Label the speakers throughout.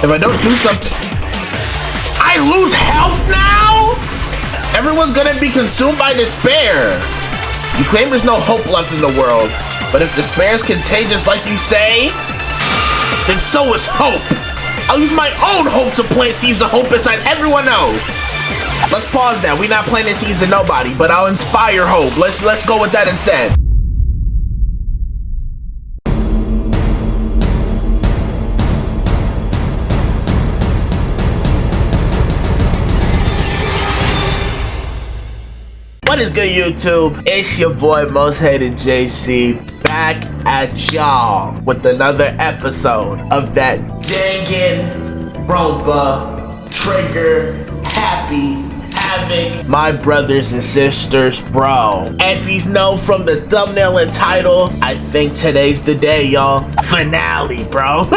Speaker 1: If I don't do something, I lose health now? Everyone's gonna be consumed by despair. You claim there's no hope left in the world, but if despair is contagious like you say, then so is hope. I'll use my own hope to plant seeds of hope inside everyone else. Let's pause that. We're not planting seeds of nobody, but I'll inspire hope. Let's go with that instead. What is good, YouTube? It's your boy Most Hated JC back at y'all with another episode of that Danganronpa Trigger Happy Havoc, my brothers and sisters, bro. If you know from the thumbnail and title, I think today's the day, y'all. Finale, bro.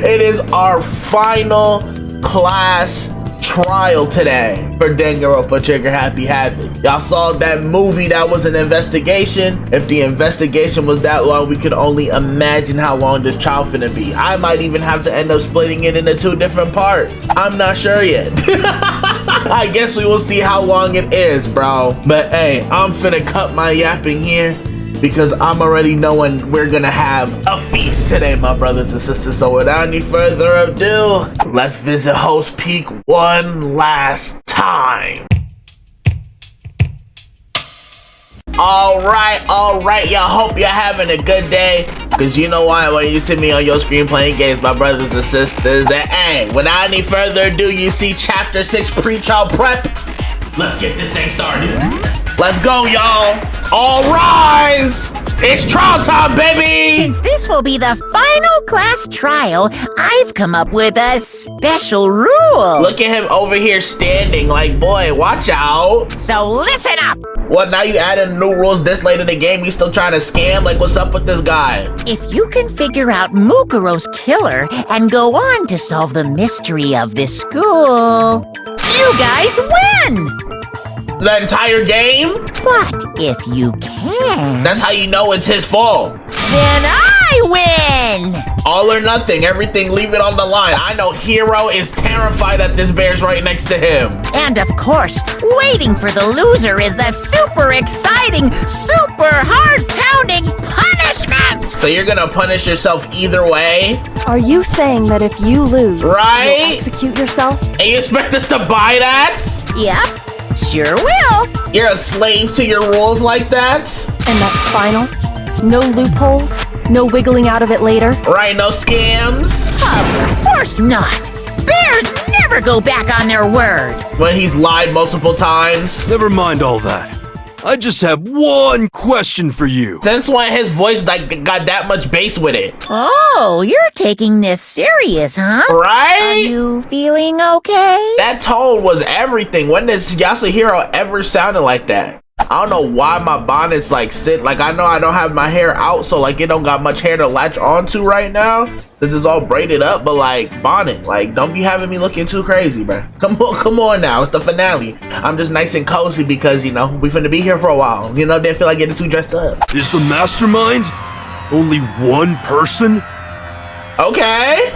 Speaker 1: It is our final class trial today for Danganronpa Trigger Happy Havoc. Y'all saw that movie that was an investigation. If the investigation was that long, we could only imagine how long this trial finna be. I might even have to end up splitting it into 2 different parts. I'm not sure yet. I guess we will see how long it is, bro. But hey, I'm finna cut my yapping here because I'm already knowing we're gonna have a feast today, my brothers and sisters. So without any further ado, let's visit Host Peak one last time. All right, y'all. Hope you're having a good day. Because you know why when you see me on your screen playing games, my brothers and sisters. And hey, without any further ado, you see Chapter 6 pre-trial prep. Let's get this thing started. Let's go, y'all. All rise. It's trial time, baby.
Speaker 2: Since this will be the final class trial, I've come up with a special rule.
Speaker 1: Look at him over here standing like, boy, watch out.
Speaker 2: So listen up.
Speaker 1: What, now you adding new rules this late in the game? You still trying to scam? Like, what's up with this guy?
Speaker 2: If you can figure out Mukuro's killer and go on to solve the mystery of this school, you guys win.
Speaker 1: The entire game?
Speaker 2: But if you can...
Speaker 1: That's how you know it's his fault.
Speaker 2: Then I win!
Speaker 1: All or nothing, everything, leave it on the line. I know Hero is terrified that this bear's right next to him.
Speaker 2: And of course, waiting for the loser is the super exciting, super hard-pounding punishment!
Speaker 1: So you're gonna punish yourself either way?
Speaker 3: Are you saying that if you lose,
Speaker 1: right?
Speaker 3: You'll execute yourself?
Speaker 1: And you expect us to buy that?
Speaker 2: Yep. Sure will.
Speaker 1: You're a slave to your rules like that?
Speaker 3: And that's final? No loopholes? No wiggling out of it later?
Speaker 1: Right, no scams?
Speaker 2: Of course not. Bears never go back on their word.
Speaker 1: When he's lied multiple times?
Speaker 4: Never mind all that. I just have one question for you.
Speaker 1: Since when his voice got that much bass with it?
Speaker 2: Oh, you're taking this serious, huh?
Speaker 1: Right?
Speaker 2: Are you feeling okay?
Speaker 1: That tone was everything. When does Yasuhiro ever sounded like that? I don't know why my bonnet's like like I know I don't have my hair out, so like it don't got much hair to latch onto right now. This is all braided up, but like bonnet, like don't be having me looking too crazy, bro. Come on now, it's the finale. I'm just nice and cozy because you know we finna be here for a while. You know, didn't feel like getting too dressed up.
Speaker 4: Is the mastermind only one person?
Speaker 1: Okay.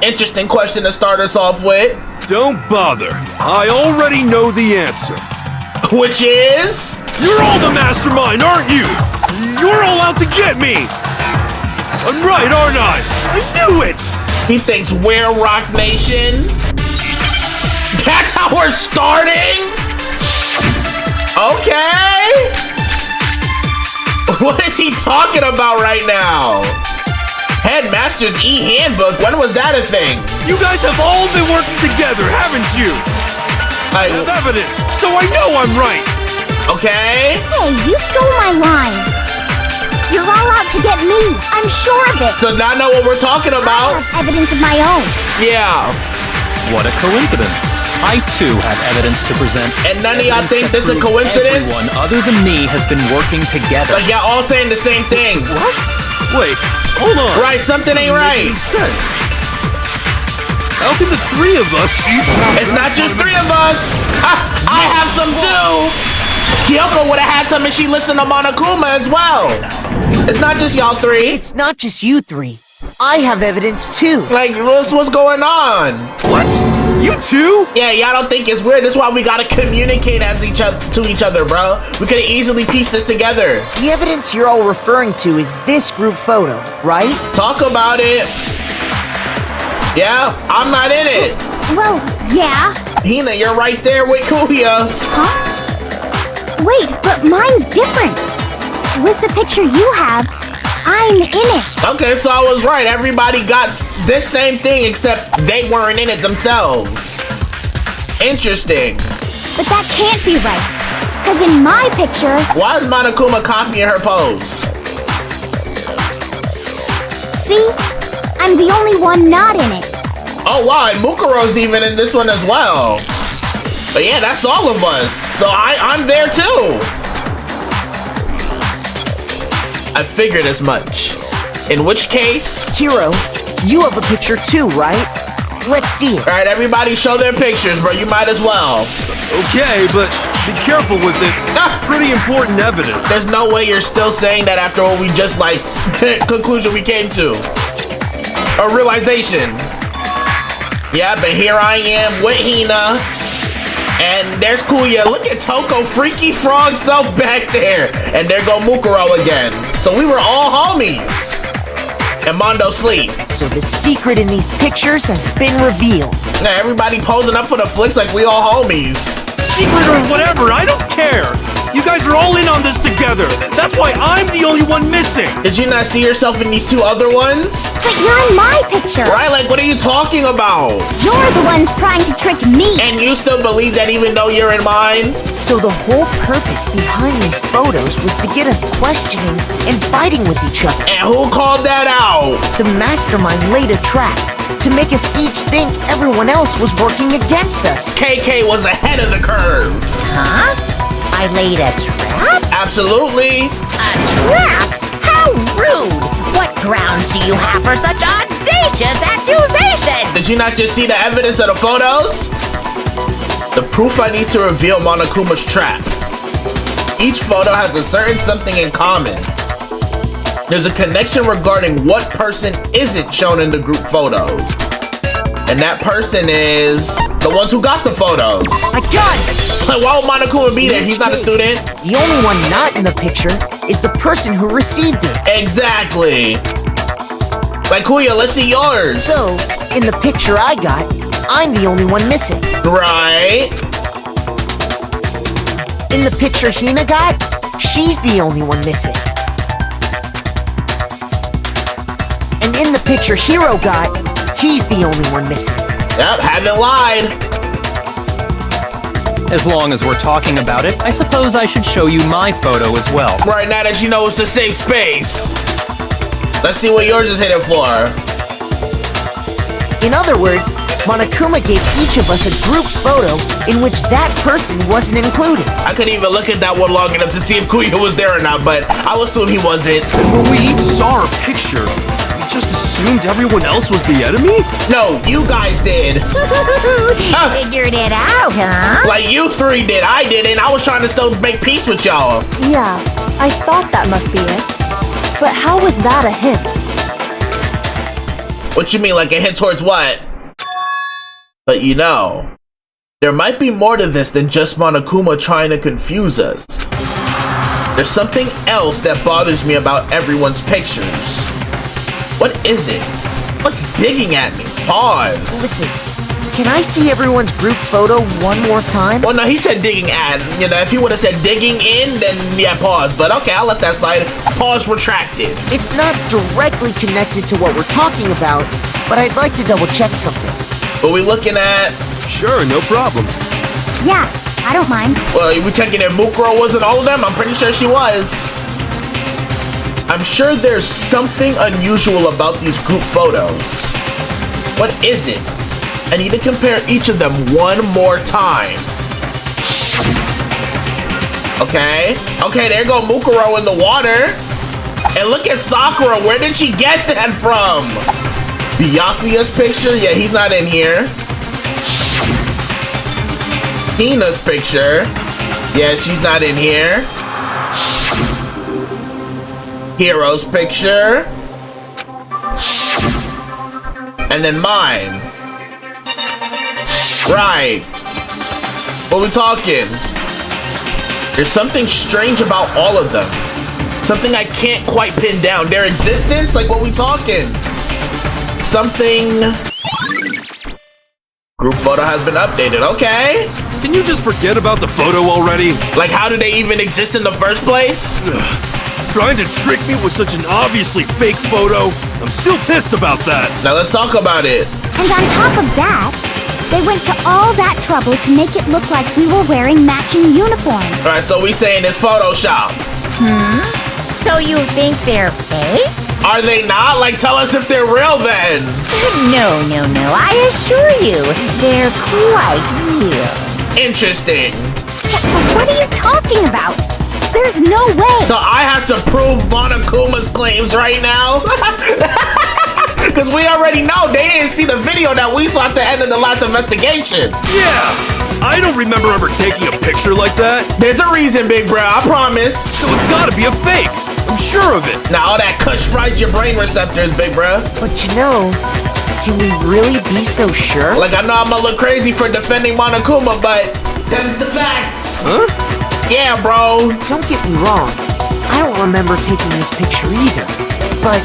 Speaker 1: Interesting question to start us off with.
Speaker 4: Don't bother. I already know the answer.
Speaker 1: Which is?
Speaker 4: You're all the mastermind, aren't you? You're all out to get me! I'm right, aren't I? I knew it!
Speaker 1: He thinks we're Rock Nation? That's how we're starting? Okay! What is he talking about right now? Headmaster's e-handbook? When was that a thing?
Speaker 4: You guys have all been working together, haven't you? I have evidence, so I know I'm right.
Speaker 1: Okay.
Speaker 5: Hey, you stole my line. You're all out to get me. I'm sure of it.
Speaker 1: So now I know what we're talking about.
Speaker 5: I have evidence of my own.
Speaker 1: Yeah.
Speaker 6: What a coincidence. I too have evidence to present.
Speaker 1: And none of y'all think this is a coincidence?
Speaker 6: Everyone other than me has been working together.
Speaker 1: Like y'all all saying the same thing.
Speaker 4: What? Wait, hold on.
Speaker 1: Right, something ain't right.
Speaker 4: Sense. How can the 3 of us each have...
Speaker 1: It's not just 3 of us! I have some too! Kyoko would have had some if she listened to Monokuma as well! It's not just y'all 3.
Speaker 2: It's not just you 3.
Speaker 7: I have evidence too.
Speaker 1: Like, what's going on?
Speaker 4: What? You too?
Speaker 1: Yeah, y'all don't think it's weird? That's why we gotta communicate as to each other, bro. We could easily piece this together.
Speaker 7: The evidence you're all referring to is this group photo, right?
Speaker 1: Talk about it. Yeah, I'm not in it.
Speaker 5: Well, yeah.
Speaker 1: Hina, you're right there with Kuya.
Speaker 5: Huh? Wait, but mine's different. With the picture you have, I'm in it.
Speaker 1: Okay, so I was right. Everybody got this same thing except they weren't in it themselves. Interesting.
Speaker 5: But that can't be right. Because in my picture...
Speaker 1: Why is Monokuma copying her pose?
Speaker 5: See? I'm the only one not in it.
Speaker 1: Oh wow, and Mukuro's even in this one as well. But yeah, that's all of us. So I'm there too. I figured as much. In which case...
Speaker 7: Hiro, you have a picture too, right? Let's see it.
Speaker 1: Alright, everybody show their pictures, bro. You might as well.
Speaker 4: Okay, but be careful with it. That's pretty important evidence.
Speaker 1: There's no way you're still saying that after what we just, like, conclusion we came to. A realization. Yeah, but here I am with Hina. And there's Kuya. Look at Toko, freaky frog self back there. And there go Mukuro again. So we were all homies. And Mondo sleep.
Speaker 7: So the secret in these pictures has been revealed.
Speaker 1: Now everybody posing up for the flicks like we all homies.
Speaker 4: Secret or whatever, I don't care. You guys are all in on this together. That's why I'm the only one missing.
Speaker 1: Did you not see yourself in these two other ones?
Speaker 5: But you're in my picture.
Speaker 1: Right, like what are you talking about?
Speaker 5: You're the ones trying to trick me.
Speaker 1: And you still believe that even though you're in mine?
Speaker 7: So the whole purpose behind these photos was to get us questioning and fighting with each other.
Speaker 1: And who called that out?
Speaker 7: The mastermind laid a trap to make us each think everyone else was working against us.
Speaker 1: KK was ahead of the curve.
Speaker 2: Huh? I laid a trap?
Speaker 1: Absolutely.
Speaker 2: A trap? How rude! What grounds do you have for such audacious accusation?
Speaker 1: Did you not just see the evidence of the photos? The proof I need to reveal Monokuma's trap. Each photo has a certain something in common. There's a connection regarding what person isn't shown in the group photos. And that person is the ones who got the photos.
Speaker 7: I got it!
Speaker 1: Like, why would Monokuma be there? He's not a student.
Speaker 7: The only one not in the picture is the person who received it.
Speaker 1: Exactly. Like, Kuya, let's see yours.
Speaker 7: So, in the picture I got, I'm the only one missing.
Speaker 1: Right.
Speaker 7: In the picture Hina got, she's the only one missing. And in the picture Hiro got, he's the only one missing.
Speaker 1: Yep, haven't lied.
Speaker 6: As long as we're talking about it, I suppose I should show you my photo as well.
Speaker 1: Right now that you know it's a safe space. Let's see what yours is headed for.
Speaker 7: In other words, Monokuma gave each of us a group photo in which that person wasn't included.
Speaker 1: I couldn't even look at that one long enough to see if Kuya was there or not, but I'll assume he wasn't.
Speaker 4: When we each saw our picture, we just assumed everyone else was the enemy?
Speaker 1: No, you guys did.
Speaker 2: Figured it out, huh?
Speaker 1: Like you three did. I didn't. I was trying to still make peace with y'all.
Speaker 3: Yeah, I thought that must be it. But how was that a hint?
Speaker 1: What you mean, like a hint towards what? But you know, there might be more to this than just Monokuma trying to confuse us. There's something else that bothers me about everyone's pictures. What is it? What's digging at me? Pause.
Speaker 7: Listen, can I see everyone's group photo one more time?
Speaker 1: Well, no, he said digging at. You know, if he would have said digging in, then yeah, pause. But okay, I'll let that slide. Pause retracted.
Speaker 7: It's not directly connected to what we're talking about, but I'd like to double check something.
Speaker 1: What we looking at?
Speaker 4: Sure, no problem.
Speaker 5: Yeah, I don't mind.
Speaker 1: Well, we checking if Mukuro wasn't all of them? I'm pretty sure she was. I'm sure there's something unusual about these group photos. What is it? I need to compare each of them one more time. Okay. Okay, there go Mukuro in the water. And look at Sakura. Where did she get that from? Byakuya's picture? Yeah, he's not in here. Hina's picture. Yeah, she's not in here. Hiro's picture. And then mine. Right. What we talking? There's something strange about all of them. Something I can't quite pin down. Their existence? Like, what we talking? Something... Group photo has been updated. Okay.
Speaker 4: Can you just forget about the photo already?
Speaker 1: Like, how do they even exist in the first place?
Speaker 4: Trying to trick me with such an obviously fake photo? I'm still pissed about that.
Speaker 1: Now let's talk about it.
Speaker 5: And on top of that, they went to all that trouble to make it look like we were wearing matching uniforms.
Speaker 1: All right, so we saying it's Photoshop.
Speaker 2: So you think they're fake?
Speaker 1: Are they not? Like, tell us if they're real then.
Speaker 2: No. I assure you, they're quite real.
Speaker 1: Interesting.
Speaker 5: What are you talking about? There's no way.
Speaker 1: So I have to prove Monokuma's claims right now? Because we already know they didn't see the video that we saw at the end of the last investigation.
Speaker 4: Yeah, I don't remember ever taking a picture like that.
Speaker 1: There's a reason, big bro, I promise.
Speaker 4: So it's gotta be a fake. I'm sure of it.
Speaker 1: Now all that kush fries your brain receptors, big bro.
Speaker 7: But you know, can we really be so sure?
Speaker 1: Like, I know I'm gonna look crazy for defending Monokuma, but them's the facts.
Speaker 4: Huh?
Speaker 1: Yeah, bro.
Speaker 7: Don't get me wrong, I don't remember taking this picture either. But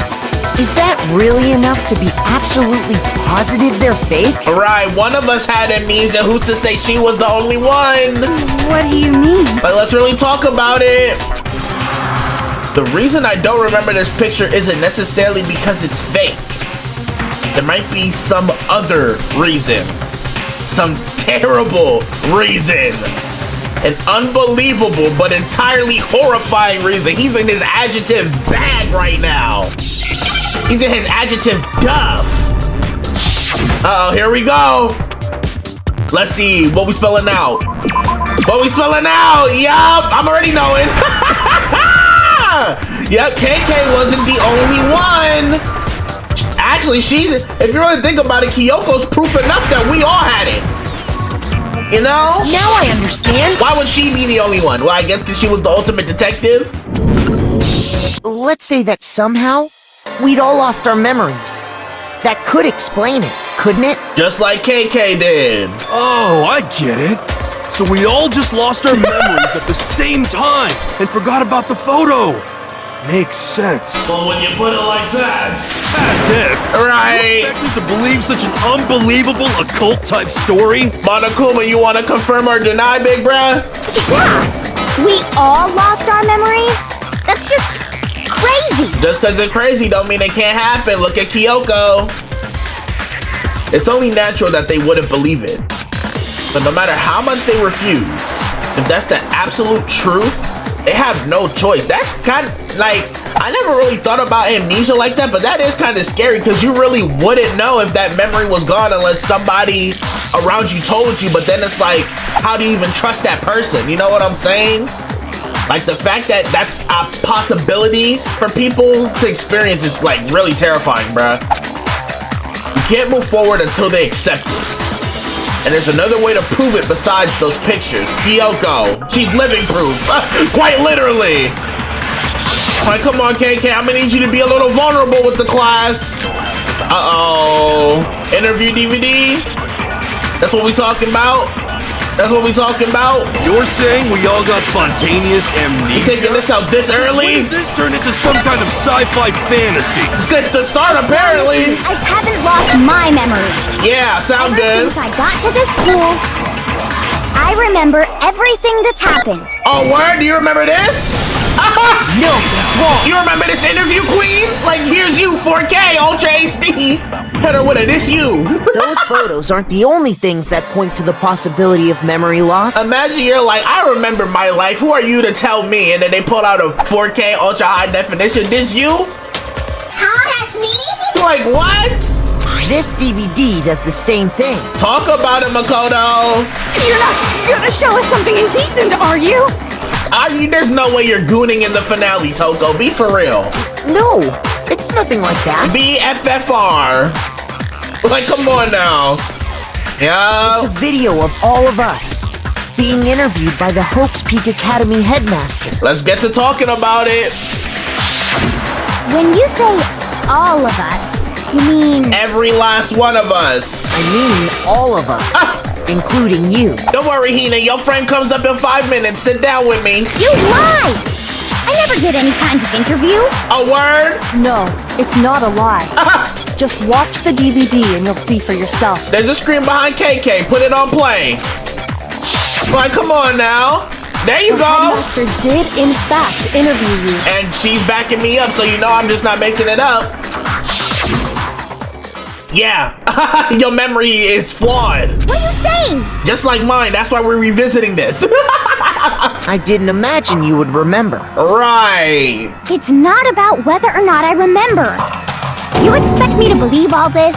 Speaker 7: is that really enough to be absolutely positive they're fake?
Speaker 1: Right, one of us had amnesia. Who's to say she was the only one?
Speaker 5: What do you mean?
Speaker 1: But let's really talk about it. The reason I don't remember this picture isn't necessarily because it's fake. There might be some other reason. Some terrible reason. An unbelievable but entirely horrifying reason. He's in his adjective bag right now. He's in his adjective duff. Uh-oh, here we go. Let's see what we spelling out. What we spelling out? Yup, I'm already knowing. Yep, KK wasn't the only one. Actually, if you really think about it, Kyoko's proof enough that we all had it. You know?
Speaker 7: Now I understand.
Speaker 1: Why would she be the only one? Well, I guess because she was the ultimate detective.
Speaker 7: Let's say that somehow we'd all lost our memories. That could explain it, couldn't it?
Speaker 1: Just like KK did.
Speaker 4: Oh, I get it. So we all just lost our memories at the same time and forgot about the photo. Makes sense.
Speaker 1: Well, when you put it like that.
Speaker 4: As if.
Speaker 1: Right.
Speaker 4: You expect me to believe such an unbelievable occult type story?
Speaker 1: Monokuma, you want to confirm or deny, big bruh?
Speaker 5: Yeah, we all lost our memories? That's just crazy.
Speaker 1: Just because it's crazy don't mean it can't happen. Look at Kyoko. It's only natural that they wouldn't believe it. But no matter how much they refuse, if that's the absolute truth, they have no choice. That's kind of like, I never really thought about amnesia like that, but that is kind of scary because you really wouldn't know if that memory was gone unless somebody around you told you. But then it's like, how do you even trust that person? You know what I'm saying? Like, the fact that that's a possibility for people to experience is like really terrifying, bruh. You can't move forward until they accept it. And there's another way to prove it besides those pictures. Kyoko, she's living proof, quite literally. All right, come on, KK, I'm gonna need you to be a little vulnerable with the class. Uh-oh, interview DVD? That's what we talking about? That's what we talking about?
Speaker 4: You're saying we all got spontaneous amnesia?
Speaker 1: You taking this out this
Speaker 4: When
Speaker 1: early?
Speaker 4: did this turn into some kind of sci-fi fantasy?
Speaker 1: Since the start, apparently.
Speaker 5: I haven't lost my memory.
Speaker 1: Yeah, sound good.
Speaker 5: Since I got to this school, I remember everything that's happened.
Speaker 1: Oh, word? Do you remember this?
Speaker 7: No, that's wrong.
Speaker 1: You remember this interview, Queen? Like, here's you, 4K, Ultra HD. Better with it, this you.
Speaker 7: Those photos aren't the only things that point to the possibility of memory loss.
Speaker 1: Imagine you're like, I remember my life. Who are you to tell me? And then they pull out a 4K Ultra High Definition. This you?
Speaker 5: Huh, that's me?
Speaker 1: Like, what?
Speaker 7: This DVD does the same thing.
Speaker 1: Talk about it, Makoto.
Speaker 3: You're not gonna show us something indecent, are you?
Speaker 1: There's no way you're gooning in the finale, Toko. Be for real.
Speaker 7: No, it's nothing like that.
Speaker 1: BFFR. Like, come on now. Yeah.
Speaker 7: It's a video of all of us being interviewed by the Hope's Peak Academy headmaster.
Speaker 1: Let's get to talking about it.
Speaker 5: When you say all of us, You mean...
Speaker 1: Every last one of us.
Speaker 7: I mean all of us, including you.
Speaker 1: Don't worry, Hina. Your friend comes up in 5 minutes. Sit down with me.
Speaker 5: You lied! I never did any kind of interview.
Speaker 1: A word?
Speaker 3: No, it's not a lie. Just watch the DVD and you'll see for yourself.
Speaker 1: There's a screen behind KK. Put it on play. Like, come on now. There you
Speaker 3: The
Speaker 1: go.
Speaker 3: headmaster did, in fact, interview you.
Speaker 1: And she's backing me up, so you know I'm just not making it up. Yeah, your memory is flawed.
Speaker 5: What are you saying?
Speaker 1: Just like mine, that's why we're revisiting this.
Speaker 7: I didn't imagine you would remember.
Speaker 1: Right.
Speaker 5: It's not about whether or not I remember. You expect me to believe all this?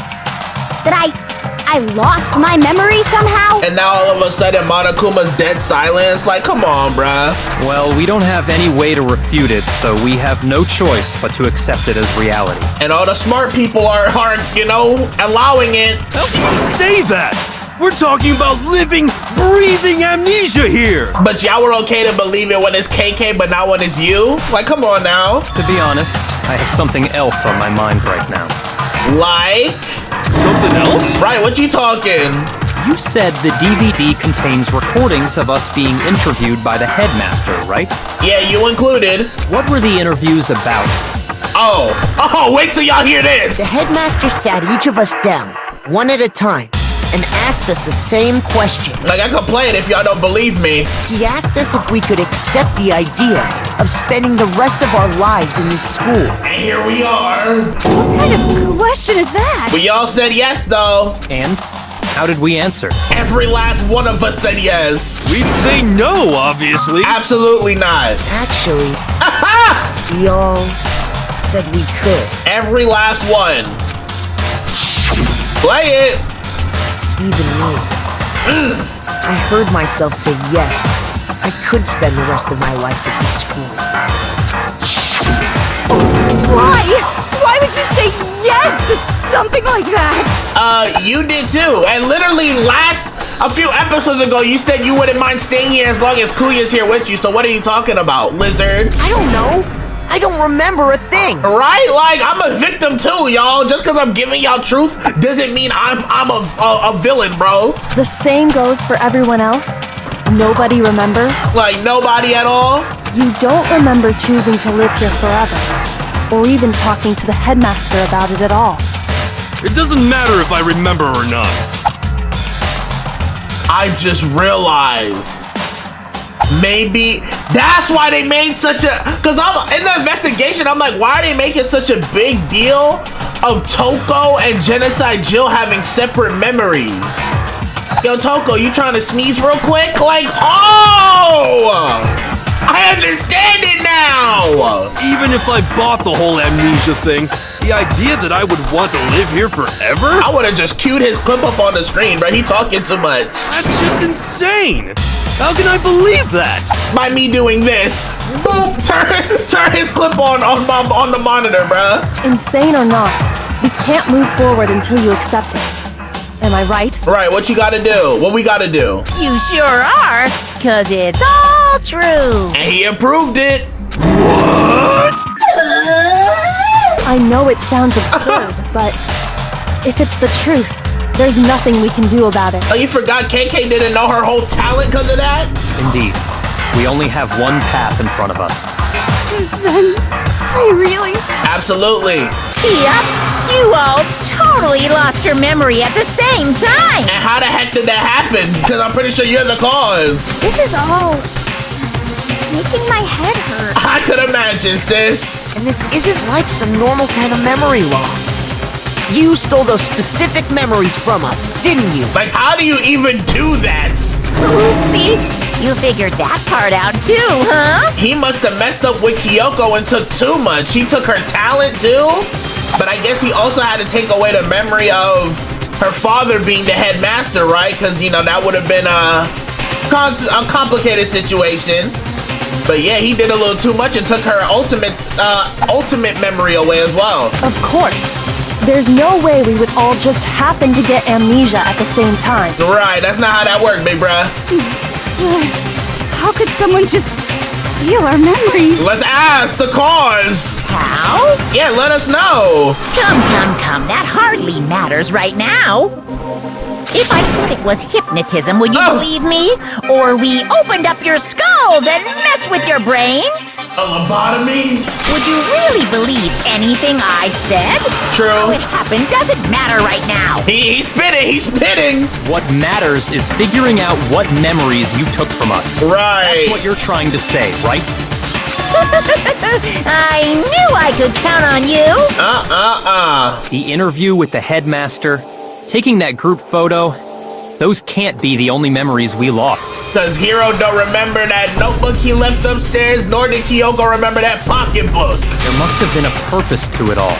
Speaker 5: That I lost my memory somehow?
Speaker 1: And now all of a sudden Monokuma's dead silence. Like, come on, bruh.
Speaker 6: Well, we don't have any way to refute it, so we have no choice but to accept it as reality.
Speaker 1: And all the smart people aren't, you know, allowing it.
Speaker 4: How can you say that? We're talking about living, breathing amnesia here!
Speaker 1: But y'all were okay to believe it when it's KK, but not when it's you? Like, come on now.
Speaker 6: To be honest, I have something else on my mind right now.
Speaker 1: Like?
Speaker 4: Something else?
Speaker 1: Right, what you talking?
Speaker 6: You said the DVD contains recordings of us being interviewed by the headmaster, right?
Speaker 1: Yeah, you included.
Speaker 6: What were the interviews about?
Speaker 1: Oh, wait till y'all hear this.
Speaker 7: The headmaster sat each of us down, one at a time, and asked us the same question.
Speaker 1: Like, I complain if y'all don't believe me.
Speaker 7: He asked us if we could accept the idea of spending the rest of our lives in this school.
Speaker 1: And here we are.
Speaker 3: What kind of question is that?
Speaker 1: We all said yes, though.
Speaker 6: And how did we answer?
Speaker 1: Every last one of us said yes.
Speaker 4: We'd say no, obviously.
Speaker 1: Absolutely not.
Speaker 7: Actually, we all said we could.
Speaker 1: Every last one. Play it.
Speaker 7: Even me. I heard myself say yes. I could spend the rest of my life at this school.
Speaker 3: Why? Why would you say yes to something like that?
Speaker 1: You did too. And literally a few episodes ago, you said you wouldn't mind staying here as long as Kuya's here with you. So what are you talking about, lizard?
Speaker 7: I don't know. I don't remember a thing.
Speaker 1: Right? Like, I'm a victim too, y'all. Just because I'm giving y'all truth doesn't mean I'm a villain, bro.
Speaker 3: The same goes for everyone else. Nobody remembers.
Speaker 1: Like, nobody at all?
Speaker 3: You don't remember choosing to live here forever, or even talking to the headmaster about it at all.
Speaker 4: It doesn't matter if I remember or not.
Speaker 1: I just realized maybe that's why they made such a, because I'm in the investigation, I'm like, why are they making such a big deal of Toko and Genocide Jill having separate memories? Yo, Toko, you trying to sneeze real quick? Like, oh, I understand it now.
Speaker 4: Even if I bought the whole amnesia thing, the idea that I would want to live here forever?
Speaker 1: I would have just queued his clip up on the screen, bro. He talking too much.
Speaker 4: That's just insane. How can I believe that?
Speaker 1: By me doing this, boom, turn his clip on the monitor, bruh.
Speaker 3: Insane or not, we can't move forward until you accept it. Am I right?
Speaker 1: Right, what you gotta do? What we gotta do?
Speaker 2: You sure are, 'cause it's all true.
Speaker 1: And he approved it.
Speaker 4: What?
Speaker 3: I know it sounds absurd, but if it's the truth, there's nothing we can do about it.
Speaker 1: Oh, you forgot KK didn't know her whole talent because of that?
Speaker 6: Indeed. We only have one path in front of us.
Speaker 3: Then, I really...
Speaker 1: Absolutely.
Speaker 2: Yep, you all totally lost your memory at the same time.
Speaker 1: And how the heck did that happen? Because I'm pretty sure you're the cause.
Speaker 5: This is all making my head hurt.
Speaker 1: I could imagine, sis.
Speaker 7: And this isn't like some normal kind of memory loss. You stole those specific memories from us, didn't you?
Speaker 1: Like, how do you even do that?
Speaker 2: Oopsie, you figured that part out too, huh?
Speaker 1: He must have messed up with Kyoko and took too much. She took her talent too? But I guess he also had to take away the memory of her father being the headmaster, right? Because, you know, that would have been a complicated situation. But yeah, he did a little too much and took her ultimate memory away as well.
Speaker 3: Of course. There's no way we would all just happen to get amnesia at the same time.
Speaker 1: Right, that's not how that worked, big bruh.
Speaker 3: How could someone just steal our memories?
Speaker 1: Let's ask the cause.
Speaker 2: How?
Speaker 1: Yeah, let us know.
Speaker 2: Come. That hardly matters right now. If I said it was hypnotism, would you believe me? Or we opened up your skulls and messed with your brains?
Speaker 1: A lobotomy?
Speaker 2: Would you really believe anything I said?
Speaker 1: True.
Speaker 2: How it happened doesn't matter right now.
Speaker 1: He's spitting.
Speaker 6: What matters is figuring out what memories you took from us.
Speaker 1: Right.
Speaker 6: That's what you're trying to say, right?
Speaker 2: I knew I could count on you.
Speaker 6: The interview with the headmaster, taking that group photo, those can't be the only memories we lost.
Speaker 1: Cause Hiro don't remember that notebook he left upstairs, nor did Kyoko remember that pocketbook.
Speaker 6: There must have been a purpose to it all.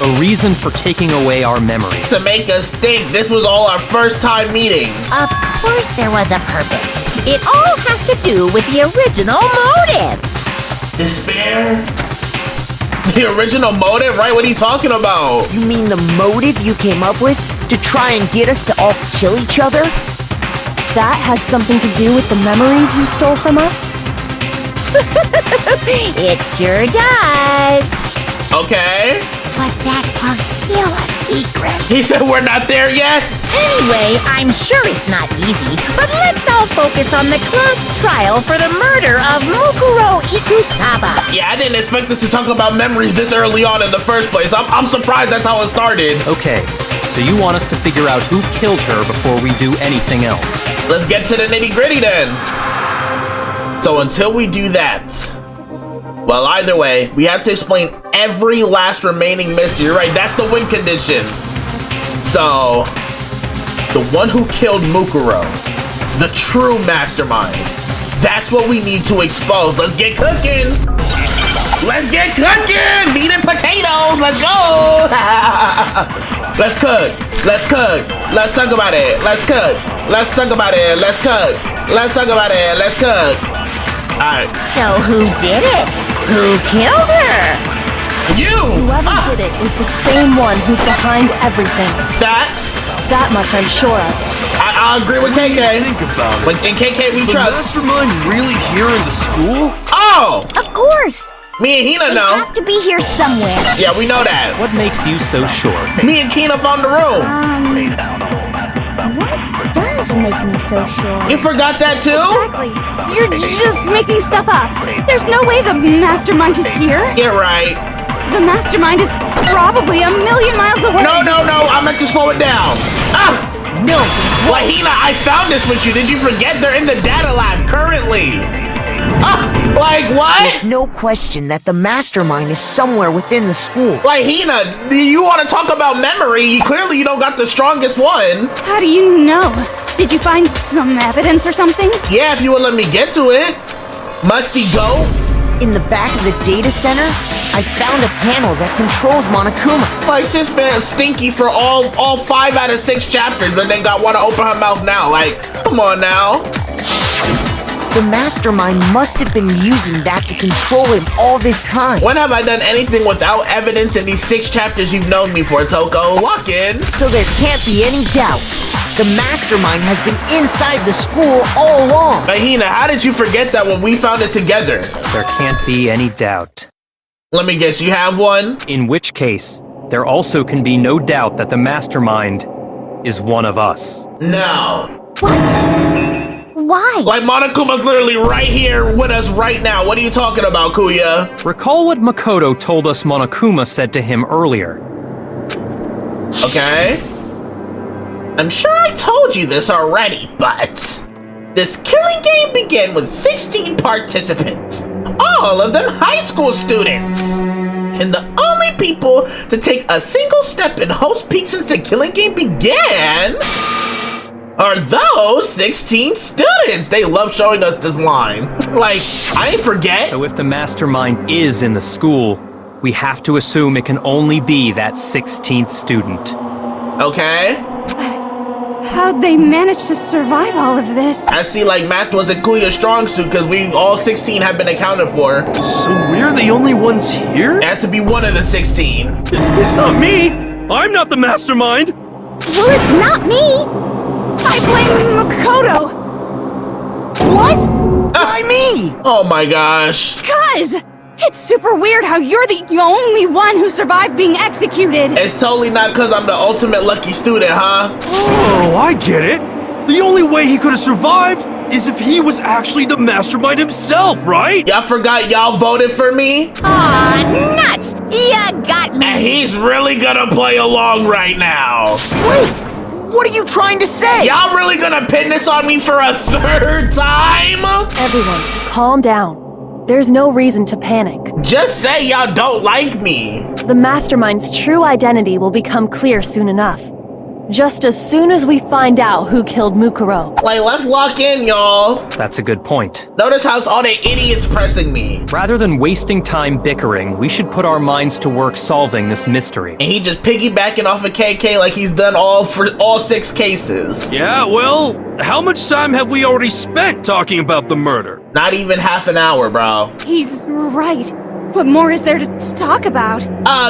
Speaker 6: A reason for taking away our memories.
Speaker 1: To make us think this was all our first time meeting.
Speaker 2: Of course there was a purpose. It all has to do with the original motive.
Speaker 1: Despair? The original motive? Right, what are you talking about?
Speaker 7: You mean the motive you came up with to try and get us to all kill each other?
Speaker 3: That has something to do with the memories you stole from us?
Speaker 2: It sure does.
Speaker 1: Okay.
Speaker 2: But that part's still a secret.
Speaker 1: He said we're not there yet?
Speaker 2: Anyway, I'm sure it's not easy, but let's all focus on the class trial for the murder of Mukuro Ikusaba.
Speaker 1: Yeah, I didn't expect us to talk about memories this early on in the first place. I'm surprised that's how it started.
Speaker 6: Okay, so you want us to figure out who killed her before we do anything else?
Speaker 1: Let's get to the nitty-gritty then. So until we do that, well, either way, we have to explain every last remaining mystery. Right, that's the win condition. So, the one who killed Mukuro, the true mastermind, that's what we need to expose. Let's get cooking. Let's get cooking. Meat and potatoes. Let's go. Let's cook. Let's cook. Let's talk about it. Let's cook. Let's talk about it. Let's cook. Let's talk about it. Let's cook. Alright.
Speaker 2: So who did it? Who killed her?
Speaker 1: You!
Speaker 3: Whoever did it is the same one who's behind everything.
Speaker 1: Facts.
Speaker 3: That much I'm sure of.
Speaker 1: I agree with KK.
Speaker 4: Think about it.
Speaker 1: But in KK we
Speaker 4: Is the
Speaker 1: trust.
Speaker 4: mastermind really here in the school?
Speaker 1: Oh!
Speaker 5: Of course!
Speaker 1: Me and Hina
Speaker 5: They
Speaker 1: know.
Speaker 5: have to be here somewhere.
Speaker 1: Yeah, we know that.
Speaker 6: What makes you so sure?
Speaker 1: Me and Kina found the room.
Speaker 5: What does make me so sure?
Speaker 1: You forgot that too?
Speaker 3: Exactly. You're just making stuff up. There's no way the mastermind is here.
Speaker 1: You're right.
Speaker 3: The mastermind is probably a million miles away.
Speaker 1: No, I meant to slow it down. Ah!
Speaker 7: No,
Speaker 1: Well, Hina, I found this with you. Did you forget they're in the data lab currently? Ah! Like what?
Speaker 7: there's no question that the mastermind is somewhere within the school.
Speaker 1: Like Hina, you want to talk about memory? Clearly you don't got the strongest one.
Speaker 3: How do you know? Did you find some evidence or something?
Speaker 1: Yeah, if you would let me get to it. Musty go?
Speaker 7: In the back of the data center, I found a panel that controls Monokuma.
Speaker 1: Like, sis been stinky for all 5 out of 6 chapters, but then want to open her mouth now. Like, come on now.
Speaker 7: The mastermind must have been using that to control him all this time.
Speaker 1: When have I done anything without evidence in these 6 chapters you've known me for, Toko? Lock in.
Speaker 7: So there can't be any doubt. The mastermind has been inside the school all along.
Speaker 1: Hina, how did you forget that when we found it together?
Speaker 6: There can't be any doubt.
Speaker 1: Let me guess, you have one?
Speaker 6: In which case, there also can be no doubt that the mastermind is one of us.
Speaker 1: No.
Speaker 5: What? Why?
Speaker 1: Like, Monokuma's literally right here with us right now. What are you talking about, Kuya?
Speaker 6: Recall what Makoto told us Monokuma said to him earlier.
Speaker 1: Okay. I'm sure I told you this already, but this killing game began with 16 participants, all of them high school students. And the only people to take a single step in Host Peak since the killing game began are those 16 students. They love showing us this line. Like, I ain't forget.
Speaker 6: So if the mastermind is in the school, we have to assume it can only be that 16th student.
Speaker 1: Okay.
Speaker 3: How'd they manage to survive all of this?
Speaker 1: I see like math wasn't Kuya's strong suit because we all 16 have been accounted for.
Speaker 4: So we're the only ones here?
Speaker 1: It has to be one of the 16.
Speaker 4: It's not me! I'm not the mastermind!
Speaker 5: Well, it's not me!
Speaker 3: I blame Makoto. What?
Speaker 7: Why me?
Speaker 1: Oh my gosh.
Speaker 3: Cuz! It's super weird how you're the only one who survived being executed.
Speaker 1: It's totally not because I'm the ultimate lucky student, huh?
Speaker 4: Oh, I get it. The only way he could have survived is if he was actually the mastermind himself, right?
Speaker 1: Y'all forgot y'all voted for me?
Speaker 2: Aw, nuts! You got me!
Speaker 1: And he's really gonna play along right now.
Speaker 7: Wait, what are you trying to say?
Speaker 1: Y'all really gonna pin this on me for a third time?
Speaker 3: Everyone, calm down. There's no reason to panic.
Speaker 1: Just say y'all don't like me.
Speaker 3: The Mastermind's true identity will become clear soon enough. Just as soon as we find out who killed Mukuro.
Speaker 1: Like, let's lock in, y'all.
Speaker 6: That's a good point.
Speaker 1: Notice how all the idiots pressing me.
Speaker 6: Rather than wasting time bickering, we should put our minds to work solving this mystery.
Speaker 1: And he just piggybacking off of KK like he's done all 6 cases.
Speaker 4: Yeah, well, how much time have we already spent talking about the murder?
Speaker 1: Not even half an hour, bro.
Speaker 3: He's right. What more is there to talk about?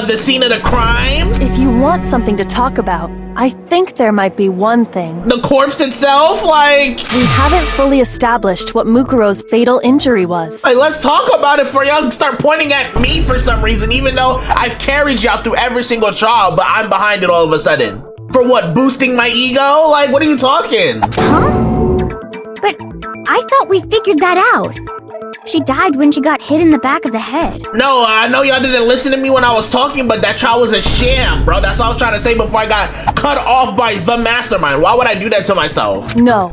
Speaker 1: The scene of the crime?
Speaker 3: If you want something to talk about, I think there might be one thing.
Speaker 1: The corpse itself? Like,
Speaker 3: We haven't fully established what Mukuro's fatal injury was.
Speaker 1: let's talk about it before y'all start pointing at me for some reason, even though I've carried y'all through every single trial, but I'm behind it all of a sudden. For what, boosting my ego? Like, what are you talking?
Speaker 5: Huh? But I thought we figured that out. She died when she got hit in the back of the head.
Speaker 1: No, I know y'all didn't listen to me when I was talking, but that trial was a sham, bro. That's what I was trying to say before I got cut off by the mastermind. Why would I do that to myself?
Speaker 3: No,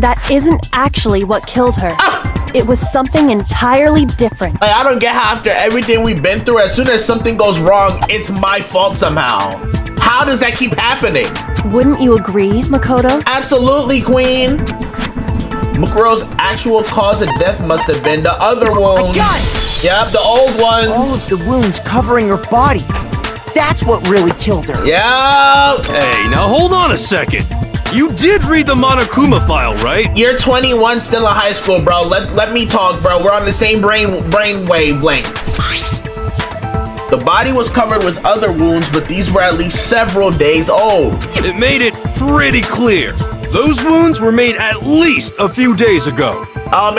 Speaker 3: that isn't actually what killed her. It was something entirely different.
Speaker 1: Like, I don't get how after everything we've been through, as soon as something goes wrong, it's my fault somehow. How does that keep happening?
Speaker 3: Wouldn't you agree, Makoto?
Speaker 1: Absolutely, Queen. Mukuro's actual cause of death must have been the other wounds.
Speaker 7: got it!
Speaker 1: Yep, the old ones.
Speaker 7: All of the wounds covering her body. That's what really killed her.
Speaker 1: Yeah.
Speaker 4: Hey, now hold on a second. You did read the Monokuma file, right?
Speaker 1: You're 21, still in high school, bro. Let me talk, bro. We're on the same brain wavelengths. The body was covered with other wounds, but these were at least several days old.
Speaker 4: It made it pretty clear. Those wounds were made at least a few days ago.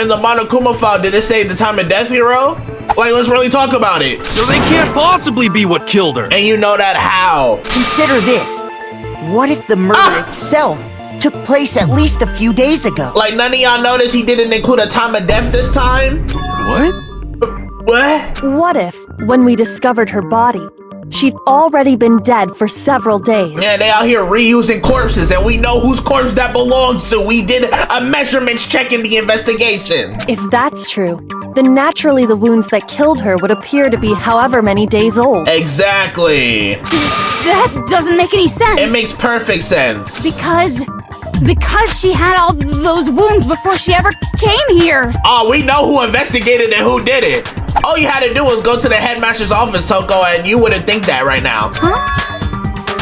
Speaker 1: In the Monokuma file, did it say the time of death, hero? Like, let's really talk about it.
Speaker 4: So they can't possibly be what killed her.
Speaker 1: And you know that how?
Speaker 7: Consider this. What if the murder itself took place at least a few days ago?
Speaker 1: Like, none of y'all noticed he didn't include a time of death this time?
Speaker 4: What?
Speaker 1: What?
Speaker 3: What if, when we discovered her body, she'd already been dead for several days?
Speaker 1: Yeah, they out here reusing corpses, and we know whose corpse that belongs to. We did a measurements check in the investigation.
Speaker 3: If that's true, then naturally the wounds that killed her would appear to be however many days old.
Speaker 1: Exactly.
Speaker 3: That doesn't make any sense.
Speaker 1: It makes perfect sense.
Speaker 3: Because she had all those wounds before she ever came here.
Speaker 1: Oh, we know who investigated and who did it. All you had to do was go to the headmaster's office, Toko, and you wouldn't think that right now.
Speaker 5: Huh?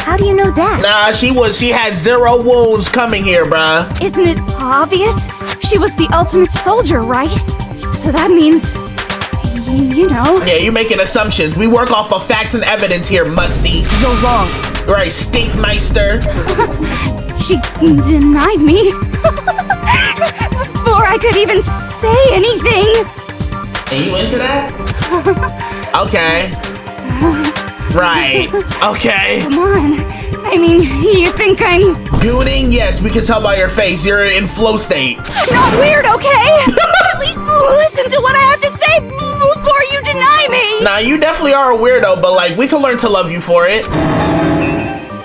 Speaker 5: How do you know that?
Speaker 1: Nah, she had 0 wounds coming here, bruh.
Speaker 3: Isn't it obvious? She was the ultimate soldier, right? So that means, you know.
Speaker 1: Yeah, you making assumptions. We work off of facts and evidence here, Musty.
Speaker 3: You're wrong.
Speaker 1: Right, Stinkmeister.
Speaker 3: She denied me before I could even say anything.
Speaker 1: Are you into that? Okay. Right. Okay.
Speaker 3: Come on. I mean, you think I'm
Speaker 1: Gooning? Yes, we can tell by your face. You're in flow state.
Speaker 3: not weird, okay? At least listen to what I have to say before you deny me.
Speaker 1: Nah, you definitely are a weirdo, but like, we can learn to love you for it.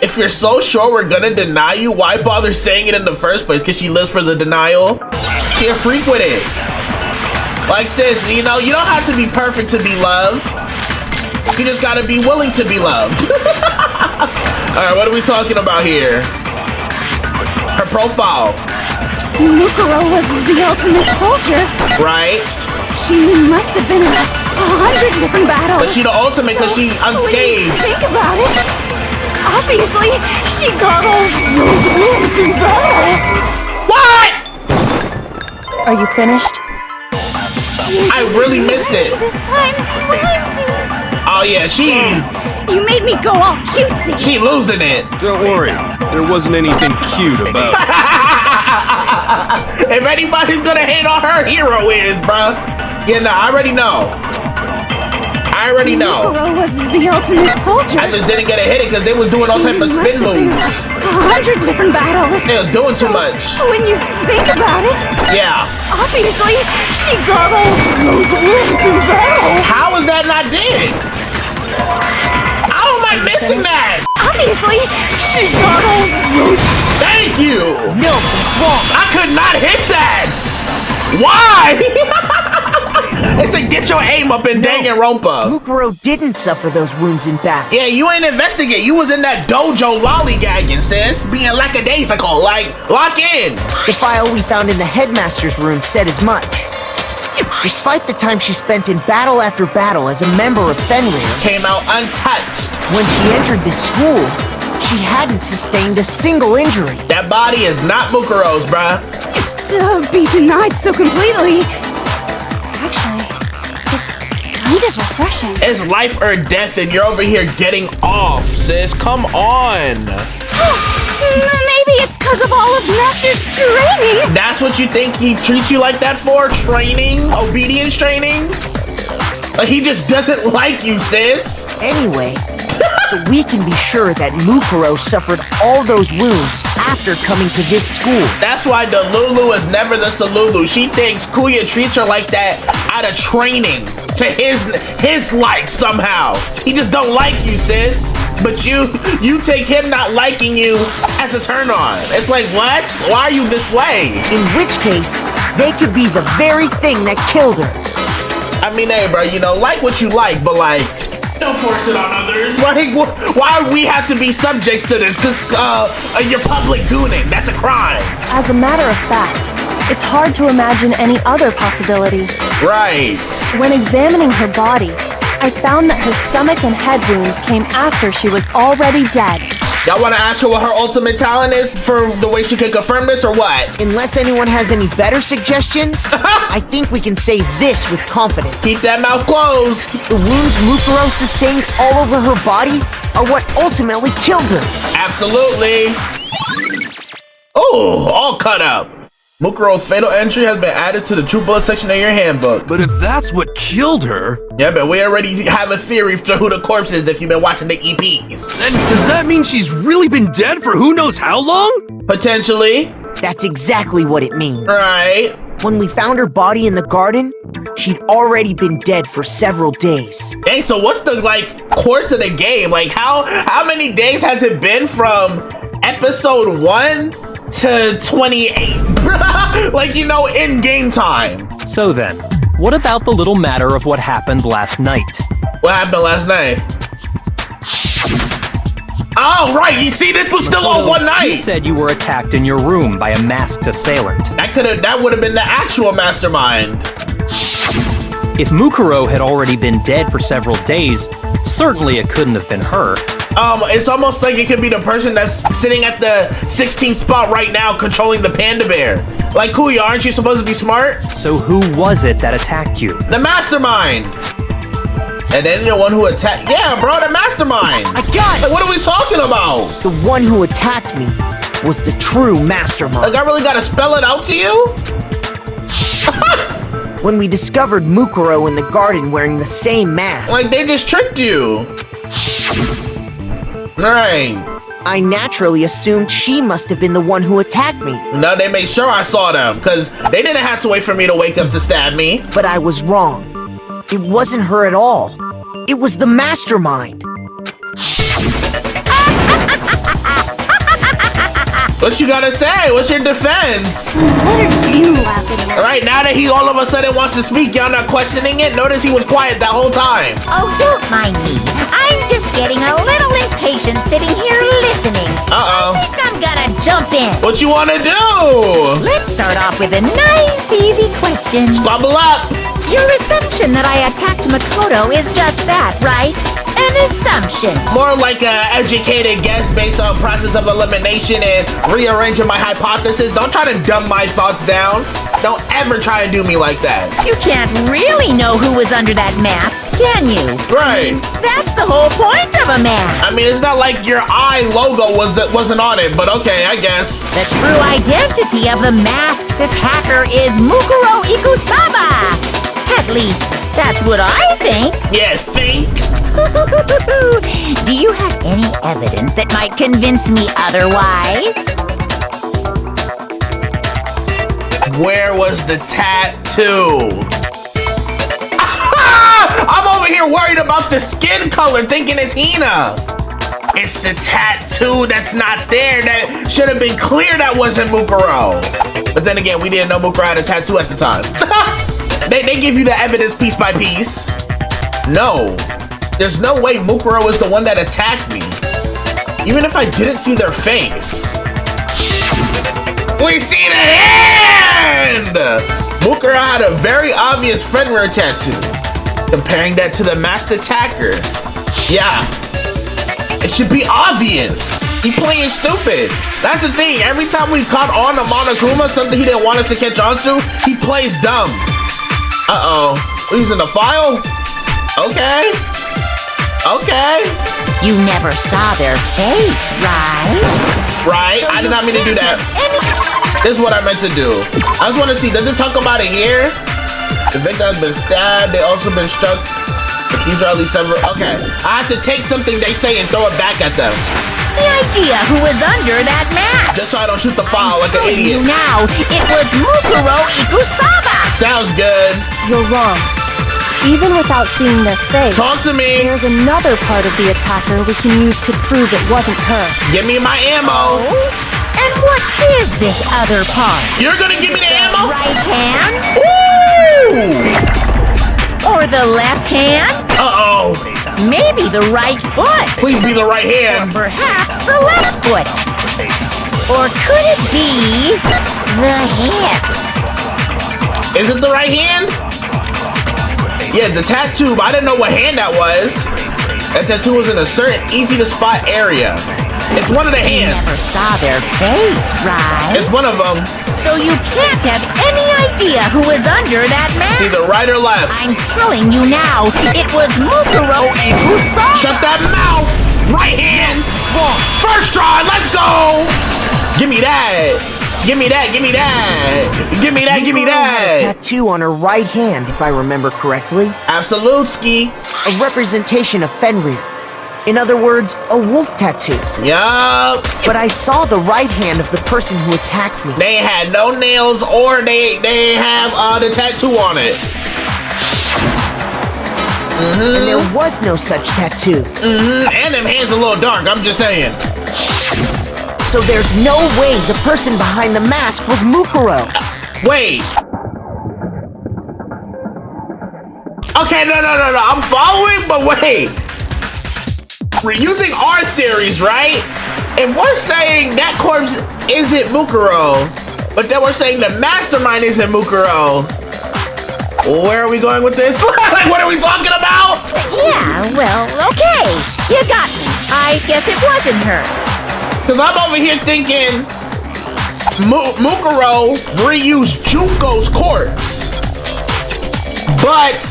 Speaker 1: If you're so sure we're gonna deny you, why bother saying it in the first place? Because she lives for the denial? She a freak with it. Like, sis, you know, you don't have to be perfect to be loved. You just gotta be willing to be loved. Alright, what are we talking about here? Her profile.
Speaker 3: Mukuro was the ultimate soldier.
Speaker 1: Right?
Speaker 3: She must have been in 100 different battles.
Speaker 1: But she the ultimate because she unscathed.
Speaker 3: Think about it. Obviously, she got all those wounds in battle.
Speaker 1: What?
Speaker 3: Are you finished?
Speaker 1: I really missed it.
Speaker 3: This time, Whimsy.
Speaker 1: Oh yeah,
Speaker 3: You made me go all cutesy.
Speaker 1: she losing it.
Speaker 4: Don't worry, there wasn't anything cute about it.
Speaker 1: If anybody's gonna hate on her, Hero is, bruh. Yeah, no, I already know. I already know.
Speaker 3: Mukuro was the ultimate soldier.
Speaker 1: I just didn't get a hit it because they was doing all type of spin moves.
Speaker 3: 100 different battles.
Speaker 1: They was doing too much.
Speaker 3: When you think about it,
Speaker 1: Yeah.
Speaker 3: obviously, she got all those wins in battle.
Speaker 1: How is that not dead? How am I missing that?
Speaker 3: Obviously, she got all those.
Speaker 1: Thank you.
Speaker 7: No, it's wrong.
Speaker 1: I could not hit that. Why? They said get your aim up in Danganronpa.
Speaker 7: Mukuro didn't suffer those wounds in battle.
Speaker 1: Yeah, you ain't investigate. You was in that dojo lollygagging, sis. Being lackadaisical, like, lock in.
Speaker 7: The file we found in the headmaster's room said as much. Despite the time she spent in battle after battle as a member of Fenrir,
Speaker 1: Came out untouched.
Speaker 7: when she entered this school, she hadn't sustained a single injury.
Speaker 1: That body is not Mukuro's, bruh.
Speaker 3: To be denied so completely. Actually, it's kind of refreshing.
Speaker 1: It's life or death, and you're over here getting off, sis. Come on.
Speaker 3: Maybe it's because of all of Master's training.
Speaker 1: That's what you think he treats you like that for? Training? Obedience training? Like, he just doesn't like you, sis.
Speaker 7: Anyway, so we can be sure that Mukuro suffered all those wounds after coming to this school.
Speaker 1: That's why the Lulu is never the Salulu. She thinks Kuya treats her like that out of training to his like somehow. He just don't like you, sis. But you take him not liking you as a turn on. It's like, what? Why are you this way?
Speaker 7: In which case, they could be the very thing that killed her.
Speaker 1: I mean, hey, bro, you know, like what you like, but like, don't force it on others. Like, why we have to be subjects to this? Because you're public gooning. That's a crime.
Speaker 3: As a matter of fact, it's hard to imagine any other possibility.
Speaker 1: Right.
Speaker 3: When examining her body, I found that her stomach and head wounds came after she was already dead.
Speaker 1: Y'all want to ask her what her ultimate talent is for the way she can confirm this, or what?
Speaker 7: Unless anyone has any better suggestions, I think we can say this with confidence.
Speaker 1: Keep that mouth closed.
Speaker 7: The wounds Mukuro sustained all over her body are what ultimately killed her.
Speaker 1: Absolutely. Oh, all cut up. Mukuro's fatal entry has been added to the True Blood section of your handbook.
Speaker 4: But if that's what killed her,
Speaker 1: Yeah, but we already have a theory to who the corpse is if you've been watching the EPs.
Speaker 4: then does that mean she's really been dead for who knows how long?
Speaker 1: Potentially.
Speaker 7: That's exactly what it means.
Speaker 1: Right.
Speaker 7: When we found her body in the garden, she'd already been dead for several days.
Speaker 1: Hey, so what's the, like, course of the game? Like, how many days has it been from episode 1 to 28? Like, you know, in game time.
Speaker 6: So then, what about the little matter of what happened last night?
Speaker 1: What happened last night? Oh, right. You see, this was still on one
Speaker 6: You
Speaker 1: night.
Speaker 6: said you were attacked in your room by a masked assailant.
Speaker 1: That would have been the actual mastermind.
Speaker 6: If Mukuro had already been dead for several days, certainly it couldn't have been her.
Speaker 1: It's almost like it could be the person that's sitting at the 16th spot right now controlling the panda bear. Like, Kuya, aren't you supposed to be smart?
Speaker 6: So who was it that attacked you?
Speaker 1: The mastermind. And then the one who attacked... Yeah, bro, the mastermind.
Speaker 7: I got it!
Speaker 1: Like, what are we talking about?
Speaker 7: The one who attacked me was the true mastermind.
Speaker 1: Like, I really gotta spell it out to you?
Speaker 7: When we discovered Mukuro in the garden wearing the same mask,
Speaker 1: Like, they just tricked you. Right.
Speaker 7: I naturally assumed she must have been the one who attacked me.
Speaker 1: No, they made sure I saw them, because they didn't have to wait for me to wake up to stab me.
Speaker 7: But I was wrong. It wasn't her at all. It was the mastermind.
Speaker 1: What you gotta say? What's your defense?
Speaker 5: What are you laughing at?
Speaker 1: All right, now that he all of a sudden wants to speak, y'all not questioning it? Notice he was quiet that whole time.
Speaker 2: Oh, don't mind me. I'm just getting a little impatient sitting here listening.
Speaker 1: Uh-oh.
Speaker 2: I think I'm gonna jump in.
Speaker 1: What you wanna do?
Speaker 2: Let's start off with a nice, easy question.
Speaker 1: Bubble up.
Speaker 2: Your assumption that I attacked Makoto is just that, right? An assumption.
Speaker 1: More like an educated guess based on process of elimination and rearranging my hypothesis. Don't try to dumb my thoughts down. Don't ever try and do me like that.
Speaker 2: You can't really know who was under that mask, can you?
Speaker 1: Right.
Speaker 2: That's the the whole point of a mask.
Speaker 1: I mean, it's not like your eye logo wasn't on it, but okay, I guess.
Speaker 2: The true identity of the masked attacker is Mukuro Ikusaba. At least, that's what I think.
Speaker 1: Yeah, think?
Speaker 2: Do you have any evidence that might convince me otherwise?
Speaker 1: Where was the tattoo? I'm over here worried about the skin color, thinking it's Hina. It's the tattoo that's not there. That should have been clear that wasn't Mukuro. But then again, we didn't know Mukuro had a tattoo at the time. They give you the evidence piece by piece. No, there's no way Mukuro was the one that attacked me. Even if I didn't see their face. We see the hand! Mukuro had a very obvious Fenrir tattoo. Comparing that to the masked attacker. Yeah. It should be obvious. He playing stupid. That's the thing. Every time we caught on to Monokuma, something he didn't want us to catch on to, he plays dumb. Uh-oh. We're using the file? Okay. Okay.
Speaker 2: You never saw their face, right?
Speaker 1: Right.
Speaker 2: So
Speaker 1: I did not mean to do that. This is what I meant to do. I just want to see, does it talk about it here? The victim has been stabbed. They also been struck. The keys are at least several. Okay. I have to take something they say and throw it back at them.
Speaker 2: The idea who was under that mask.
Speaker 1: Just so I don't shoot the file like an idiot.
Speaker 2: You now, it was Mukuro Ikusaba.
Speaker 1: Sounds good.
Speaker 3: You're wrong. Even without seeing their face,
Speaker 1: Talk to me.
Speaker 3: there's another part of the attacker we can use to prove it wasn't her.
Speaker 1: Give me my ammo.
Speaker 2: And what is this other part?
Speaker 1: You're gonna give me the ammo?
Speaker 2: Right hand?
Speaker 1: Ooh!
Speaker 2: Or the left hand?
Speaker 1: Uh-oh.
Speaker 2: Maybe the right foot?
Speaker 1: Please be the right hand.
Speaker 2: Perhaps the left foot? Or could it be the hips?
Speaker 1: Is it the right hand? Yeah, the tattoo, but I didn't know what hand that was. That tattoo was in a certain easy-to-spot area. It's one of the
Speaker 2: You
Speaker 1: hands.
Speaker 2: never saw their face, right?
Speaker 1: It's one of them.
Speaker 2: So you can't have any idea who was under that mask.
Speaker 1: It's either right or left.
Speaker 2: I'm telling you now, it was Mukuro Ikusaba.
Speaker 1: Shut that mouth! Right hand! First try, let's go! Give me that! Give me that, give me that! Give me that, give me
Speaker 7: Mukuro had a
Speaker 1: that!
Speaker 7: tattoo on her right hand, if I remember correctly.
Speaker 1: Absolute ski.
Speaker 7: A representation of Fenrir. In other words, a wolf tattoo.
Speaker 1: Yup.
Speaker 7: But I saw the right hand of the person who attacked me.
Speaker 1: They had no nails or they have the tattoo on it.
Speaker 7: And there was no such tattoo.
Speaker 1: And them hands a little dark, I'm just saying.
Speaker 7: So there's no way the person behind the mask was Mukuro.
Speaker 1: Wait. Okay, no. I'm following, but wait. We're using our theories, right? If we're saying that corpse isn't Mukuro, but then we're saying the mastermind isn't Mukuro, where are we going with this? Like, what are we talking about?
Speaker 2: Yeah, well, okay. You got me. I guess it wasn't her.
Speaker 1: Because I'm over here thinking Mukuro reused Junko's corpse. But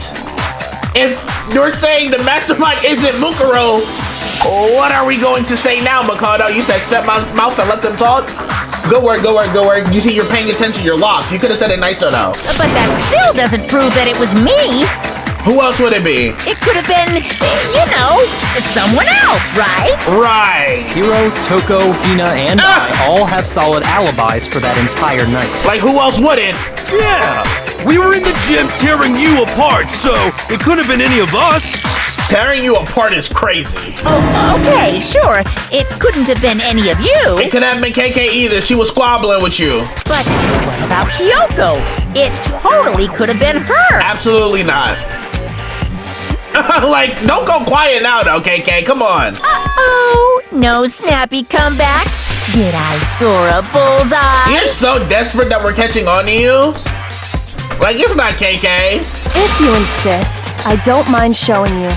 Speaker 1: if you're saying the mastermind isn't Mukuro, what are we going to say now, Mikado? You said shut my mouth and let them talk? Good work. You see, you're paying attention, you're locked. You could have said it nicer, though.
Speaker 2: But that still doesn't prove that it was me.
Speaker 1: Who else would it be?
Speaker 2: It could have been, you know, someone else, right?
Speaker 1: Right.
Speaker 6: Hiro, Toko, Hina, and I all have solid alibis for that entire night.
Speaker 1: Like, who else wouldn't?
Speaker 4: Yeah! We were in the gym tearing you apart, so it could have been any of us.
Speaker 1: Tearing you apart is crazy.
Speaker 2: Oh, okay, sure. It couldn't have been any of you.
Speaker 1: It could have been KK either. She was squabbling with you.
Speaker 2: But what about Kyoko? It totally could have been her.
Speaker 1: Absolutely not. Like, don't go quiet now, though, KK. Come on.
Speaker 2: Uh-oh. No snappy comeback. Did I score a bullseye?
Speaker 1: You're so desperate that we're catching on to you. Like, it's not KK.
Speaker 3: If you insist, I don't mind showing you.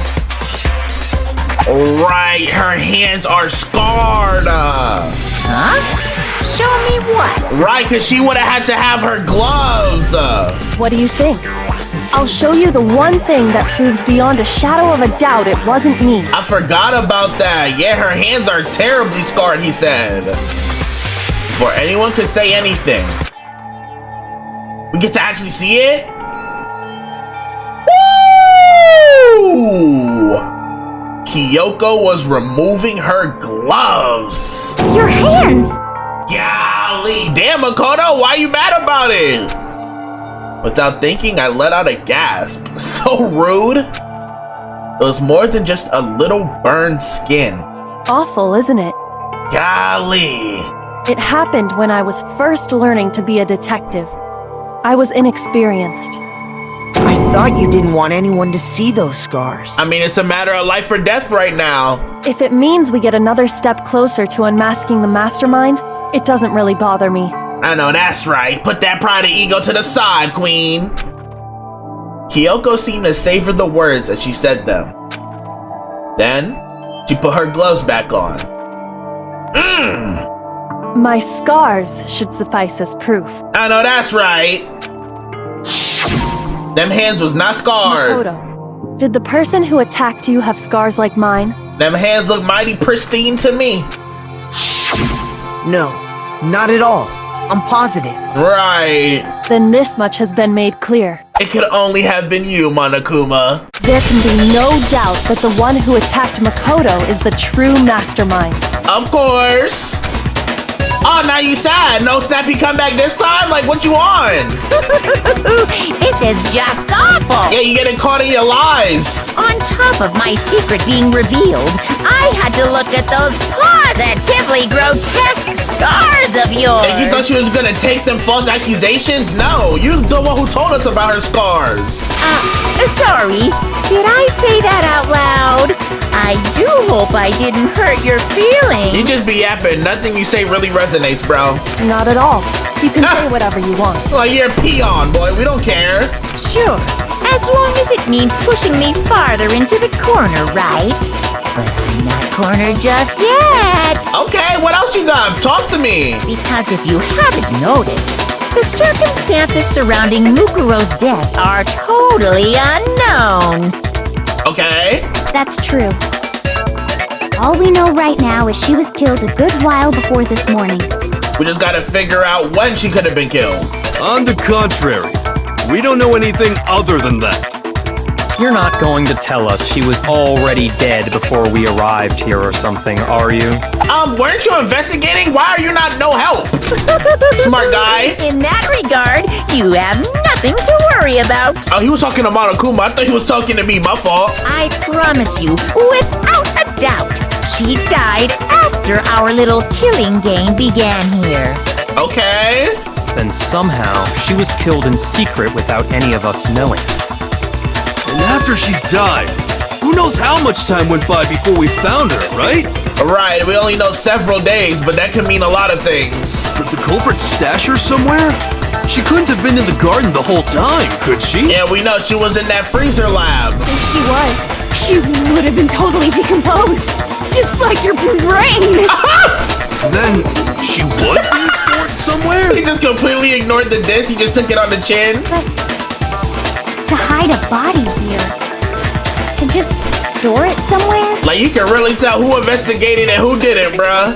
Speaker 1: Right, her hands are scarred.
Speaker 2: Huh? Show me what?
Speaker 1: Right, because she would have had to have her gloves.
Speaker 3: What do you think? I'll show you the one thing that proves beyond a shadow of a doubt it wasn't me.
Speaker 1: I forgot about that. Yeah, her hands are terribly scarred, he said. Before anyone could say anything. We get to actually see it? Woo! Kyoko was removing her gloves.
Speaker 5: Your hands!
Speaker 1: Golly, damn Makoto, why are you mad about it? Without thinking, I let out a gasp. So rude. It was more than just a little burned skin.
Speaker 3: Awful, isn't it?
Speaker 1: Golly.
Speaker 3: It happened when I was first learning to be a detective. I was inexperienced.
Speaker 7: I thought you didn't want anyone to see those scars.
Speaker 1: I mean, it's a matter of life or death right now.
Speaker 3: If it means we get another step closer to unmasking the mastermind, it doesn't really bother me.
Speaker 1: I know, that's right. Put that pride and ego to the side, queen. Kyoko seemed to savor the words as she said them. Then, she put her gloves back on.
Speaker 3: My scars should suffice as proof.
Speaker 1: I know, that's right. Them hands was not scarred.
Speaker 3: Makoto, did the person who attacked you have scars like mine?
Speaker 1: Them hands look mighty pristine to me.
Speaker 7: No, not at all. I'm positive.
Speaker 1: Right.
Speaker 3: Then this much has been made clear.
Speaker 1: It could only have been you, Monokuma.
Speaker 3: There can be no doubt that the one who attacked Makoto is the true mastermind.
Speaker 1: Of course. Oh, now you sad. No Snappy comeback this time? Like, what you on?
Speaker 2: This is just awful.
Speaker 1: Yeah, you getting caught in your lies.
Speaker 2: On top of my secret being revealed, I had to look at those positively grotesque scars of yours.
Speaker 1: And you thought she was gonna take them false accusations? No, you're the one who told us about her scars.
Speaker 2: Sorry. Did I say that out loud? I do hope I didn't hurt your feelings.
Speaker 1: You just be yapping. Nothing you say really resonates, bro.
Speaker 3: Not at all. You can say whatever you want.
Speaker 1: Well, you're a peon, boy. We don't care.
Speaker 2: Sure, as long as it means pushing me farther into the corner, right? But I'm not cornered just yet.
Speaker 1: Okay, what else you got? Talk to me.
Speaker 2: Because if you haven't noticed, the circumstances surrounding Mukuro's death are totally unknown.
Speaker 1: Okay.
Speaker 5: That's true. All we know right now is she was killed a good while before this morning.
Speaker 1: We just gotta figure out when she could have been killed.
Speaker 4: On the contrary, we don't know anything other than that.
Speaker 6: You're not going to tell us she was already dead before we arrived here or something, are you?
Speaker 1: Weren't you investigating? Why are you not no help? Smart guy.
Speaker 2: In that regard, you have nothing to worry about.
Speaker 1: Oh, he was talking to Monokuma. I thought he was talking to me. My fault.
Speaker 2: I promise you, without a doubt, she died after our little killing game began here.
Speaker 1: Okay.
Speaker 6: Then somehow she was killed in secret without any of us knowing.
Speaker 4: And after she died, who knows how much time went by before we found her, right?
Speaker 1: Right, we only know several days, but that could mean a lot of things.
Speaker 4: Did the culprit stash her somewhere? She couldn't have been in the garden the whole time, could she?
Speaker 1: Yeah, we know she was in that freezer lab.
Speaker 3: If she was, she would have been totally decomposed. Just like your brain.
Speaker 4: Then she was being stored somewhere?
Speaker 1: He just completely ignored the disc. He just took it on the chin.
Speaker 5: But to hide a body here, to just store it somewhere?
Speaker 1: Like, you can really tell who investigated and who didn't, bruh.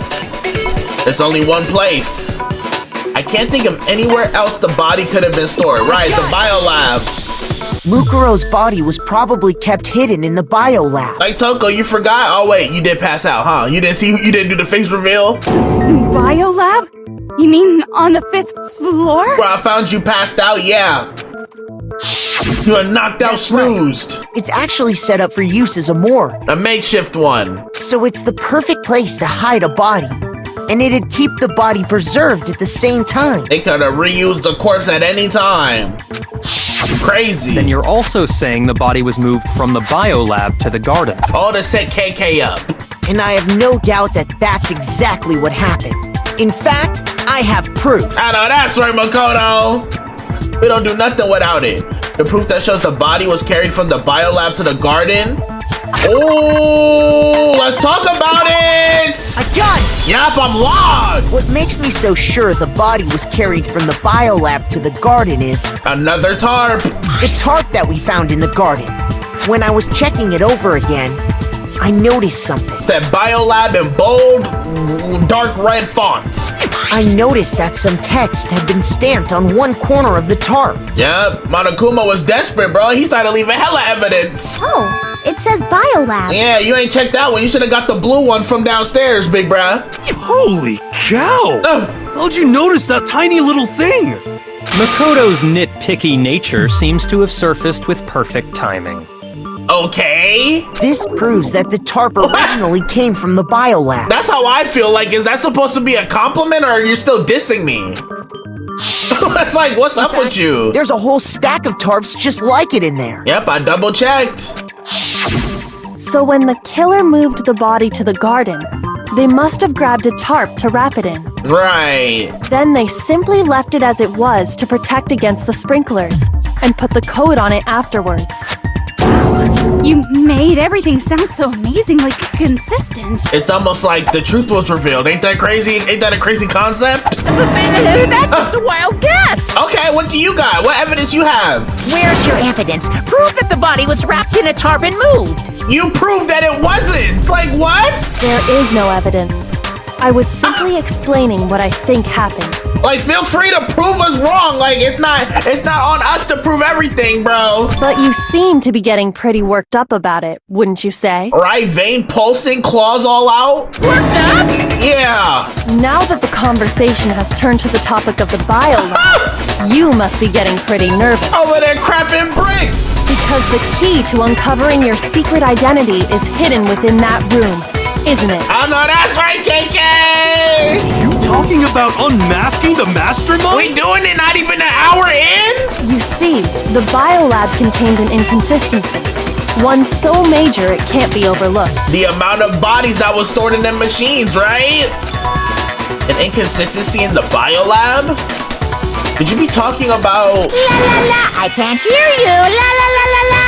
Speaker 1: There's only one place. I can't think of anywhere else the body could have been stored. Right, the biolab.
Speaker 7: Mukuro's body was probably kept hidden in the biolab.
Speaker 1: Like, Toko, you forgot? Oh, wait, you did pass out, huh? You didn't do the face reveal?
Speaker 3: Biolab? You mean on the 5th floor?
Speaker 1: Where I found you passed out, yeah. You are knocked out, snoozed.
Speaker 7: It's actually set up for use as a morgue.
Speaker 1: A makeshift one.
Speaker 7: So it's the perfect place to hide a body. And it'd keep the body preserved at the same time.
Speaker 1: They could have reused the corpse at any time. Crazy.
Speaker 6: Then you're also saying the body was moved from the biolab to the garden.
Speaker 1: All to set KK up.
Speaker 7: And I have no doubt that that's exactly what happened. In fact, I have proof.
Speaker 1: I know, that's right, Makoto. We don't do nothing without it. The proof that shows the body was carried from the biolab to the garden. Oh, let's talk about it!
Speaker 7: A gun!
Speaker 1: Yup, I'm logged!
Speaker 7: What makes me so sure the body was carried from the biolab to the garden is
Speaker 1: Another tarp.
Speaker 7: the tarp that we found in the garden. When I was checking it over again, I noticed something.
Speaker 1: Said Biolab in bold, dark red fonts.
Speaker 7: I noticed that some text had been stamped on one corner of the tarp.
Speaker 1: Yep, Monokuma was desperate, bro. He started leaving hella evidence.
Speaker 5: Oh, it says Biolab.
Speaker 1: Yeah, you ain't checked that one. You should have got the blue one from downstairs, big bruh.
Speaker 4: Holy cow! How'd you notice that tiny little thing?
Speaker 6: Makoto's nitpicky nature seems to have surfaced with perfect timing.
Speaker 1: Okay.
Speaker 7: This proves that the tarp originally came from the biolab.
Speaker 1: That's how I feel. Like, is that supposed to be a compliment or are you still dissing me? It's like, what's up with you?
Speaker 7: There's a whole stack of tarps just like it in there.
Speaker 1: Yep, I double checked.
Speaker 3: So when the killer moved the body to the garden, they must have grabbed a tarp to wrap it in.
Speaker 1: Right.
Speaker 3: Then they simply left it as it was to protect against the sprinklers and put the coat on it afterwards.
Speaker 8: You made everything sound so amazingly consistent.
Speaker 1: It's almost like the truth was revealed. Ain't that crazy? Ain't that a crazy concept?
Speaker 2: That's just a wild guess.
Speaker 1: Okay, what do you got? What evidence you have?
Speaker 2: Where's your evidence? Prove that the body was wrapped in a tarp and moved.
Speaker 1: You proved that it wasn't. Like, what?
Speaker 3: There is no evidence. I was simply explaining what I think happened.
Speaker 1: Like, feel free to prove us wrong. Like, it's not on us to prove everything, bro.
Speaker 3: But you seem to be getting pretty worked up about it, wouldn't you say?
Speaker 1: Right? Vein pulsing, claws all out.
Speaker 2: Worked up?
Speaker 1: Yeah.
Speaker 3: Now that the conversation has turned to the topic of the biolab, you must be getting pretty nervous.
Speaker 1: Over there crapping bricks.
Speaker 3: Because the key to uncovering your secret identity is hidden within that room, isn't it?
Speaker 1: I know that's right, KK.
Speaker 4: You talking about unmasking the mastermind?
Speaker 1: We doing it not even an hour in?
Speaker 3: You see, the biolab contained an inconsistency. One so major it can't be overlooked.
Speaker 1: The amount of bodies that was stored in them machines, right? An inconsistency in the biolab? Could you be talking about...
Speaker 2: La la la, I can't hear you. La la la la la.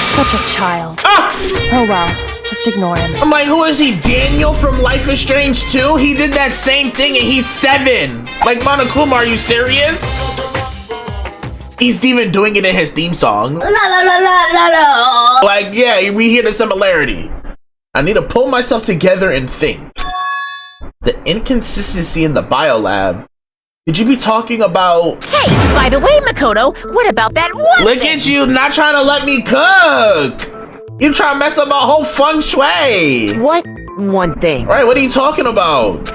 Speaker 3: Such a child.
Speaker 1: Ah!
Speaker 3: Oh well, just ignore him.
Speaker 1: I'm like, who is he? Daniel from Life is Strange 2? He did that same thing and he's 7. Like, Monokuma, are you serious? He's even doing it in his theme song.
Speaker 2: La la la la la la.
Speaker 1: Like, yeah, we hear the similarity. I need to pull myself together and think. The inconsistency in the biolab. Could you be talking about...
Speaker 2: Hey, by the way, Makoto, what about that one
Speaker 1: Look
Speaker 2: thing?
Speaker 1: at you, not trying to let me cook. You trying to mess up my whole feng shui.
Speaker 7: What one thing?
Speaker 1: Right, what are you talking about?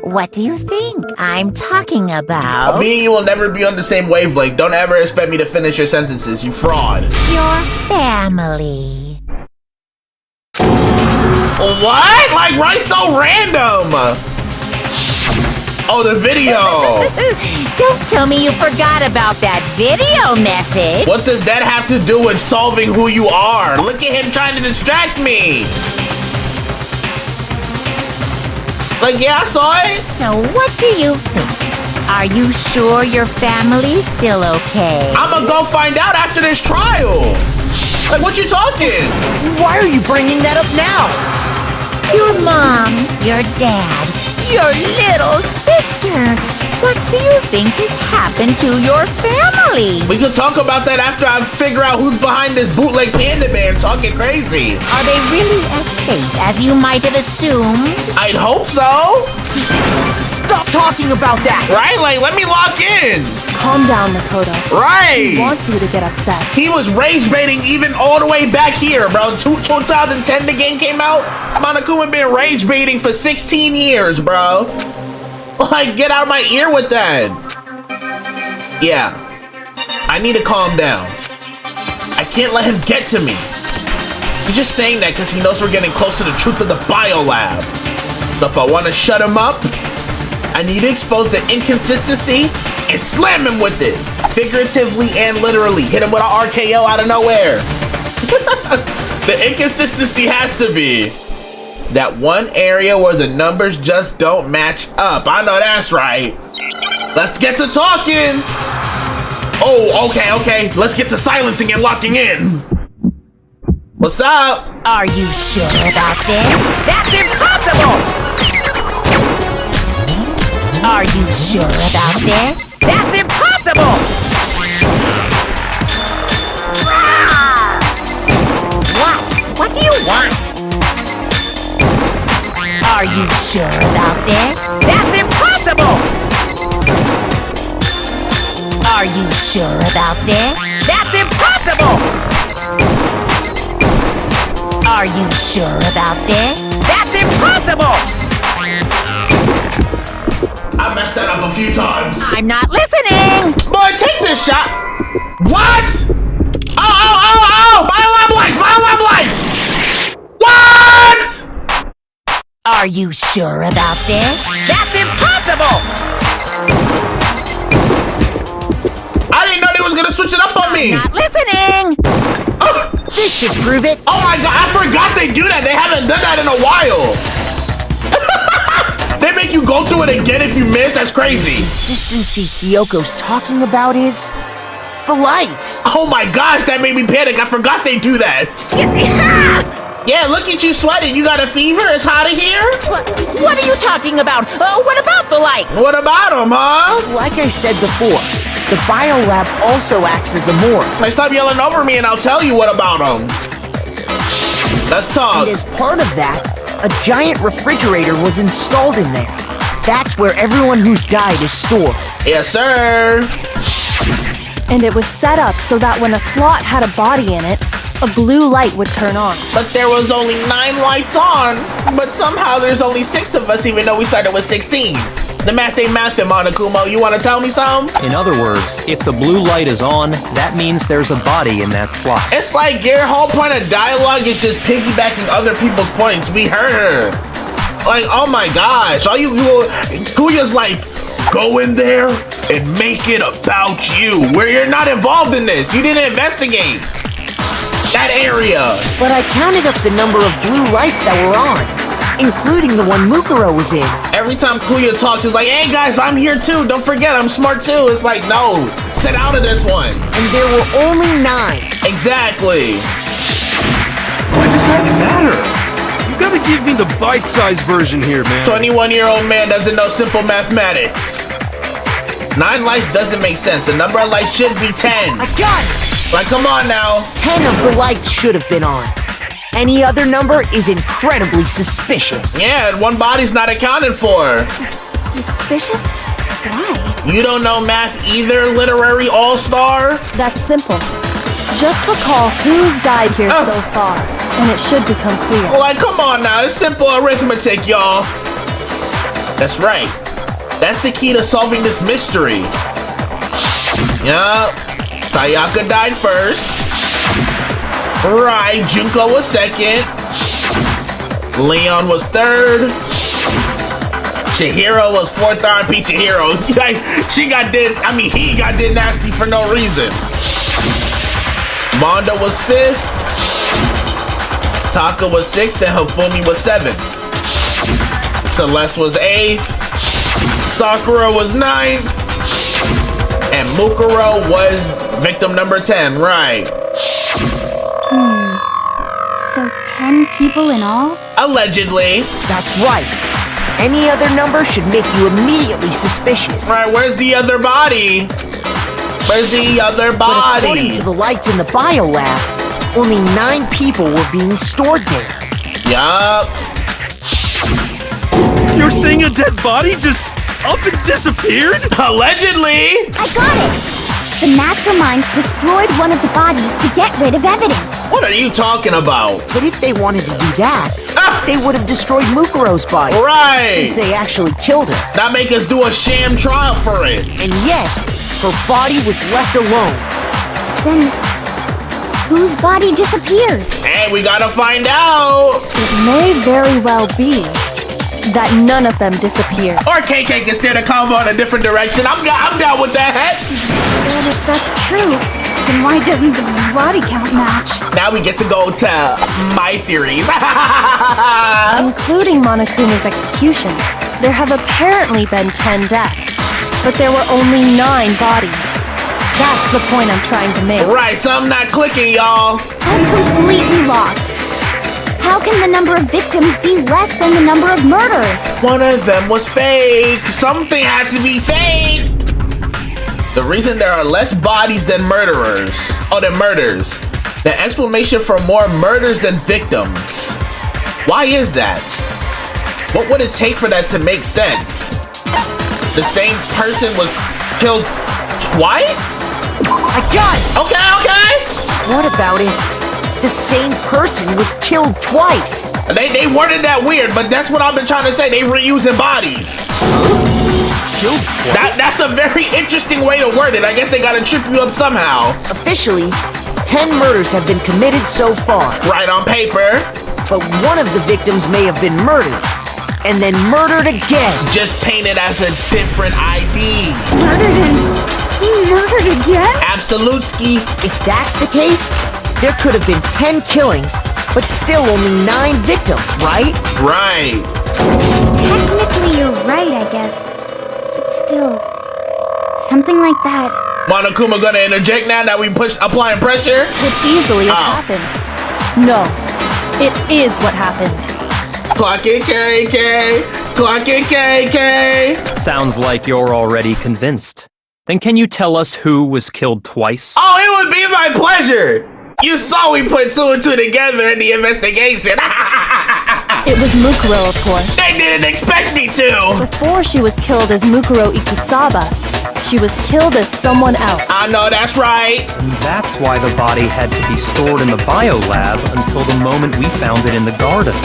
Speaker 2: What do you think I'm talking about?
Speaker 1: Me and you will never be on the same wavelength. Don't ever expect me to finish your sentences, you fraud.
Speaker 2: Your family.
Speaker 1: What? Like, right, so random. Oh, the video.
Speaker 2: Don't tell me you forgot about that video message.
Speaker 1: What does that have to do with solving who you are? Look at him trying to distract me. Like, yeah, I saw it.
Speaker 2: So what do you think? Are you sure your family's still okay?
Speaker 1: I'm gonna go find out after this trial. Like, what you talking?
Speaker 7: Why are you bringing that up now?
Speaker 2: Your mom, your dad, your little sister. What do you think has happened to your family?
Speaker 1: We can talk about that after I figure out who's behind this bootleg Panda Man talking crazy.
Speaker 2: Are they really as safe as you might have assumed?
Speaker 1: I'd hope so.
Speaker 7: Stop talking about that!
Speaker 1: Right? Like, let me lock in.
Speaker 3: Calm down, Makoto. He
Speaker 1: Right.
Speaker 3: wants you to get upset.
Speaker 1: He was rage baiting even all the way back here, bro. 2010 the game came out. Monokuma been rage baiting for 16 years, bro. Like, get out of my ear with that. Yeah. I need to calm down. I can't let him get to me. He's just saying that because he knows we're getting close to the truth of the biolab. So if I want to shut him up, I need to expose the inconsistency and slam him with it. Figuratively and literally. Hit him with an RKO out of nowhere. The inconsistency has to be that one area where the numbers just don't match up. I know that's right. Let's get to talking. Oh, okay. Let's get to silencing and locking in. What's up?
Speaker 2: Are you sure about this? That's impossible! Are you sure about this? That's impossible! What do you want? Are you sure about this? That's impossible! Are you sure about this? That's impossible! Are you sure about this? That's impossible!
Speaker 1: I messed that up a few times.
Speaker 2: I'm not listening!
Speaker 1: Boy, take this shot. What? Oh! Biolab lights! Biolab lights! What?
Speaker 2: Are you sure about this? That's impossible!
Speaker 1: I didn't know they was gonna switch it up on me.
Speaker 2: Not listening!
Speaker 1: Oh,
Speaker 7: This should prove it.
Speaker 1: oh my god, I forgot they do that. They haven't done that in a while. They make you go through it again if you miss. That's crazy.
Speaker 7: Consistency Hiyoko's talking about is the lights.
Speaker 1: Oh my gosh, that made me panic. I forgot they do that. Yeah, look at you sweating. You got a fever? It's hot in here?
Speaker 2: What are you talking about? What about the lights?
Speaker 1: What about them, huh?
Speaker 7: Like I said before, the biolab also acts as a morgue.
Speaker 1: Hey, stop yelling over me and I'll tell you what about them. Let's talk.
Speaker 7: And as part of that, a giant refrigerator was installed in there. That's where everyone who's died is stored.
Speaker 1: Yes, sir.
Speaker 3: And it was set up so that when a slot had a body in it, a blue light would turn on.
Speaker 1: But there was only 9 lights on. But somehow there's only 6 of us, even though we started with 16. The math ain't mathin', Monokumo. You want to tell me something?
Speaker 6: In other words, if the blue light is on, that means there's a body in that slot.
Speaker 1: It's like your whole point of dialogue is just piggybacking other people's points. We heard her. Like, oh my gosh. All you Kuya's like, go in there and make it about you. Where you're not involved in this. You didn't investigate that area.
Speaker 7: But I counted up the number of blue lights that were on, including the one Mukuro was in.
Speaker 1: Every time Kuya talks, it's like, hey guys, I'm here too. Don't forget, I'm smart too. It's like, no, sit out of this one.
Speaker 7: And there were only 9.
Speaker 1: Exactly.
Speaker 4: Why does that matter? You gotta give me the bite-sized version here, man.
Speaker 1: 21-year-old man doesn't know simple mathematics. 9 lights doesn't make sense. The number of lights should be 10.
Speaker 7: I got it!
Speaker 1: Like, come on now.
Speaker 7: 10 of the lights should have been on. Any other number is incredibly suspicious.
Speaker 1: Yeah, and one body's not accounted for.
Speaker 5: Suspicious? Why?
Speaker 1: You don't know math either, literary all-star?
Speaker 3: That's simple. Just recall who's died here so far, and it should become clear.
Speaker 1: Like, come on now. It's simple arithmetic, y'all. That's right. That's the key to solving this mystery. Yup. Sayaka died first. Right, Junko was second. Leon was third. Chihiro was fourth. R.I.P. Chihiro. He got did nasty for no reason. Mondo was fifth. Taka was sixth, and Hifumi was seventh. Celeste was eighth. Sakura was ninth. And Mukuro was victim number 10, right?
Speaker 5: So 10 people in all?
Speaker 1: Allegedly.
Speaker 7: That's right. Any other number should make you immediately suspicious.
Speaker 1: Right, where's the other body? Where's the other
Speaker 7: But according
Speaker 1: body?
Speaker 7: to the lights in the biolab, only 9 people were being stored there.
Speaker 1: Yup.
Speaker 4: You're saying a dead body just up and disappeared?
Speaker 1: Allegedly.
Speaker 5: I got it! The masterminds destroyed one of the bodies to get rid of evidence.
Speaker 1: What are you talking about?
Speaker 7: But if they wanted to do that, they would have destroyed Mukuro's body.
Speaker 1: Right.
Speaker 7: Since they actually killed her.
Speaker 1: Not make us do a sham trial for it.
Speaker 7: And yet, her body was left alone.
Speaker 5: Then, whose body disappeared?
Speaker 1: Hey, we gotta find out.
Speaker 3: It may very well be that none of them disappeared.
Speaker 1: Or KK can steer the convo in a different direction. I'm down with that.
Speaker 8: But if that's true, then why doesn't the body count match?
Speaker 1: Now we get to go to my theories.
Speaker 3: Including Monokuma's executions, there have apparently been 10 deaths, but there were only 9 bodies. That's the point I'm trying to make.
Speaker 1: Right, something not clicking, y'all.
Speaker 5: I'm completely lost. How can the number of victims be less than the number of murders?
Speaker 1: One of them was fake. Something had to be fake. The reason there are less bodies than murderers, than murders. The explanation for more murders than victims. Why is that? What would it take for that to make sense? The same person was killed twice?
Speaker 7: I got it!
Speaker 1: Okay.
Speaker 7: What about it? The same person was killed twice.
Speaker 1: They worded that weird, but that's what I've been trying to say. They reusing bodies.
Speaker 7: Killed twice?
Speaker 1: That's a very interesting way to word it. I guess they gotta trip you up somehow.
Speaker 7: Officially, 10 murders have been committed so far.
Speaker 1: Right on paper.
Speaker 7: But one of the victims may have been murdered. And then murdered again.
Speaker 1: Just painted as a different ID.
Speaker 8: Murdered and murdered again?
Speaker 1: Absolutely.
Speaker 7: If that's the case, there could have been 10 killings, but still only 9 victims, right?
Speaker 1: Right.
Speaker 5: Technically, you're right, I guess. But still, something like that.
Speaker 1: Monokuma gonna interject now that we applying pressure?
Speaker 3: Could easily have happened. No, it is what happened.
Speaker 1: Clock it, KK. Clock it, KK.
Speaker 6: Sounds like you're already convinced. Then can you tell us who was killed twice?
Speaker 1: Oh, it would be my pleasure. You saw we put 2 and 2 together in the investigation.
Speaker 3: It was Mukuro, of course.
Speaker 1: They didn't expect me to.
Speaker 3: Before she was killed as Mukuro Ikusaba, she was killed as someone else.
Speaker 1: I know that's right.
Speaker 6: And that's why the body had to be stored in the biolab until the moment we found it in the garden.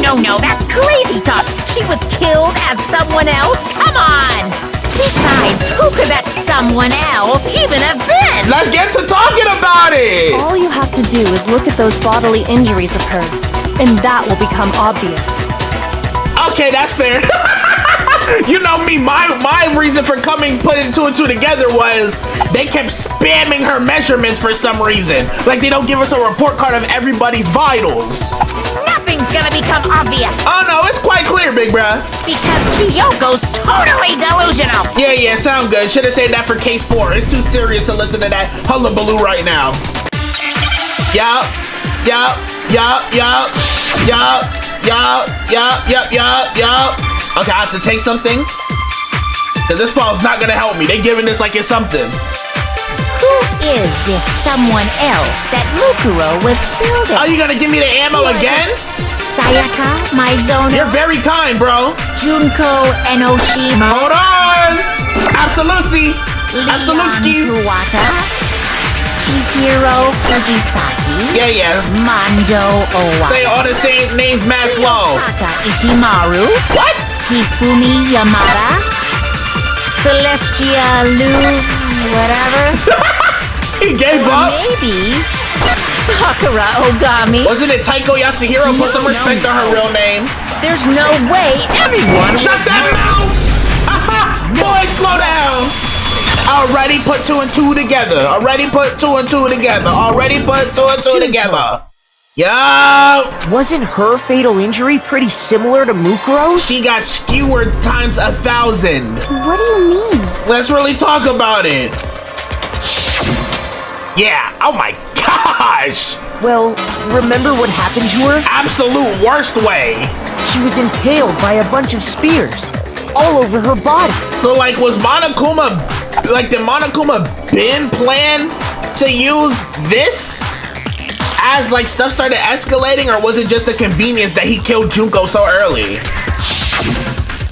Speaker 2: No, that's crazy talk. She was killed as someone else? Come on! Besides, who could that someone else even have been?
Speaker 1: Let's get to talking about it.
Speaker 3: All you have to do is look at those bodily injuries of hers, and that will become obvious.
Speaker 1: Okay, that's fair. You know me, my reason for putting 2 and 2 together was they kept spamming her measurements for some reason. Like they don't give us a report card of everybody's vitals.
Speaker 2: Nothing's gonna become obvious.
Speaker 1: Oh no, it's quite clear, big bruh.
Speaker 2: Because Kyoko's totally delusional.
Speaker 1: Yeah, sound good. Should have saved that for case 4. It's too serious to listen to that hullabaloo right now. Yup. Okay, I have to take something. Cause this file's not gonna help me. They giving this like it's something.
Speaker 2: Who is this someone else that Mukuro was killed at?
Speaker 1: Oh, you gonna give me the ammo again?
Speaker 2: Sayaka, Maizono,
Speaker 1: You're very kind, bro.
Speaker 2: Junko Enoshima,
Speaker 1: Hold on. Absolutely. Absolutely.
Speaker 2: Kuwata, Chihiro Fujisaki,
Speaker 1: Yeah.
Speaker 2: Mando Owa,
Speaker 1: Say all the same names, mad slow.
Speaker 2: Taka Ishimaru,
Speaker 1: What?
Speaker 2: Hifumi Yamada, Celestia Lu, whatever.
Speaker 1: He gave up.
Speaker 2: Maybe Sakura Ogami.
Speaker 1: Wasn't it Taiko Yasuhiro? Put some respect on her real name.
Speaker 2: There's no way everyone
Speaker 1: Shut that mouth! Boy, slow down. Already put 2 and 2 together. Already put 2 and 2 together. Already put 2 and 2 together. Yup.
Speaker 7: Wasn't her fatal injury pretty similar to Mukuro's?
Speaker 1: She got skewered times 1,000.
Speaker 5: What do you mean?
Speaker 1: Let's really talk about it. Yeah. Oh my gosh.
Speaker 7: Well, remember what happened to her?
Speaker 1: Absolute worst way.
Speaker 7: She was impaled by a bunch of spears all over her body.
Speaker 1: So like, did Monokuma been plan to use this as like stuff started escalating, or was it just a convenience that he killed Junko so early?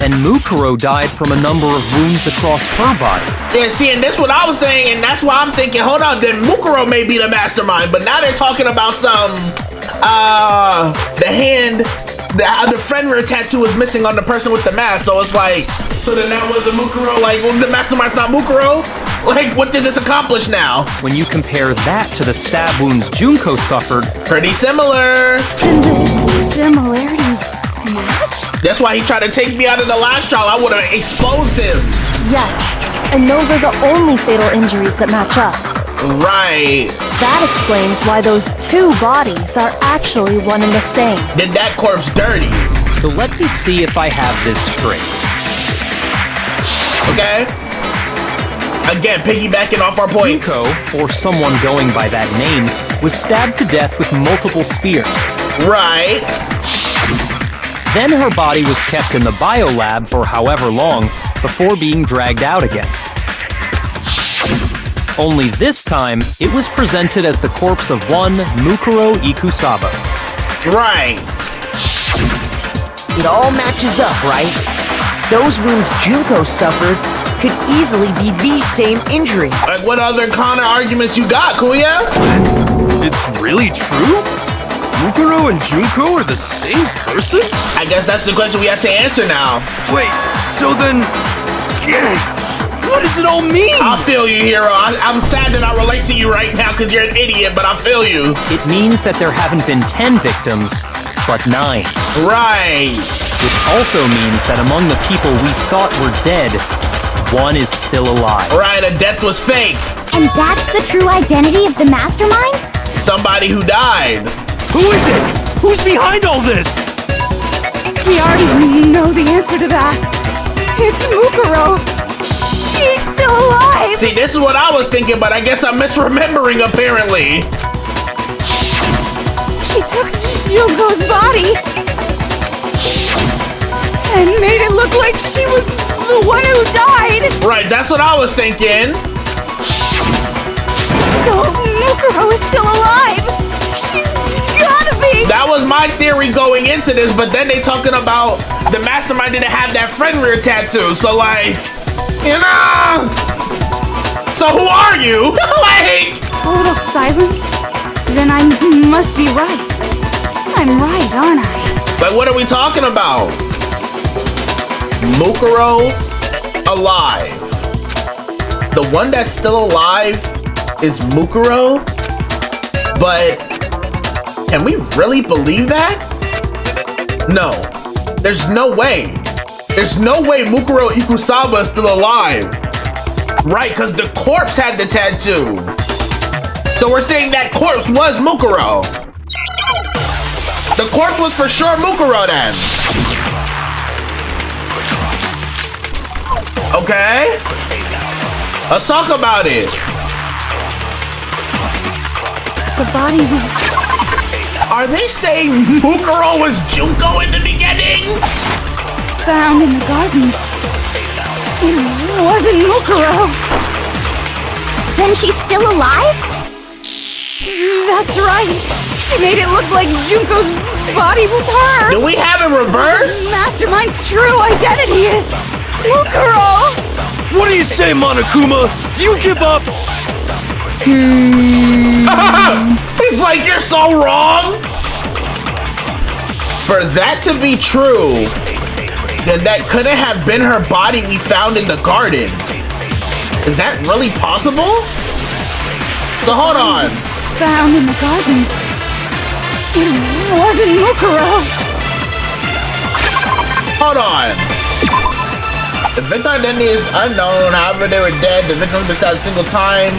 Speaker 6: And Mukuro died from a number of wounds across her body.
Speaker 1: Yeah, see, and that's what I was saying, and that's why I'm thinking, hold on, then Mukuro may be the mastermind, but now they're talking about some, the hand, the friend tattoo is missing on the person with the mask, so it's like, so then that was a Mukuro, like, well, the mastermind's not Mukuro? Like, what did this accomplish now?
Speaker 6: When you compare that to the stab wounds Junko suffered,
Speaker 1: Pretty similar.
Speaker 8: And the similarities match?
Speaker 1: That's why he tried to take me out of the last trial. I would have exposed him.
Speaker 3: Yes, and those are the only fatal injuries that match up.
Speaker 1: Right.
Speaker 3: That explains why those 2 bodies are actually one and the same.
Speaker 1: Did that corpse dirty?
Speaker 6: so let me see if I have this straight.
Speaker 1: Okay. Again, piggybacking off our points.
Speaker 6: Junko, or someone going by that name, was stabbed to death with multiple spears.
Speaker 1: Right.
Speaker 6: Then her body was kept in the biolab for however long before being dragged out again. Only this time, it was presented as the corpse of one Mukuro Ikusaba.
Speaker 1: Right.
Speaker 7: It all matches up, right? Those wounds Junko suffered could easily be the same injuries.
Speaker 1: Like, what other kind of arguments you got, Kuya?
Speaker 4: It's really true? Mukuro and Junko are the same person?
Speaker 1: I guess that's the question we have to answer now.
Speaker 4: Wait, so then... what does it all mean?
Speaker 1: I feel you, Hero. I'm sad that I relate to you right now because you're an idiot, but I feel you.
Speaker 6: It means that there haven't been 10 victims, but 9.
Speaker 1: Right.
Speaker 6: Which also means that among the people we thought were dead, one is still alive.
Speaker 1: Right, a death was fake.
Speaker 5: And that's the true identity of the mastermind?
Speaker 1: Somebody who died.
Speaker 4: Who is it? Who's behind all this?
Speaker 8: We already know the answer to that. It's Mukuro. She's still alive.
Speaker 1: See, this is what I was thinking, but I guess I'm misremembering, apparently.
Speaker 8: She took Junko's body and made it look like she was the one who died.
Speaker 1: Right, that's what I was thinking.
Speaker 8: So Mukuro is still alive. She's gotta be.
Speaker 1: That was my theory going into this, but then they talking about the mastermind didn't have that friend rear tattoo, so like, you know. So who are you? Like,
Speaker 8: Total silence? Then I must be right. I'm right, aren't I?
Speaker 1: like, what are we talking about? Mukuro alive. The one that's still alive is Mukuro, but can we really believe that? No, there's no way. There's no way Mukuro Ikusaba is still alive. Right, because the corpse had the tattoo. So we're saying that corpse was Mukuro. The corpse was for sure Mukuro then. Okay, let's talk about it.
Speaker 8: The body was...
Speaker 1: Are they saying Mukuro was Junko in the beginning?
Speaker 8: found in the garden. It wasn't Mukuro.
Speaker 5: Then she's still alive?
Speaker 8: That's right. She made it look like Junko's body was her.
Speaker 1: Do we have it reversed?
Speaker 8: The Mastermind's true identity is Mukuro.
Speaker 4: What do you say, Monokuma? Do you give up?
Speaker 1: It's like you're so wrong. For that to be true, then that couldn't have been her body we found in the garden. Is that really possible? So hold on.
Speaker 8: Found in the garden. It wasn't Mukuro.
Speaker 1: Hold on. The victim identity is unknown. However, they were dead. The victim was died a single time.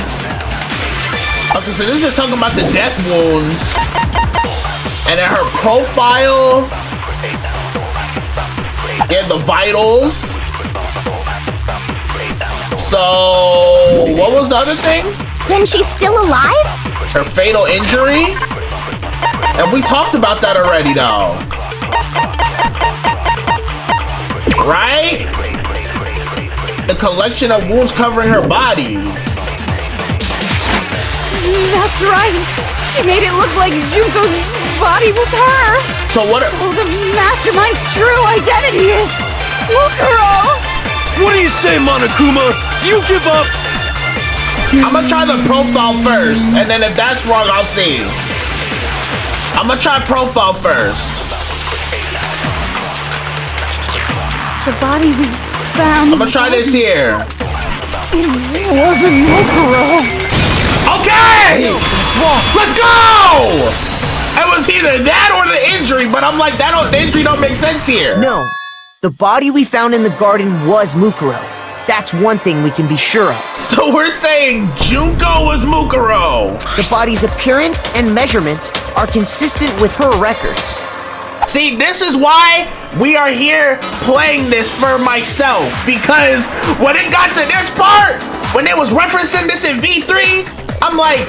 Speaker 1: Okay, so this is just talking about the death wounds. And then her profile. Yeah, the vitals. So, what was the other thing?
Speaker 5: Then she's still alive?
Speaker 1: Her fatal injury? And we talked about that already, though. Right? The collection of wounds covering her body.
Speaker 8: That's right. She made it look like Junko's body was her.
Speaker 1: So what?
Speaker 8: So the Mastermind's true identity is Mukuro.
Speaker 4: What do you say, Monokuma? Do you give up?
Speaker 1: I'm gonna try the profile first, and then if that's wrong, I'll see. I'm gonna try profile first.
Speaker 8: The body we found.
Speaker 1: I'm gonna try this here.
Speaker 8: It wasn't Mukuro.
Speaker 1: Okay! Let's go! It was either that or the injury, but I'm like, the injury don't make sense here.
Speaker 7: No, the body we found in the garden was Mukuro. That's one thing we can be sure of.
Speaker 1: So we're saying Junko was Mukuro.
Speaker 7: The body's appearance and measurements are consistent with her records.
Speaker 1: See, this is why we are here playing this for myself. Because when it got to this part, when it was referencing this in V3, I'm like,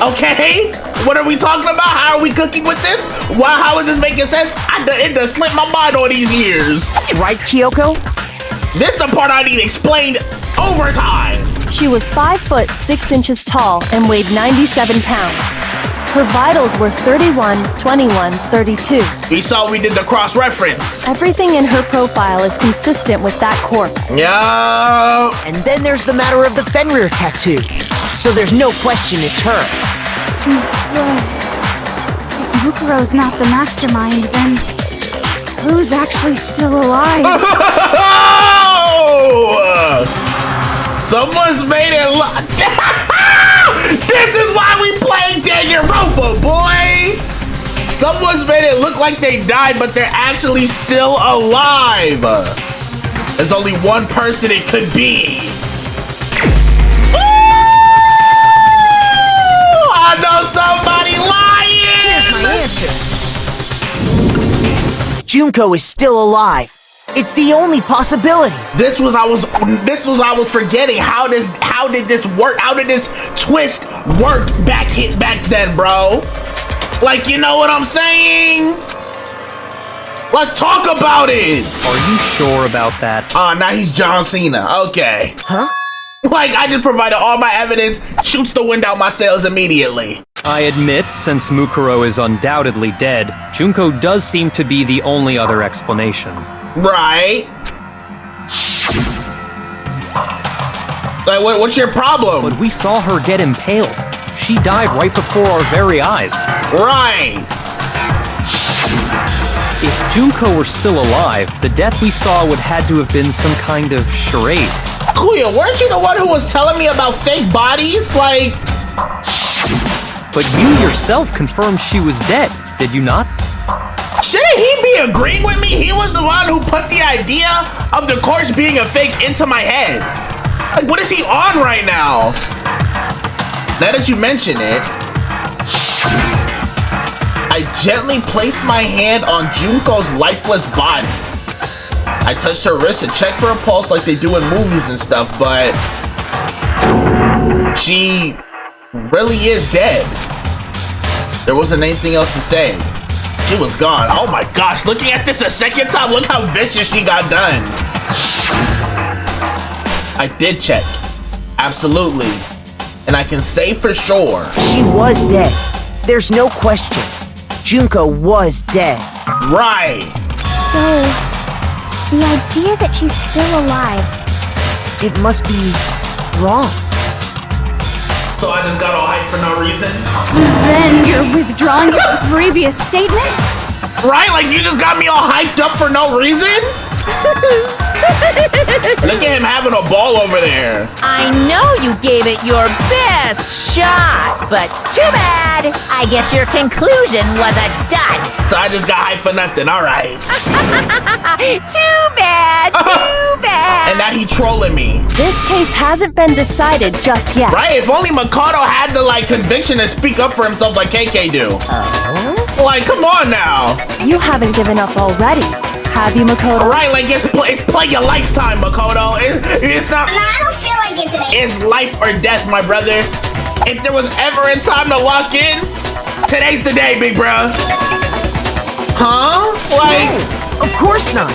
Speaker 1: Okay? What are we talking about? How are we cooking with this? Why? How is this making sense? It done slipped my mind all these years.
Speaker 7: Right, Kyoko?
Speaker 1: This the part I need explained over time.
Speaker 3: She was 5 foot 6 inches tall and weighed 97 pounds. Her vitals were 31, 21, 32.
Speaker 1: We saw we did the cross-reference.
Speaker 3: Everything in her profile is consistent with that corpse.
Speaker 1: Yeah.
Speaker 7: And then there's the matter of the Fenrir tattoo. So there's no question it's her.
Speaker 8: If Mukuro's not the mastermind, then who's actually still alive?
Speaker 1: Someone's made it look. This is why we play Danganronpa, boy. Someone's made it look like they died, but they're actually still alive. There's only one person it could be. Ooh, I know somebody lying.
Speaker 7: Here's my answer. Junko is still alive. It's the only possibility.
Speaker 1: This was I was forgetting. How did this work? How did this twist work back then, bro? Like, you know what I'm saying? Let's talk about it.
Speaker 6: Are you sure about that?
Speaker 1: Now he's John Cena. Okay.
Speaker 7: Huh?
Speaker 1: Like, I just provided all my evidence, shoots the wind out my sails immediately.
Speaker 6: I admit, since Mukuro is undoubtedly dead, Junko does seem to be the only other explanation.
Speaker 1: Right. Like, what's your problem?
Speaker 6: But we saw her get impaled. She died right before our very eyes.
Speaker 1: Right.
Speaker 6: If Junko were still alive, the death we saw would had to have been some kind of charade.
Speaker 1: Kuya, weren't you the one who was telling me about fake bodies? Like...
Speaker 6: But you yourself confirmed she was dead, did you not?
Speaker 1: Shouldn't he be agreeing with me? He was the one who put the idea of the corpse being a fake into my head. Like, what is he on right now? Now that you mention it, I gently placed my hand on Junko's lifeless body. I touched her wrist and checked for a pulse like they do in movies and stuff, but she really is dead. There wasn't anything else to say. She was gone. Oh my gosh, looking at this a second time, look how vicious she got done. I did check. Absolutely. And I can say for sure.
Speaker 7: She was dead. There's no question. Junko was dead.
Speaker 1: Right.
Speaker 5: So, the idea that she's still alive.
Speaker 7: It must be wrong.
Speaker 1: So I just got all hyped for no reason?
Speaker 8: Then you're withdrawing your previous statement?
Speaker 1: Right? Like you just got me all hyped up for no reason? Look at him having a ball over there.
Speaker 2: I know you gave it your best shot, but too bad. I guess your conclusion was a dud.
Speaker 1: So I just got hyped for nothing. All right.
Speaker 2: Too bad, too bad.
Speaker 1: And now he trolling me.
Speaker 3: This case hasn't been decided just yet.
Speaker 1: Right? If only Makoto had the conviction to speak up for himself like KK do. Like, come on now.
Speaker 3: You haven't given up already, have you, Makoto?
Speaker 1: Right, like it's play your lifetime, Makoto. It's not.
Speaker 5: No, I don't feel like it today.
Speaker 1: It's life or death, my brother. If there was ever a time to lock in, today's the day, big bruh. Huh? Like,
Speaker 7: No, of course not.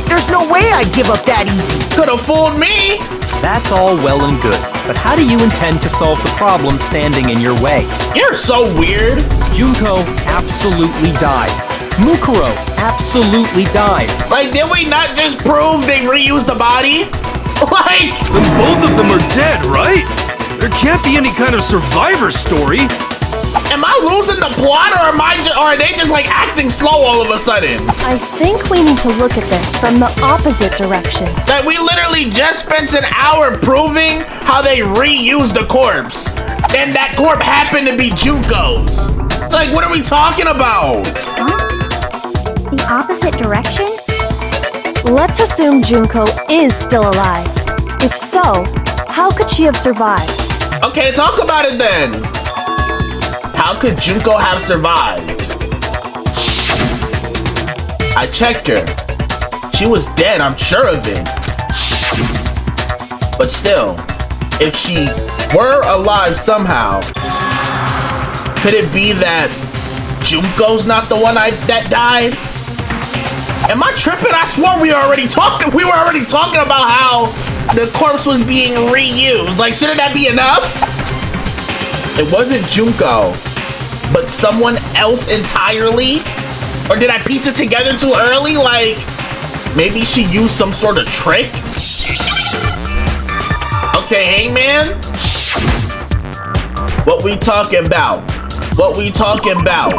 Speaker 7: There's no way I'd give up that easy.
Speaker 1: could have fooled me.
Speaker 6: That's all well and good, but how do you intend to solve the problem standing in your way?
Speaker 1: You're so weird.
Speaker 6: Junko absolutely died. Mukuro absolutely died.
Speaker 1: Like, did we not just prove they reused the body? Like,
Speaker 4: Then both of them are dead, right? There can't be any kind of survivor story.
Speaker 1: am I losing the plot, or are they just like acting slow all of a sudden?
Speaker 3: I think we need to look at this from the opposite direction.
Speaker 1: That we literally just spent an hour proving how they reused the corpse, and that corpse happened to be Junko's. It's like, what are we talking about?
Speaker 5: Huh? The opposite direction?
Speaker 3: Let's assume Junko is still alive. If so, how could she have survived?
Speaker 1: Okay, talk about it then. How could Junko have survived? I checked her. She was dead, I'm sure of it. But still, if she were alive somehow, Could it be that Junko's not the one that died? Am I tripping? I swore we were already talking about how the corpse was being reused. Like, shouldn't that be enough? It wasn't Junko, but someone else entirely? Or did I piece it together too early? Like, maybe she used some sort of trick? Okay, Hangman? What we talking about? What we talking about?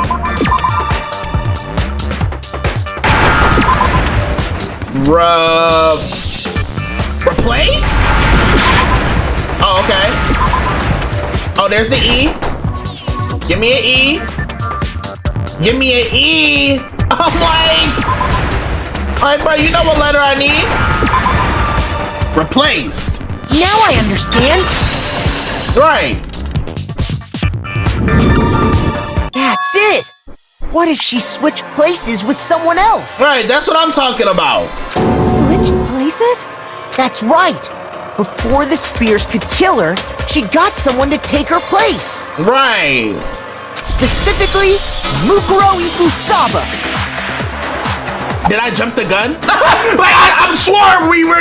Speaker 1: Replace? Oh, okay. Oh, there's the E. Give me an E. Give me an E. I'm like, alright, bro, you know what letter I need? Replaced.
Speaker 7: Now I understand.
Speaker 1: Right.
Speaker 7: That's it. What if she switched places with someone else?
Speaker 1: Right, that's what I'm talking about.
Speaker 8: Switched places?
Speaker 7: That's right. Before the spears could kill her, she got someone to take her place.
Speaker 1: Right.
Speaker 7: Specifically, Mukuro Ikusaba.
Speaker 1: Did I jump the gun? I'm sure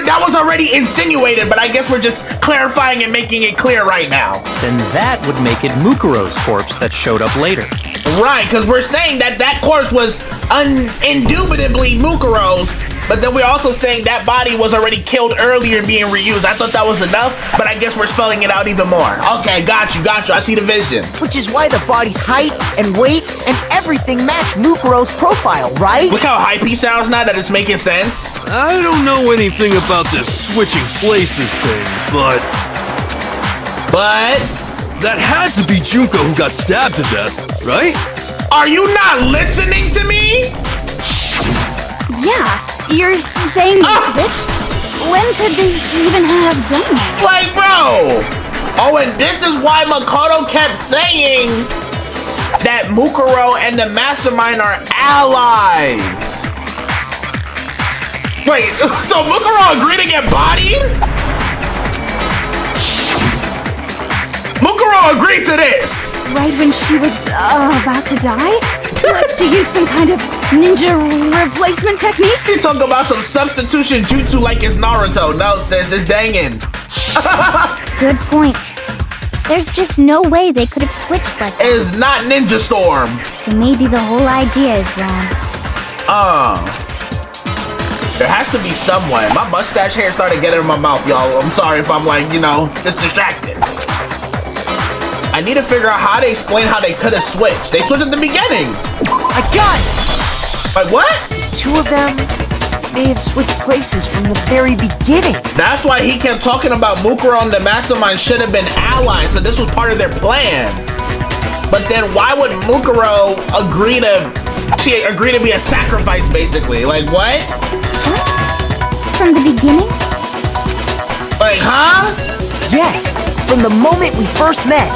Speaker 1: that was already insinuated, but I guess we're just clarifying and making it clear right now.
Speaker 6: Then that would make it Mukuro's corpse that showed up later.
Speaker 1: Right, because we're saying that corpse was indubitably Mukuro's, but then we're also saying that body was already killed earlier and being reused. I thought that was enough, but I guess we're spelling it out even more. Okay, got you. I see the vision.
Speaker 7: Which is why the body's height and weight and everything match Mukuro's profile, right?
Speaker 1: Look how hype he sounds now that it's making sense.
Speaker 4: I don't know anything about this switching places thing, but that had to be Junko who got stabbed to death, right?
Speaker 1: Are you not listening to me?
Speaker 5: Yeah, you're saying they switched? When could they even have done that?
Speaker 1: Like, bro. Oh, and this is why Makoto kept saying that Mukuro and the Mastermind are allies. Wait, so Mukuro agreed to get bodied? Mukuro agreed to this.
Speaker 8: Right when she was about to die? To use some kind of ninja replacement technique?
Speaker 1: You talking about some substitution jutsu like it's Naruto. No, sis, it's Dangan.
Speaker 5: Good point. There's just no way they could have switched like that.
Speaker 1: It's not Ninja Storm.
Speaker 5: So maybe the whole idea is wrong.
Speaker 1: There has to be some way. My mustache hair started getting in my mouth, y'all. I'm sorry if I'm like, just distracted. I need to figure out how to explain how they could have switched. They switched at the beginning.
Speaker 7: I got it!
Speaker 1: Like, what?
Speaker 7: Two of them may have switched places from the very beginning.
Speaker 1: That's why he kept talking about Mukuro and the Mastermind should have been allies, so this was part of their plan. But then why would Mukuro agree to be a sacrifice, basically? Like, what?
Speaker 5: From the beginning?
Speaker 1: Like, huh?
Speaker 7: Yes, from the moment we first met.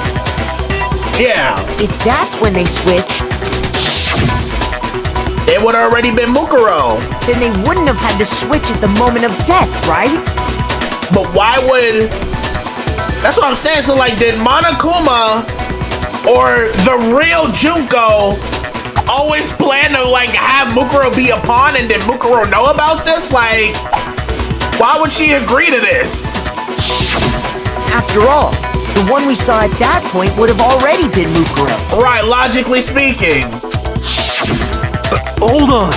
Speaker 1: Yeah.
Speaker 7: If that's when they switched,
Speaker 1: it would have already been Mukuro.
Speaker 7: then they wouldn't have had to switch at the moment of death, right?
Speaker 1: But why would... That's what I'm saying. So, like, did Monokuma or the real Junko always plan to, like, have Mukuro be a pawn, and did Mukuro know about this? Like, why would she agree to this?
Speaker 7: After all, the one we saw at that point would have already been Mukuro.
Speaker 1: Right, logically speaking.
Speaker 4: Hold on.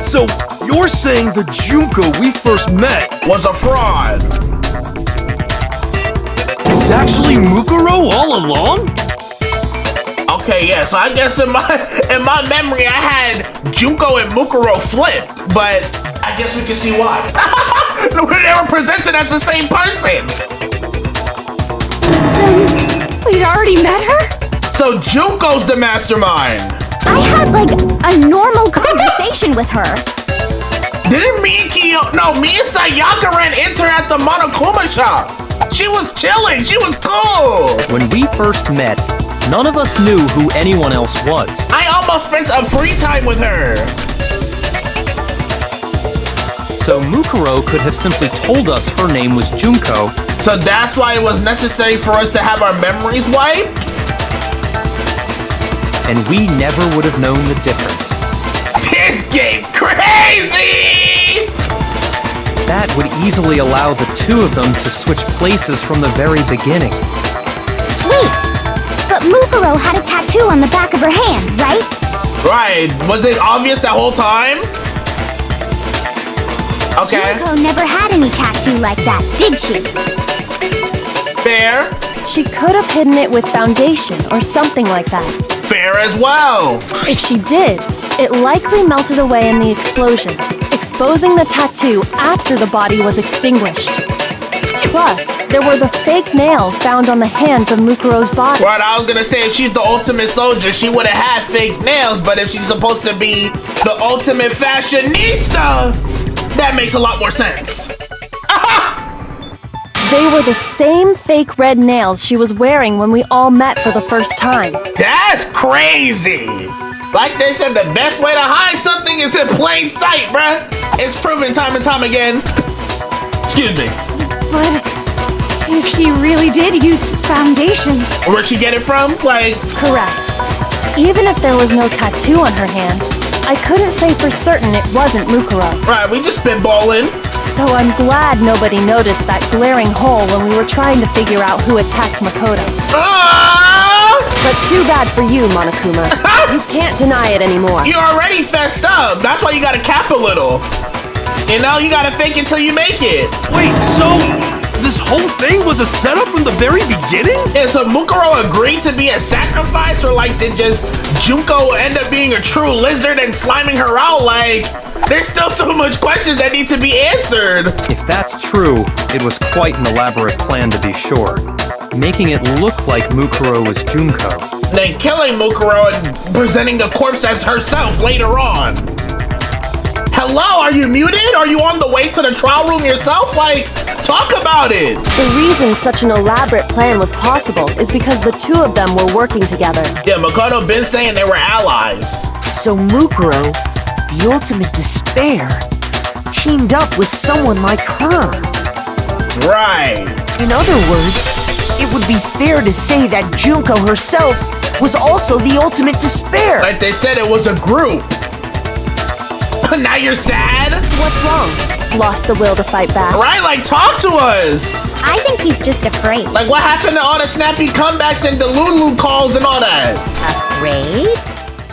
Speaker 4: So, you're saying the Junko we first met
Speaker 1: Was a fraud.
Speaker 4: is actually Mukuro all along?
Speaker 1: Okay, yeah, so I guess in my memory I had Junko and Mukuro flipped, but I guess we can see why. They were presented as the same person.
Speaker 8: We'd already met her?
Speaker 1: So Junko's the mastermind.
Speaker 5: I had like a normal conversation with her.
Speaker 1: Didn't me and Sayaka ran into her at the Monokuma shop. She was chilling. She was cool.
Speaker 6: When we first met, none of us knew who anyone else was.
Speaker 1: I almost spent a free time with her.
Speaker 6: So Mukuro could have simply told us her name was Junko.
Speaker 1: So that's why it was necessary for us to have our memories wiped?
Speaker 6: and we never would have known the difference.
Speaker 1: This game crazy!
Speaker 6: That would easily allow the two of them to switch places from the very beginning.
Speaker 5: Wait, but Mukuro had a tattoo on the back of her hand, right?
Speaker 1: Right, was it obvious that whole time? Okay.
Speaker 5: Junko never had any tattoo like that, did she?
Speaker 1: Fair.
Speaker 3: She could have hidden it with foundation or something like that.
Speaker 1: Fair as well.
Speaker 3: If she did, it likely melted away in the explosion, exposing the tattoo after the body was extinguished. Plus, there were the fake nails found on the hands of Mukuro's body.
Speaker 1: Right, I was gonna say if she's the ultimate soldier, she would have had fake nails, but if she's supposed to be the ultimate fashionista, that makes a lot more sense.
Speaker 3: They were the same fake red nails she was wearing when we all met for the first time.
Speaker 1: That's crazy! Like they said, the best way to hide something is in plain sight, bruh. It's proven time and time again. Excuse me.
Speaker 8: But if she really did use foundation...
Speaker 1: Where'd she get it from? Like...
Speaker 3: Correct. Even if there was no tattoo on her hand, I couldn't say for certain it wasn't Mukuro.
Speaker 1: Right, we just spitballing.
Speaker 3: So I'm glad nobody noticed that glaring hole when we were trying to figure out who attacked Makoto. But too bad for you, Monokuma. You can't deny it anymore.
Speaker 1: You're already fessed up. That's why you gotta cap a little. You know, you gotta fake it till you make it.
Speaker 4: Wait, so this whole thing was a setup from the very beginning?
Speaker 1: Yeah, so Mukuro agreed to be a sacrifice, or like did just Junko end up being a true lizard and sliming her out? Like, there's still so much questions that need to be answered.
Speaker 6: If that's true, it was quite an elaborate plan to be sure, making it look like Mukuro was Junko.
Speaker 1: Then killing Mukuro and presenting the corpse as herself later on. Hello, are you muted? Are you on the way to the trial room yourself? Like, talk about it.
Speaker 3: The reason such an elaborate plan was possible is because the two of them were working together.
Speaker 1: Yeah, Makoto been saying they were allies.
Speaker 7: So Mukuro, the ultimate despair, teamed up with someone like her.
Speaker 1: Right.
Speaker 7: In other words, it would be fair to say that Junko herself was also the ultimate despair.
Speaker 1: Like they said, it was a group. Now you're sad?
Speaker 3: What's wrong? Lost the will to fight back?
Speaker 1: Right, like talk to us.
Speaker 5: I think he's just afraid.
Speaker 1: Like what happened to all the snappy comebacks and the Lulu calls and all that?
Speaker 2: Afraid?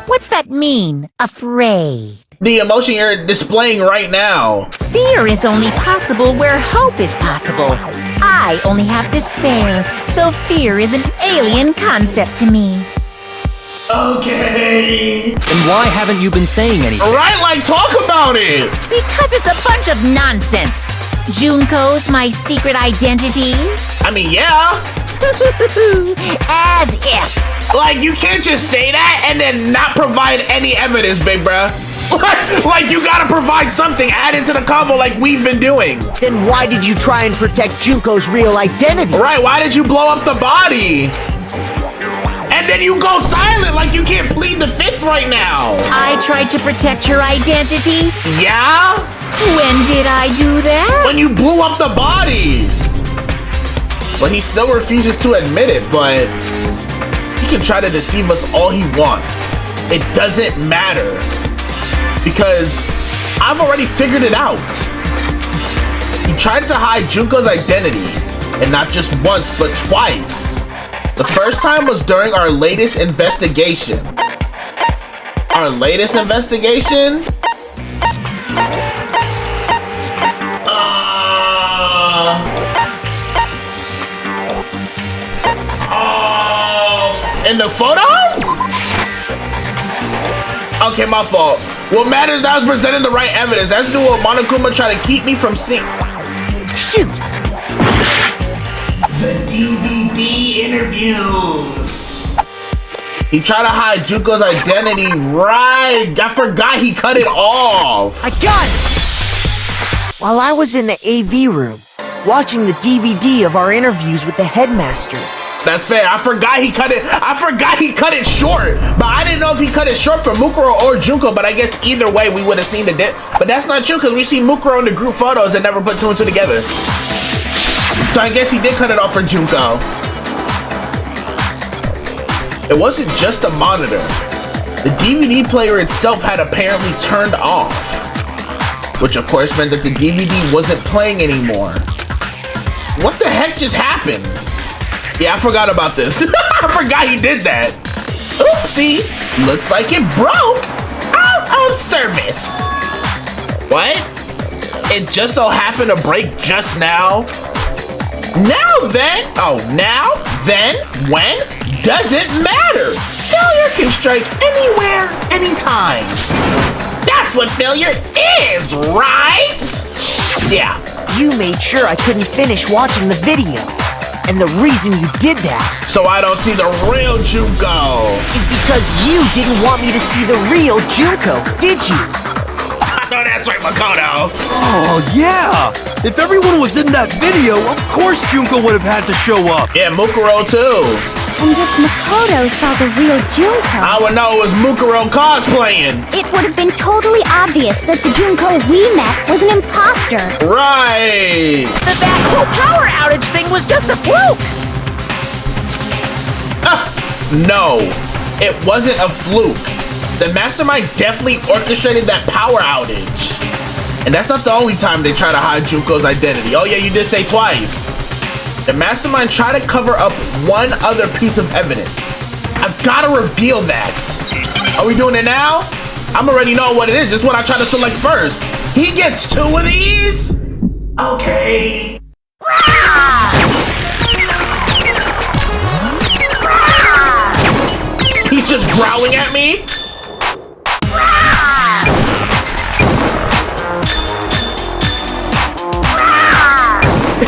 Speaker 2: What's that mean, afraid?
Speaker 1: The emotion you're displaying right now.
Speaker 2: Fear is only possible where hope is possible. I only have despair, so fear is an alien concept to me.
Speaker 1: Okay.
Speaker 6: Then why haven't you been saying anything?
Speaker 1: Right, like talk about it.
Speaker 2: Because it's a bunch of nonsense. Junko's my secret identity?
Speaker 1: I mean, yeah.
Speaker 2: As if.
Speaker 1: Like you can't just say that and then not provide any evidence, big bruh. Like you gotta provide something, add into the combo like we've been doing.
Speaker 7: Then why did you try and protect Junko's real identity?
Speaker 1: Right, why did you blow up the body? And then you go silent like you can't plead the fifth right now.
Speaker 2: I tried to protect her identity?
Speaker 1: Yeah?
Speaker 2: When did I do that?
Speaker 1: When you blew up the body. Well, he still refuses to admit it, but he can try to deceive us all he wants. It doesn't matter. Because I've already figured it out. He tried to hide Junko's identity, and not just once, but twice. The first time was during our latest investigation. Our latest investigation? In the photos? Okay, my fault. What matters is I was presenting the right evidence. That's what Monokuma tried to keep me from seeing.
Speaker 7: Shoot!
Speaker 1: The DVD interviews. He tried to hide Junko's identity. Right. I forgot he cut it off.
Speaker 7: I got it! While I was in the AV room, watching the DVD of our interviews with the headmaster.
Speaker 1: That's fair. I forgot he cut it. I forgot he cut it short. But I didn't know if he cut it short for Mukuro or Junko. But I guess either way, we would have seen the dip. But that's not true because we see Mukuro in the group photos and never put two and two together. So I guess he did cut it off for Junko. It wasn't just a monitor. The DVD player itself had apparently turned off, which of course meant that the DVD wasn't playing anymore. What the heck just happened? Yeah, I forgot about this. I forgot he did that. Oopsie, looks like it broke out of service. What? It just so happened to break just now? Now then, when, doesn't matter. Failure can strike anywhere, anytime. That's what failure is, right? Yeah.
Speaker 7: You made sure I couldn't finish watching the video. And the reason you did that...
Speaker 1: So I don't see the real Junko.
Speaker 7: ...is because you didn't want me to see the real Junko, did you?
Speaker 1: No, that's right, Makoto.
Speaker 4: Oh, yeah! If everyone was in that video, of course Junko would have had to show up.
Speaker 1: Yeah, Mukuro too.
Speaker 5: And if Makoto saw the real Junko,
Speaker 1: I would know it was Mukuro cosplaying.
Speaker 5: it would have been totally obvious that the Junko we met was an imposter.
Speaker 1: Right.
Speaker 2: That whole power outage thing was just a fluke.
Speaker 1: No, it wasn't a fluke. The mastermind definitely orchestrated that power outage. And that's not the only time they try to hide Junko's identity. Oh yeah, you did say twice. The mastermind tried to cover up one other piece of evidence. I've got to reveal that. Are we doing it now? I'm already know what it is. It's what I try to select first. He gets 2 of these? Okay. He's just growling at me?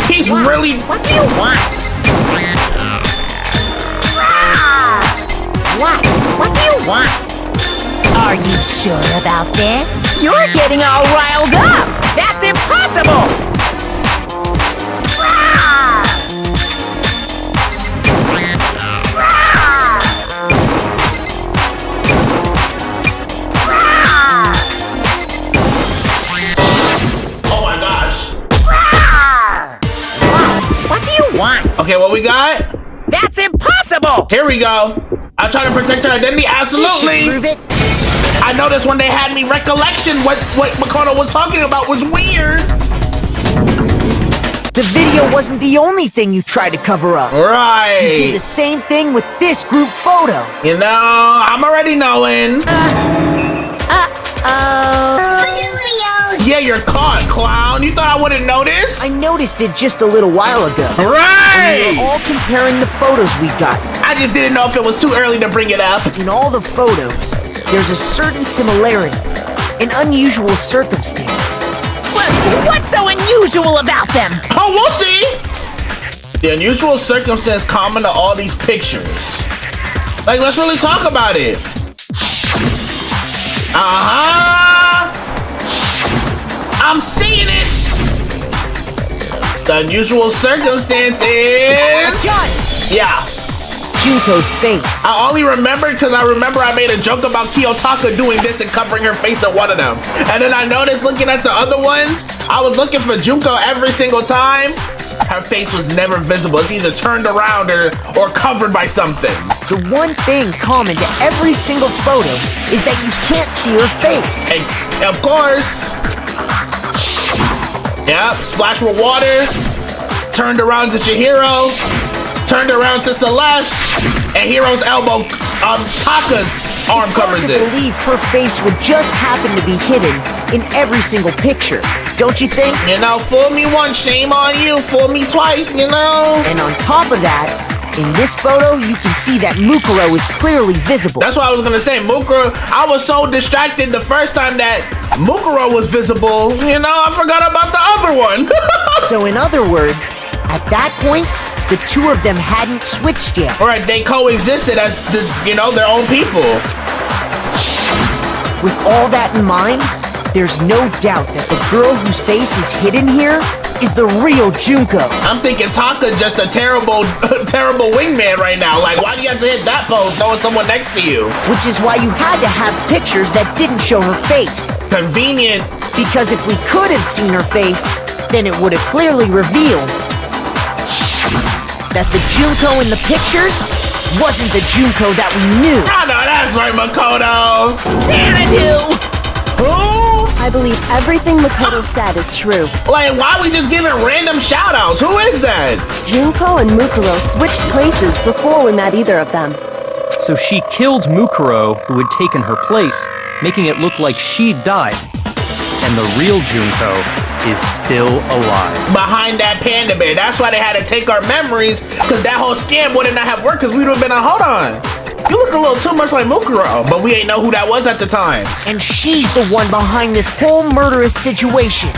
Speaker 1: He's really...
Speaker 2: What do you want? What do you want? Are you sure about this? You're getting all riled up! That's impossible!
Speaker 1: Oh my gosh.
Speaker 2: What do you want?
Speaker 1: Okay, what we got?
Speaker 2: That's impossible!
Speaker 1: Here we go. I'm trying to protect her identity. Absolutely.
Speaker 7: Prove it.
Speaker 1: I noticed when they had me recollection what Makoto was talking about was weird.
Speaker 7: The video wasn't the only thing you tried to cover up.
Speaker 1: Right.
Speaker 7: You did the same thing with this group photo.
Speaker 1: You know, I'm already knowing. Yeah, you're caught, clown. You thought I wouldn't notice?
Speaker 7: I noticed it just a little while ago.
Speaker 1: Right.
Speaker 7: We were all comparing the photos we got.
Speaker 1: I just didn't know if it was too early to bring it up.
Speaker 7: In all the photos, there's a certain similarity, an unusual circumstance.
Speaker 2: What's so unusual about them?
Speaker 1: Oh, we'll see. The unusual circumstance common to all these pictures. Like, let's really talk about it. I'm seeing it. The unusual circumstance is... Yeah.
Speaker 7: Junko's face.
Speaker 1: I only remembered because I made a joke about Kiyotaka doing this and covering her face at one of them. And then I noticed looking at the other ones, I was looking for Junko every single time. Her face was never visible. It's either turned around or covered by something.
Speaker 7: The one thing common to every single photo is that you can't see her face.
Speaker 1: Of course. Yep, splash with water. Turned around to Chihiro. Turned around to Celeste. And Hiro's elbow, Taka's arm covers it.
Speaker 7: It's hard to believe her face would just happen to be hidden in every single picture. Don't you think?
Speaker 1: You know, fool me once, shame on you. Fool me twice, you know?
Speaker 7: And on top of that, in this photo, you can see that Mukuro is clearly visible.
Speaker 1: That's what I was gonna say. Mukuro, I was so distracted the first time that Mukuro was visible, you know, I forgot about the other one.
Speaker 7: So in other words, at that point, the two of them hadn't switched yet.
Speaker 1: All right, they coexisted as, their own people.
Speaker 7: With all that in mind, there's no doubt that the girl whose face is hidden here is the real Junko.
Speaker 1: I'm thinking Taka just a terrible wingman right now. Like, why do you have to hit that pose knowing someone next to you?
Speaker 7: Which is why you had to have pictures that didn't show her face.
Speaker 1: Convenient.
Speaker 7: Because if we could have seen her face, then it would have clearly revealed that the Junko in the pictures wasn't the Junko that we knew.
Speaker 1: I know that's right, Makoto.
Speaker 2: Xanadu!
Speaker 1: Who?
Speaker 3: I believe everything Makoto said is true.
Speaker 1: Like, why are we just giving random shout-outs? Who is that?
Speaker 3: Junko and Mukuro switched places before we met either of them.
Speaker 6: So she killed Mukuro, who had taken her place, making it look like she'd died. And the real Junko is still alive.
Speaker 1: Behind that panda bear. That's why they had to take our memories, because that whole scam would not have worked, because we would have been like, hold on. You look a little too much like Mukuro, but we ain't know who that was at the time.
Speaker 7: And she's the one behind this whole murderous situation.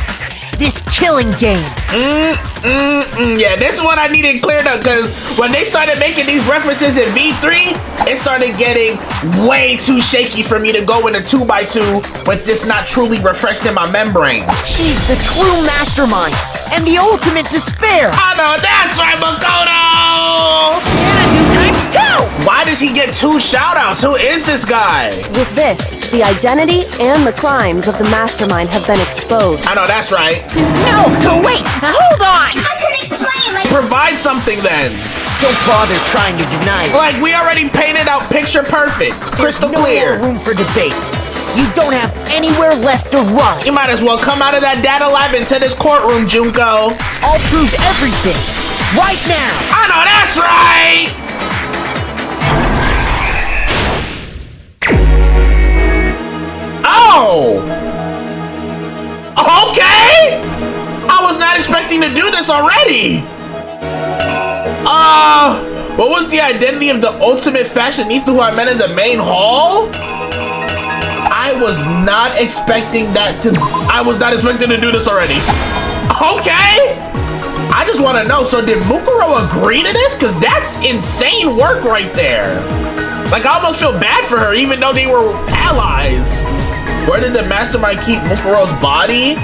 Speaker 7: This killing game.
Speaker 1: Yeah, this is what I needed cleared up, because when they started making these references in V3, it started getting way too shaky for me to go into 2x2 with this not truly refreshed in my membrane.
Speaker 7: She's the true mastermind and the ultimate despair.
Speaker 1: I know, that's right, Makoto!
Speaker 2: Xanadu times 2!
Speaker 1: Why does he get 2 shout-outs? Who is this guy?
Speaker 3: With this, the identity and the crimes of the mastermind have been exposed.
Speaker 1: I know, that's right.
Speaker 2: No, wait, hold on!
Speaker 5: I can explain, like...
Speaker 1: Provide something then.
Speaker 7: Don't bother trying to deny it.
Speaker 1: Like, we already painted out picture perfect. Crystal
Speaker 7: No
Speaker 1: clear.
Speaker 7: more room for debate. You don't have anywhere left to run.
Speaker 1: You might as well come out of that data lab into this courtroom, Junko.
Speaker 7: I'll prove everything. Right now.
Speaker 1: I know, that's right! Oh! Okay! I was not expecting to do this already! What was the identity of the ultimate fashionista who I met in the main hall? I was not expecting to do this already. Okay! I just want to know, so did Mukuro agree to this? Because that's insane work right there. Like, I almost feel bad for her, even though they were allies. Where did the mastermind keep Mukuro's body?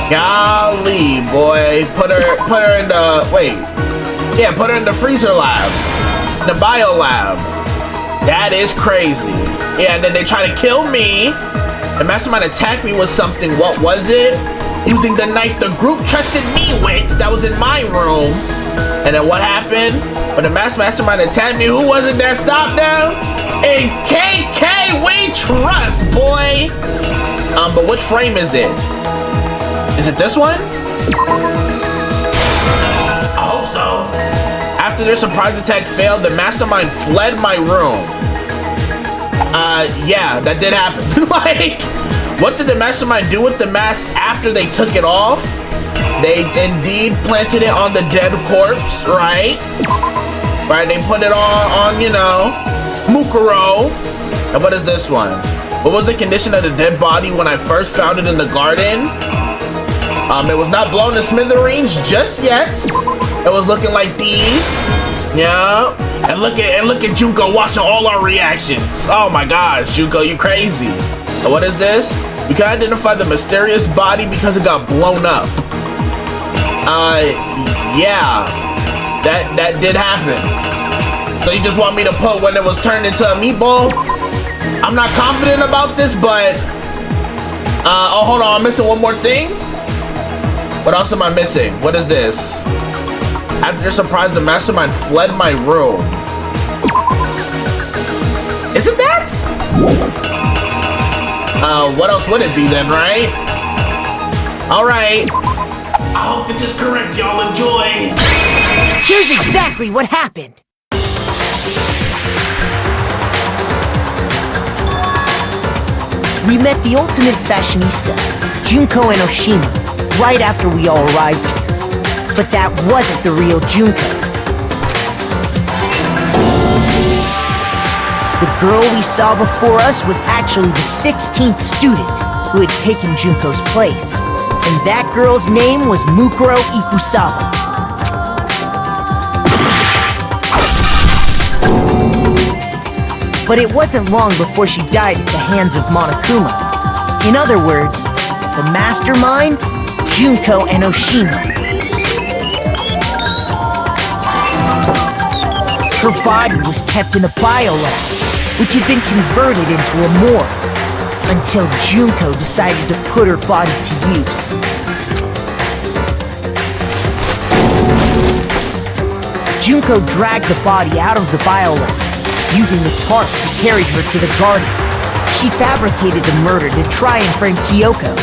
Speaker 1: Golly, boy. Put her in the, wait. Yeah, put her in the freezer lab. The bio lab. That is crazy. Yeah, and then they try to kill me. The mastermind attacked me with something. What was it? Using the knife the group trusted me with. That was in my room. And then what happened? When the mastermind attacked me, who was it that stopped them? And KK, we trust, boy. But which frame is it? Is it this one? I hope so. After their surprise attack failed, the mastermind fled my room. Yeah, that did happen. Like, what did the mastermind do with the mask after they took it off? They indeed planted it on the dead corpse, right? Right, they put it on, you know, Mukuro. And what is this one? What was the condition of the dead body when I first found it in the garden? It was not blown to smithereens just yet. It was looking like these. Yeah. And look at Junko watching all our reactions. Oh my gosh, Junko, you crazy. And what is this? We can identify the mysterious body because it got blown up. Yeah. That did happen. So you just want me to put when it was turned into a meatball? I'm not confident about this, but oh, hold on, I'm missing one more thing. What else am I missing? What is this? After their surprise, the mastermind fled my room. Is it that? What else would it be then, right? All right. I hope this is correct, y'all. Enjoy.
Speaker 7: Here's exactly what happened. We met the ultimate fashionista, Junko and Oshima, right after we all arrived here. But that wasn't the real Junko. The girl we saw before us was actually the 16th student who had taken Junko's place. And that girl's name was Mukuro Ikusawa. But it wasn't long before she died at the hands of Monokuma. In other words, the mastermind, Junko and Oshima. Her body was kept in a biolab, which had been converted into a morgue, until Junko decided to put her body to use. Junko dragged the body out of the biolab, using the tarp to carry her to the garden. She fabricated the murder to try and frame Kyoko,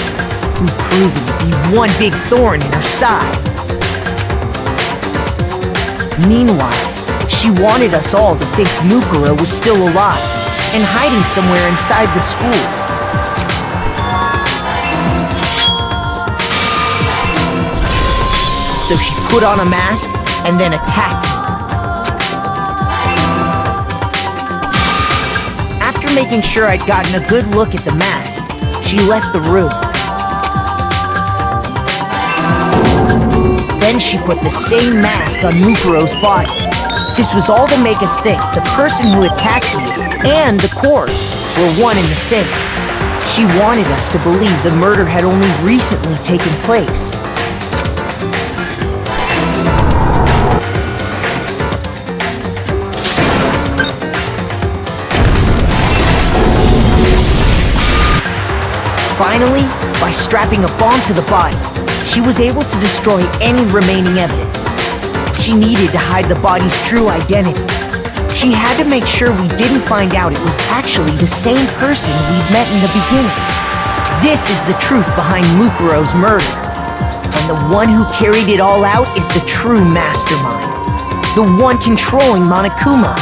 Speaker 7: who proved to be one big thorn in her side. Meanwhile, she wanted us all to think Mukuro was still alive and hiding somewhere inside the school. So she put on a mask and then attacked me. After making sure I'd gotten a good look at the mask, she left the room. Then she put the same mask on Mukuro's body. This was all to make us think the person who attacked me and the corpse were one and the same. She wanted us to believe the murder had only recently taken place. Finally, by strapping a bomb to the body, she was able to destroy any remaining evidence. She needed to hide the body's true identity. She had to make sure we didn't find out it was actually the same person we'd met in the beginning. This is the truth behind Mukuro's murder. And the one who carried it all out is the true mastermind. The one controlling Monokuma.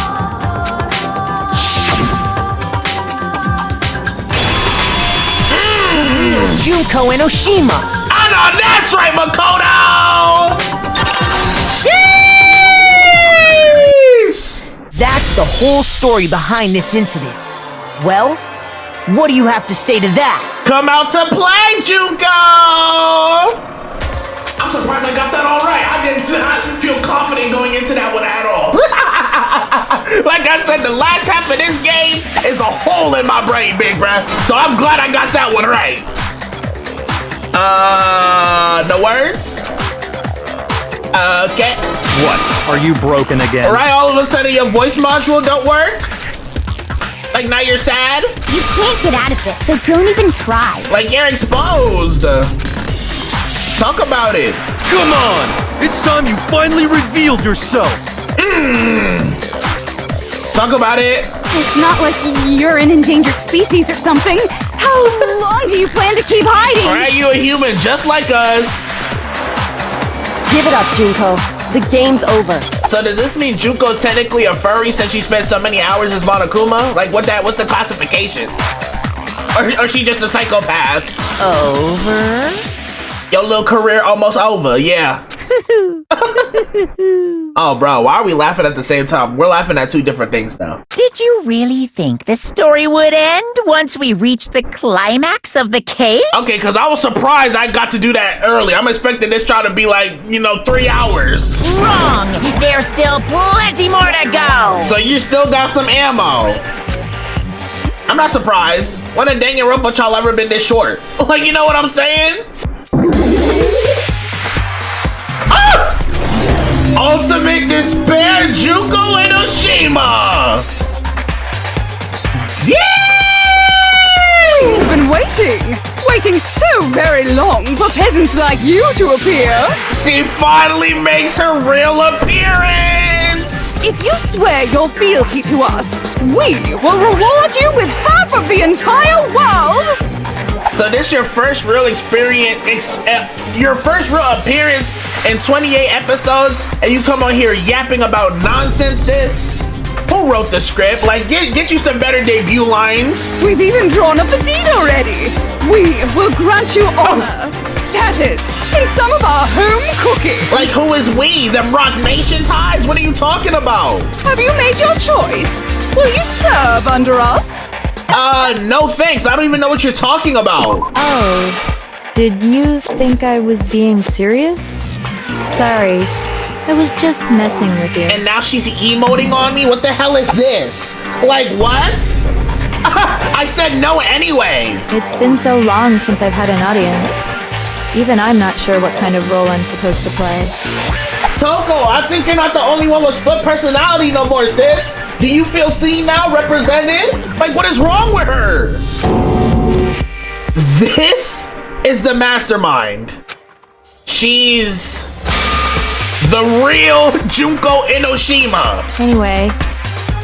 Speaker 7: Junko and Oshima!
Speaker 1: I know that's right, Makoto! Sheesh!
Speaker 7: That's the whole story behind this incident. Well, what do you have to say to that?
Speaker 1: Come out to play, Junko! I'm surprised I got that all right. I did not feel confident going into that one at all. Like I said, the last half of this game is a hole in my brain, big bruh. So I'm glad I got that one right. The words? Okay.
Speaker 6: What? Are you broken again?
Speaker 1: Right, all of a sudden your voice module don't work? Like now you're sad?
Speaker 5: You can't get out of this, so don't even try.
Speaker 1: Like you're exposed. Talk about it.
Speaker 4: Come on! It's time you finally revealed yourself!
Speaker 1: Talk about it.
Speaker 8: It's not like you're an endangered species or something. How long do you plan to keep hiding?
Speaker 1: Alright, you a human just like us.
Speaker 3: Give it up, Junko. The game's over.
Speaker 1: So does this mean Junko's technically a furry since she spent so many hours as Monokuma? Like what's the classification? Or she just a psychopath?
Speaker 2: Over?
Speaker 1: Your little career almost over, yeah. Oh, bro, why are we laughing at the same time? We're laughing at two different things now.
Speaker 2: Did you really think the story would end once we reached the climax of the cave?
Speaker 1: Okay, because I was surprised I got to do that early. I'm expecting this trial to be like, 3 hours.
Speaker 2: Wrong! There's still plenty more to go!
Speaker 1: So you still got some ammo. I'm not surprised. When a Danganronpa y'all ever been this short? Like, you know what I'm saying? Ah! Ultimate Despair, Junko and Oshima! Yay!
Speaker 8: We've been waiting so very long for peasants like you to appear.
Speaker 1: She finally makes her real appearance!
Speaker 8: If you swear your fealty to us, we will reward you with half of the entire world!
Speaker 1: So this your first real appearance in 28 episodes, and you come on here yapping about nonsense, sis? Who wrote the script? Like, get you some better debut lines.
Speaker 8: We've even drawn up the deed already. We will grant you honor, status, and some of our home cooking.
Speaker 1: Like, who is we? Them Rock Nation ties? What are you talking about?
Speaker 8: Have you made your choice? Will you serve under us?
Speaker 1: No thanks. I don't even know what you're talking about.
Speaker 9: Oh, did you think I was being serious? Sorry, I was just messing with you.
Speaker 1: And now she's emoting on me? What the hell is this? Like, what? I said no anyway.
Speaker 9: It's been so long since I've had an audience. Even I'm not sure what kind of role I'm supposed to play.
Speaker 1: Toko, I think you're not the only one with split personality no more, sis. Do you feel seen now, represented? Like, what is wrong with her? This is the mastermind. She's The real Junko Enoshima.
Speaker 9: Anyway,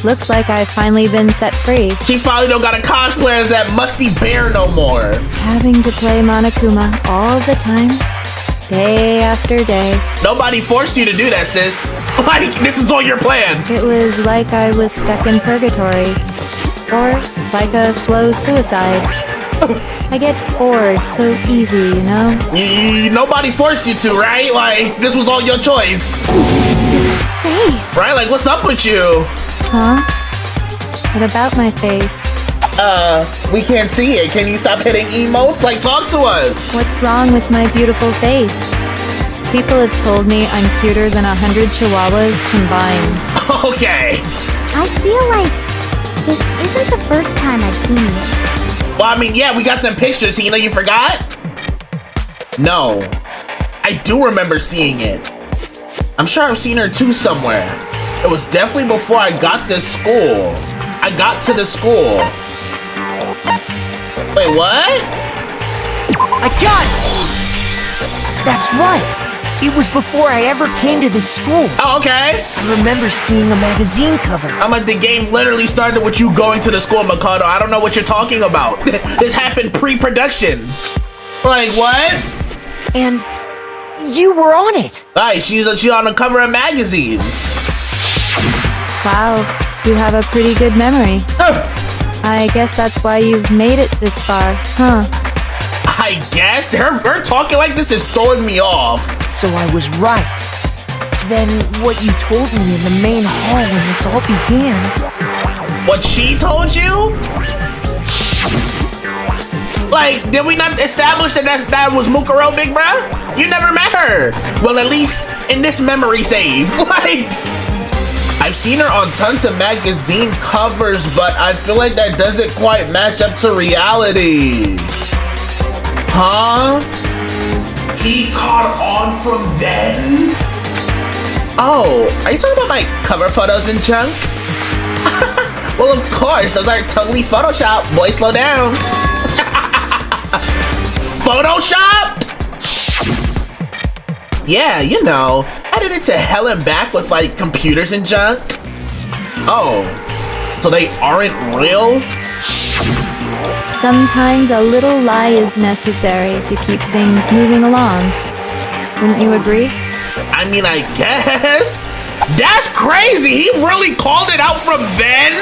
Speaker 9: looks like I've finally been set free.
Speaker 1: She finally don't got a cosplayer as that musty bear no more.
Speaker 9: Having to play Monokuma all the time, day after day.
Speaker 1: Nobody forced you to do that, sis. Like, this is all your plan.
Speaker 9: It was like I was stuck in purgatory. Or like a slow suicide. I get bored so easy, you know?
Speaker 1: Nobody forced you to, right? Like, this was all your choice.
Speaker 8: Face.
Speaker 1: Right? Like, what's up with you?
Speaker 9: Huh? What about my face?
Speaker 1: We can't see it. Can you stop hitting emotes? Like, talk to us.
Speaker 9: What's wrong with my beautiful face? People have told me I'm cuter than 100 chihuahuas combined.
Speaker 1: Okay.
Speaker 5: I feel like this isn't the first time I've seen you.
Speaker 1: Well, I mean, yeah, we got them pictures. You know, you forgot? No. I do remember seeing it. I'm sure I've seen her too somewhere. It was definitely before I got this school. I got to the school. Wait, what?
Speaker 7: I got it! That's right. It was before I ever came to this school.
Speaker 1: Oh, okay.
Speaker 7: I remember seeing a magazine cover.
Speaker 1: I'm like, the game literally started with you going to the school, Makoto. I don't know what you're talking about. This happened pre-production. Like, what?
Speaker 7: And you were on it.
Speaker 1: Right, she's on the cover of magazines.
Speaker 9: Wow, you have a pretty good memory. I guess that's why you've made it this far, huh?
Speaker 1: I guess her talking like this is throwing me off.
Speaker 7: So I was right. Then what you told me in the main hall when this all began.
Speaker 1: What she told you? Like, did we not establish that was Mukuro, big bruh? You never met her. Well, at least in this memory save. Like, I've seen her on tons of magazine covers, but I feel like that doesn't quite match up to reality. Huh? He caught on from then? Oh, are you talking about my cover photos and junk? Well, of course, those are totally Photoshopped. Boy, slow down. Photoshopped? Yeah, you know, edited to hell and back with like computers and junk. Oh, so they aren't real?
Speaker 9: Sometimes a little lie is necessary to keep things moving along. Wouldn't you agree?
Speaker 1: I mean, I guess. That's crazy. He really called it out from then?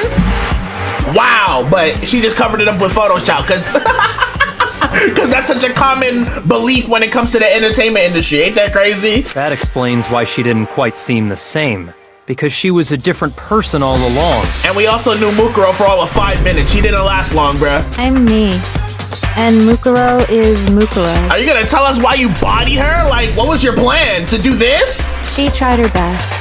Speaker 1: Wow, but she just covered it up with Photoshop because that's such a common belief when it comes to the entertainment industry. Ain't that crazy?
Speaker 6: That explains why she didn't quite seem the same. Because she was a different person all along.
Speaker 1: And we also knew Mukuro for all of 5 minutes. She didn't last long, bruh.
Speaker 9: I'm me. And Mukuro is Mukuro.
Speaker 1: Are you gonna tell us why you bodied her? Like, what was your plan? To do this?
Speaker 9: She tried her best.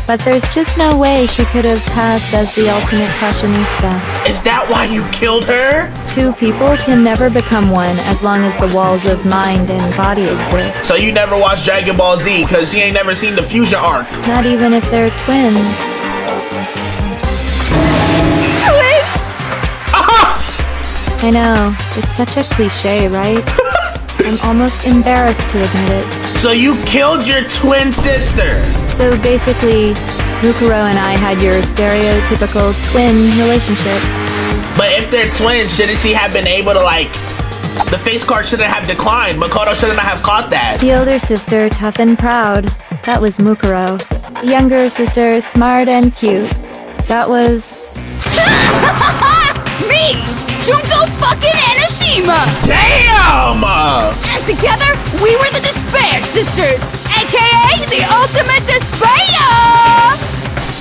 Speaker 9: But there's just no way she could have passed as the ultimate fashionista.
Speaker 1: Is that why you killed her?
Speaker 9: Two people can never become one as long as the walls of mind and body exist.
Speaker 1: So you never watched Dragon Ball Z because you ain't never seen the fusion arc.
Speaker 9: Not even if they're twins.
Speaker 8: Twins!
Speaker 1: Aha!
Speaker 9: I know, it's such a cliche, right? I'm almost embarrassed to admit it.
Speaker 1: So you killed your twin sister.
Speaker 9: So basically, Mukuro and I had your stereotypical twin relationship.
Speaker 1: But if they're twins, shouldn't she have been able to, like, the face card shouldn't have declined. Makoto shouldn't have caught that.
Speaker 9: The older sister, tough and proud. That was Mukuro. The younger sister, smart and cute. That was...
Speaker 8: Me! Junko fucking Enoshima!
Speaker 1: Damn!
Speaker 8: And together, we were the Despair Sisters, aka the Ultimate Despair!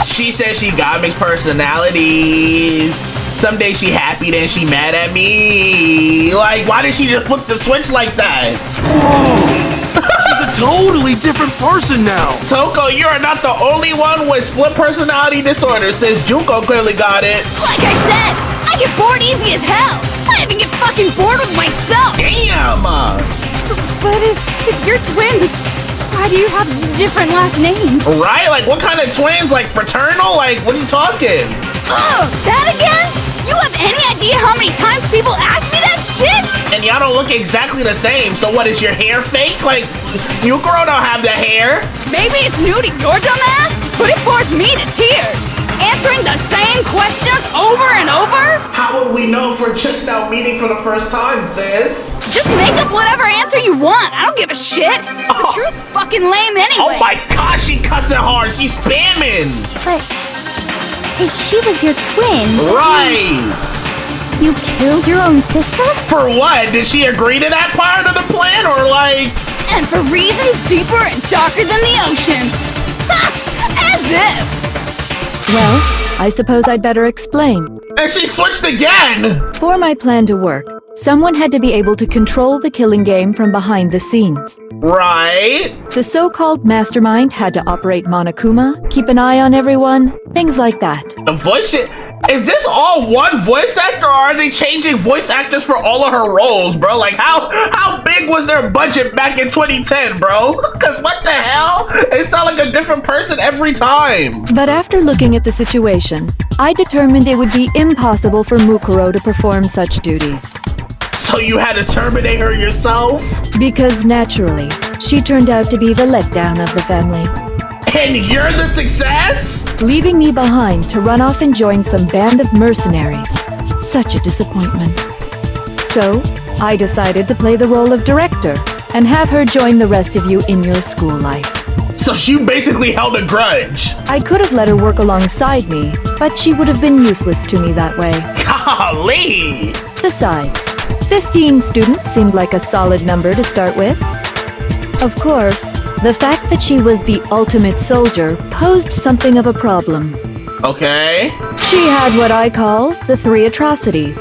Speaker 1: She says she got big personalities. Some days she happy, then she mad at me. Like, why did she just flip the switch like that?
Speaker 4: She's a totally different person now.
Speaker 1: Toko, you are not the only one with split personality disorder, since Junko clearly got it.
Speaker 8: Like I said, I get bored easy as hell. I even get fucking bored with myself.
Speaker 1: Damn!
Speaker 8: But if you're twins, why do you have different last names?
Speaker 1: Right? Like, what kind of twins? Like, fraternal? Like, what are you talking?
Speaker 8: Oh, that again? You have any idea how many times people ask me that shit?
Speaker 1: And y'all don't look exactly the same, so what, is your hair fake? Like, Mukuro don't have the hair.
Speaker 8: Maybe it's new to your dumbass, but it bores me to tears. Answering the same questions over and over?
Speaker 1: How would we know if we're just now meeting for the first time, sis?
Speaker 8: Just make up whatever answer you want. I don't give a shit. The truth's fucking lame anyway.
Speaker 1: Oh my gosh, she cussing hard. She's spamming.
Speaker 5: But if she was your twin,
Speaker 1: Right.
Speaker 5: you killed your own sister?
Speaker 1: For what? Did she agree to that part of the plan, or like?
Speaker 8: And for reasons deeper and darker than the ocean. Ha! As if.
Speaker 9: Well, I suppose I'd better explain.
Speaker 1: And she switched again!
Speaker 9: For my plan to work, someone had to be able to control the killing game from behind the scenes.
Speaker 1: Right?
Speaker 9: The so-called mastermind had to operate Monokuma, keep an eye on everyone, things like that.
Speaker 1: The voice shit. Is this all one voice actor, or are they changing voice actors for all of her roles, bro? Like, how big was their budget back in 2010, bro? Because what the hell? It sounds like a different person every time.
Speaker 9: But after looking at the situation, I determined it would be impossible for Mukuro to perform such duties.
Speaker 1: So you had to terminate her yourself?
Speaker 9: Because naturally, she turned out to be the letdown of the family.
Speaker 1: And you're the success?
Speaker 9: Leaving me behind to run off and join some band of mercenaries. Such a disappointment. So, I decided to play the role of director and have her join the rest of you in your school life.
Speaker 1: So she basically held a grudge.
Speaker 9: I could have let her work alongside me, but she would have been useless to me that way.
Speaker 1: Golly!
Speaker 9: Besides, 15 students seemed like a solid number to start with. Of course, the fact that she was the ultimate soldier posed something of a problem.
Speaker 1: Okay.
Speaker 9: She had what I call the three atrocities.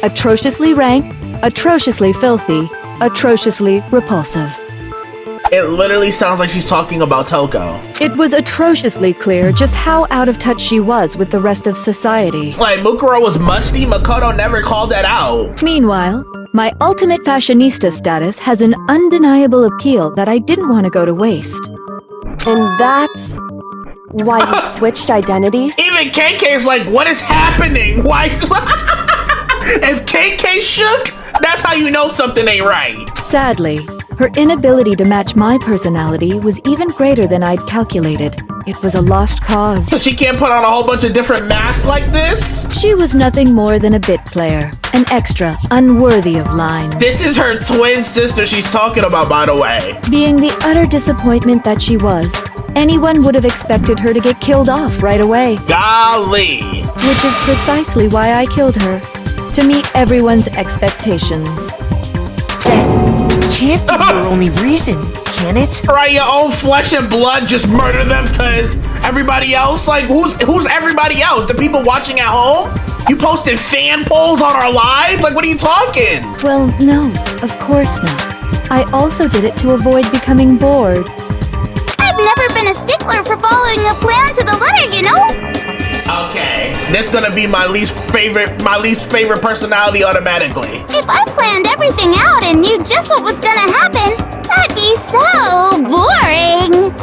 Speaker 9: Atrociously rank, atrociously filthy, atrociously repulsive.
Speaker 1: It literally sounds like she's talking about Toko.
Speaker 9: It was atrociously clear just how out of touch she was with the rest of society.
Speaker 1: Like, Mukuro was musty, Makoto never called that out.
Speaker 9: Meanwhile, my ultimate fashionista status has an undeniable appeal that I didn't want to go to waste.
Speaker 3: And that's why you switched identities?
Speaker 1: Even KK's like, what is happening? Why? If KK shook, that's how you know something ain't right.
Speaker 9: Sadly, her inability to match my personality was even greater than I'd calculated. It was a lost cause.
Speaker 1: So she can't put on a whole bunch of different masks like this?
Speaker 9: She was nothing more than a bit player, an extra, unworthy of lines.
Speaker 1: This is her twin sister she's talking about, by the way.
Speaker 9: Being the utter disappointment that she was, anyone would have expected her to get killed off right away.
Speaker 1: Golly.
Speaker 9: Which is precisely why I killed her, to meet everyone's expectations.
Speaker 7: Can't be your only reason, can it?
Speaker 1: Right, your own flesh and blood, just murder them because everybody else? Like, who's everybody else? The people watching at home? You posted fan polls on our lives? Like, what are you talking?
Speaker 9: Well, no, of course not. I also did it to avoid becoming bored.
Speaker 5: I've never been a stickler for following a plan to the letter, you know?
Speaker 1: Okay, this gonna be my least favorite personality automatically.
Speaker 5: If I planned everything out and knew just what was gonna happen, that'd be so boring.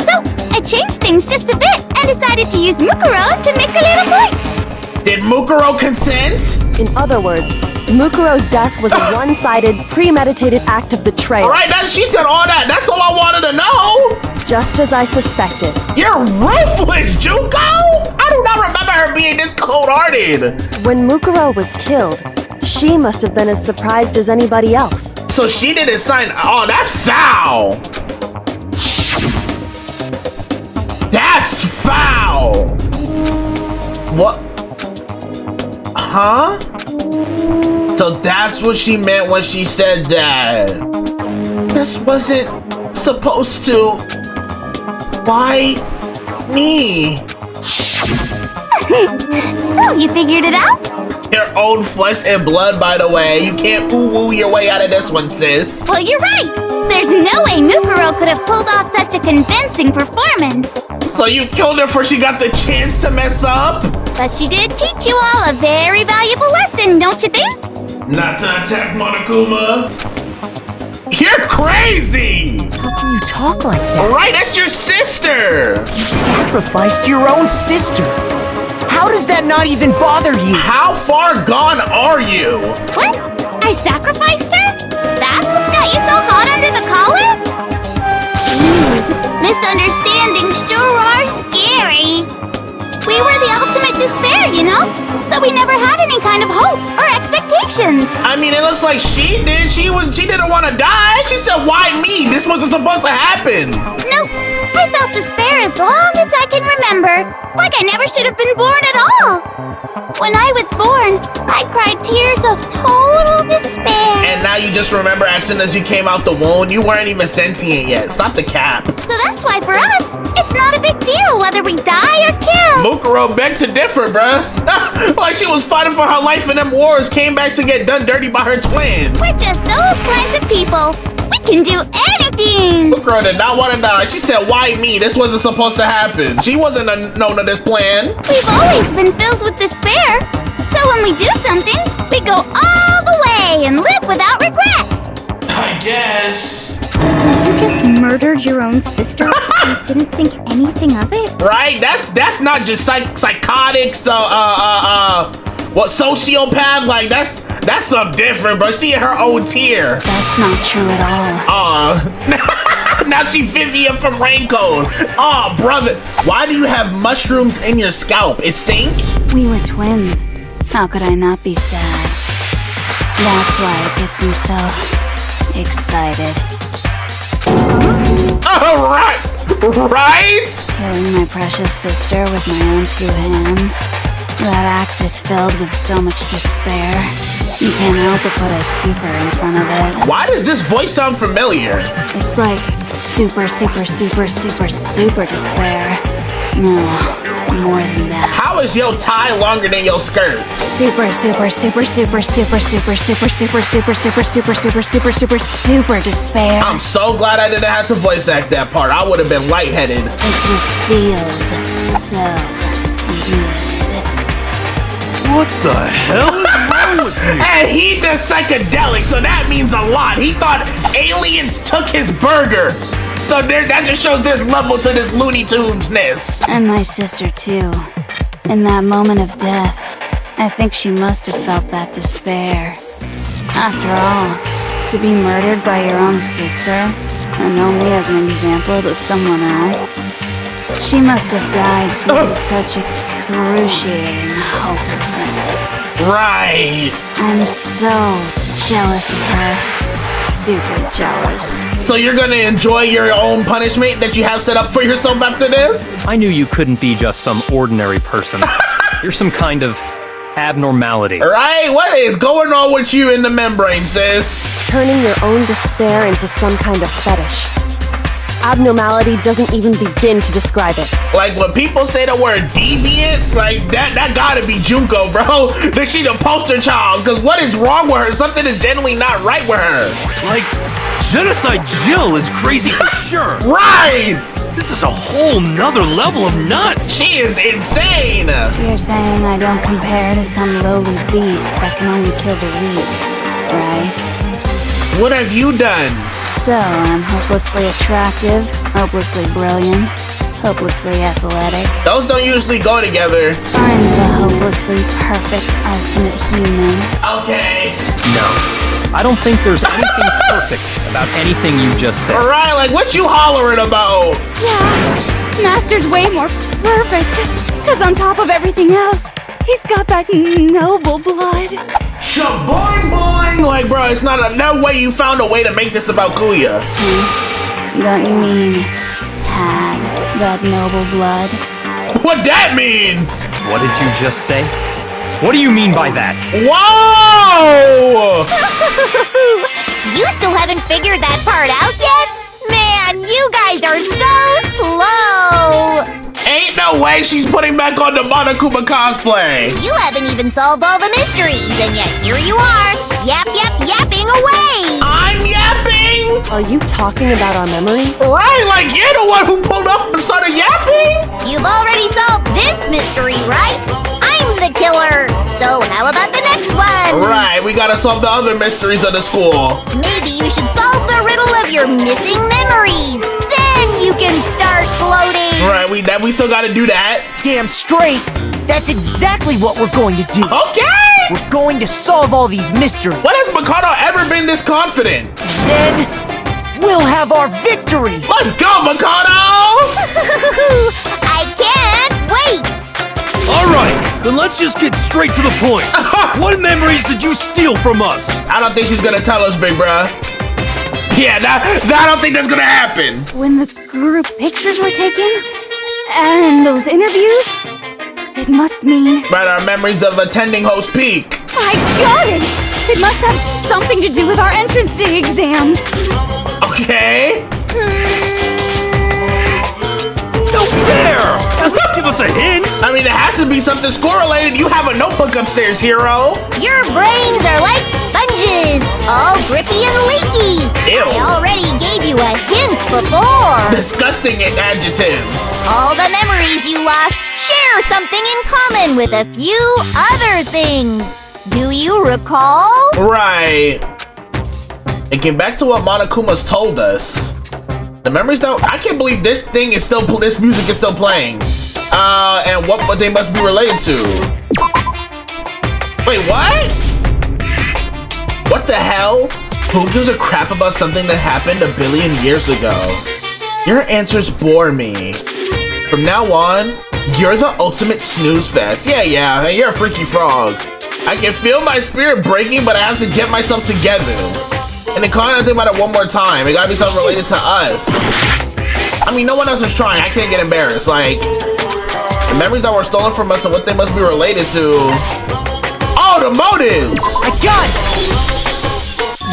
Speaker 5: So, I changed things just a bit and decided to use Mukuro to make a little point.
Speaker 1: Did Mukuro consent?
Speaker 3: In other words, Mukuro's death was a one-sided, premeditated act of betrayal.
Speaker 1: All right, she said all that. That's all I wanted to know.
Speaker 3: Just as I suspected.
Speaker 1: You're ruthless, Juko! I do not remember her being this cold-hearted.
Speaker 3: When Mukuro was killed, she must have been as surprised as anybody else.
Speaker 1: So she didn't sign. Oh, that's foul. That's foul. What? Huh? So that's what she meant when she said that. This wasn't supposed to. Why me?
Speaker 5: So, you figured it out?
Speaker 1: Your own flesh and blood, by the way. You can't ooh-woo your way out of this one, sis.
Speaker 5: Well, you're right. There's no way Mukuro could have pulled off such a convincing performance.
Speaker 1: So you killed her before she got the chance to mess up?
Speaker 5: But she did teach you all a very valuable lesson, don't you think?
Speaker 1: Not to attack Monokuma. You're crazy!
Speaker 7: How can you talk like that?
Speaker 1: Right, that's your sister!
Speaker 7: You sacrificed your own sister. How does that not even bother you?
Speaker 1: How far gone are you?
Speaker 5: What? I sacrificed her? That's what's got you so hot under the collar? Jeez, misunderstandings sure are scary. We were the ultimate despair, you know? So we never had any kind of hope or expectations.
Speaker 1: I mean, it looks like she did. She didn't want to die. She said, why me? This wasn't supposed to happen.
Speaker 5: Nope. I felt despair as long as I can remember. Like I never should have been born at all. When I was born, I cried tears of total despair.
Speaker 1: And now you just remember as soon as you came out the womb, you weren't even sentient yet. Stop the cap.
Speaker 5: So that's why for us, it's not a big deal whether we die or kill.
Speaker 1: Mukuro begged to differ, bruh. Like she was fighting for her life in them wars, came back to get done dirty by her twin.
Speaker 5: We're just those kinds of people. We can do anything.
Speaker 1: Mukuro did not want to die. She said, why me? This wasn't supposed to happen. She wasn't known to this plan.
Speaker 5: We've always been filled with despair. So when we do something, we go all the way and live without regret.
Speaker 1: I guess.
Speaker 5: So you just murdered your own sister and didn't think anything of it?
Speaker 1: Right? That's not just psychotics, what, sociopath? Like, that's something different, bro. She in her own tier.
Speaker 5: That's not true at all.
Speaker 1: Now she Vivian from Raincoat. Oh, brother. Why do you have mushrooms in your scalp? It stink?
Speaker 5: We were twins. How could I not be sad? That's why it gets me so excited.
Speaker 1: Right?
Speaker 5: Killing my precious sister with my own two hands. That act is filled with so much despair. You can't help but put a super in front of it.
Speaker 1: Why does this voice sound familiar?
Speaker 5: It's like super, super, super, super, super despair. No, more than that.
Speaker 1: How is your tie longer than your skirt?
Speaker 5: Super, super, super, super, super, super, super, super, super, super, super, super, super, super, super despair.
Speaker 1: I'm so glad I didn't have to voice act that part. I would have been lightheaded.
Speaker 5: It just feels so good.
Speaker 4: What the hell is wrong with you?
Speaker 1: And he does psychedelic, so that means a lot. He thought aliens took his burger. So that just shows there's level to this Looney Tunes-ness.
Speaker 5: And my sister, too. In that moment of death, I think she must have felt that despair. After all, to be murdered by your own sister, and only as an example to someone else, she must have died feeling such excruciating hopelessness.
Speaker 1: Right.
Speaker 5: I'm so jealous of her. Super jealous.
Speaker 1: So you're gonna enjoy your own punishment that you have set up for yourself after this?
Speaker 6: I knew you couldn't be just some ordinary person. You're some kind of abnormality.
Speaker 1: Right? What is going on with you in the membrane, sis?
Speaker 3: Turning your own despair into some kind of fetish. Abnormality doesn't even begin to describe it.
Speaker 1: Like when people say the word deviant, like that gotta be Junko, bro. That she the poster child, cause what is wrong with her? Something is generally not right with her.
Speaker 4: Like, Genocide Jill is crazy for sure.
Speaker 1: Right!
Speaker 4: This is a whole nother level of nuts.
Speaker 1: She is insane.
Speaker 5: You're saying I don't compare to some lowly beast that can only kill the weak, right?
Speaker 1: What have you done?
Speaker 5: So, I'm hopelessly attractive, hopelessly brilliant, hopelessly athletic.
Speaker 1: Those don't usually go together.
Speaker 5: I'm the hopelessly perfect ultimate human.
Speaker 1: Okay.
Speaker 6: No. I don't think there's anything perfect about anything you just said.
Speaker 1: Alright, like what you hollering about?
Speaker 8: Yeah, Master's way more perfect. Because on top of everything else, he's got that noble blood.
Speaker 1: Shaboing boing! Like, bro, it's not no way you found a way to make this about Kuya.
Speaker 5: Don't you mean had that noble blood?
Speaker 1: What that mean?
Speaker 6: What did you just say? What do you mean by that?
Speaker 1: Whoa!
Speaker 5: You still haven't figured that part out yet? Man, you guys are so slow!
Speaker 1: Ain't no way she's putting back on the Monokuma cosplay.
Speaker 5: You haven't even solved all the mysteries, and yet here you are, yapping away!
Speaker 1: I'm yapping!
Speaker 3: Are you talking about our memories?
Speaker 1: Right, like you're the one who pulled up and started yapping?
Speaker 5: You've already solved this mystery, right? I'm the killer! So how about the next one?
Speaker 1: Right, we gotta solve the other mysteries of the school.
Speaker 5: Maybe you should solve the riddle of your missing memories. Then you can start floating.
Speaker 1: Right, we we still gotta do that.
Speaker 7: Damn straight. That's exactly what we're going to do.
Speaker 1: Okay!
Speaker 7: We're going to solve all these mysteries.
Speaker 1: When has Mikado ever been this confident?
Speaker 7: Then we'll have our victory.
Speaker 1: Let's go, Mikado!
Speaker 5: I can't wait!
Speaker 4: Alright, then let's just get straight to the point. What memories did you steal from us?
Speaker 1: I don't think she's gonna tell us, big bruh. Yeah, I don't think that's gonna happen.
Speaker 8: When the group pictures were taken, and those interviews, it must mean...
Speaker 1: Right, our memories of attending Host Peak.
Speaker 8: I got it! It must have something to do with our entrance day exams.
Speaker 1: Okay.
Speaker 4: No fair! At least give us a hint!
Speaker 1: I mean, it has to be something school-related. You have a notebook upstairs, hero.
Speaker 5: Your brains are like sponges, all drippy and leaky.
Speaker 1: Ew.
Speaker 5: I already gave you a hint before.
Speaker 1: Disgusting adjectives.
Speaker 5: All the memories you lost share something in common with a few other things. Do you recall?
Speaker 1: Right. And get back to what Monokuma's told us. The memories don't. I can't believe this thing is still. This music is still playing. And what they must be related to. Wait, what? What the hell? Who gives a crap about something that happened a billion years ago? Your answers bore me. From now on, you're the ultimate snooze fest. Yeah, you're a freaky frog. I can feel my spirit breaking, but I have to get myself together. And then can't think about it one more time. It gotta be something related to us. I mean, no one else is trying. I can't get embarrassed. Like, the memories that were stolen from us and what they must be related to. Oh, the motives!
Speaker 7: I got it!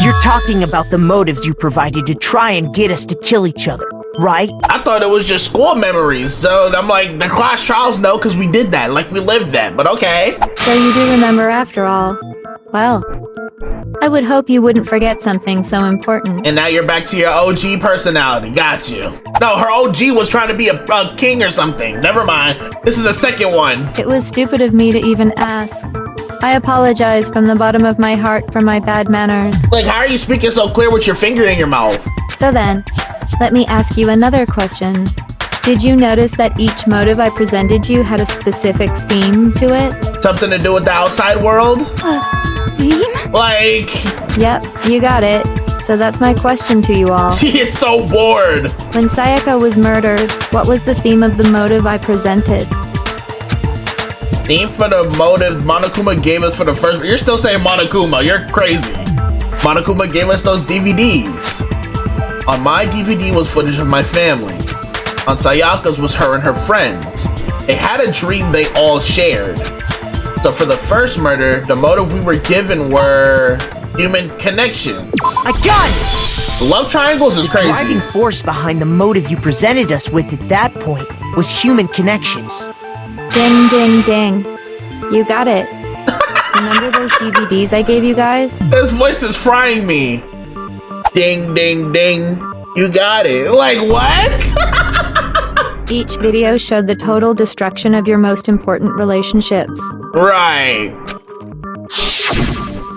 Speaker 7: You're talking about the motives you provided to try and get us to kill each other, right?
Speaker 1: I thought it was just school memories. So I'm like, the class trials no, because we did that. Like, we lived that. But okay.
Speaker 9: So you do remember after all. Well, I would hope you wouldn't forget something so important.
Speaker 1: And now you're back to your OG personality. Got you. No, her OG was trying to be a king or something. Never mind. This is the second one.
Speaker 9: It was stupid of me to even ask. I apologize from the bottom of my heart for my bad manners.
Speaker 1: Like, how are you speaking so clear with your finger in your mouth?
Speaker 9: So then, let me ask you another question. Did you notice that each motive I presented you had a specific theme to it?
Speaker 1: Something to do with the outside world?
Speaker 8: Theme?
Speaker 1: Like...
Speaker 9: Yep, you got it. So that's my question to you all.
Speaker 1: She is so bored.
Speaker 9: When Sayaka was murdered, what was the theme of the motive I presented?
Speaker 1: Theme for the motive Monokuma gave us for the first... You're still saying Monokuma. You're crazy. Monokuma gave us those DVDs. On my DVD was footage of my family. On Sayaka's was her and her friends. They had a dream they all shared. So for the first murder, the motive we were given were human connections.
Speaker 7: I got it!
Speaker 1: The love triangles is
Speaker 7: The
Speaker 1: crazy.
Speaker 7: driving force behind the motive you presented us with at that point was human connections.
Speaker 9: Ding, ding, ding. You got it. Remember those DVDs I gave you guys?
Speaker 1: This voice is frying me. Ding, ding, ding. You got it. Like, what?
Speaker 9: Each video showed the total destruction of your most important relationships.
Speaker 1: Right.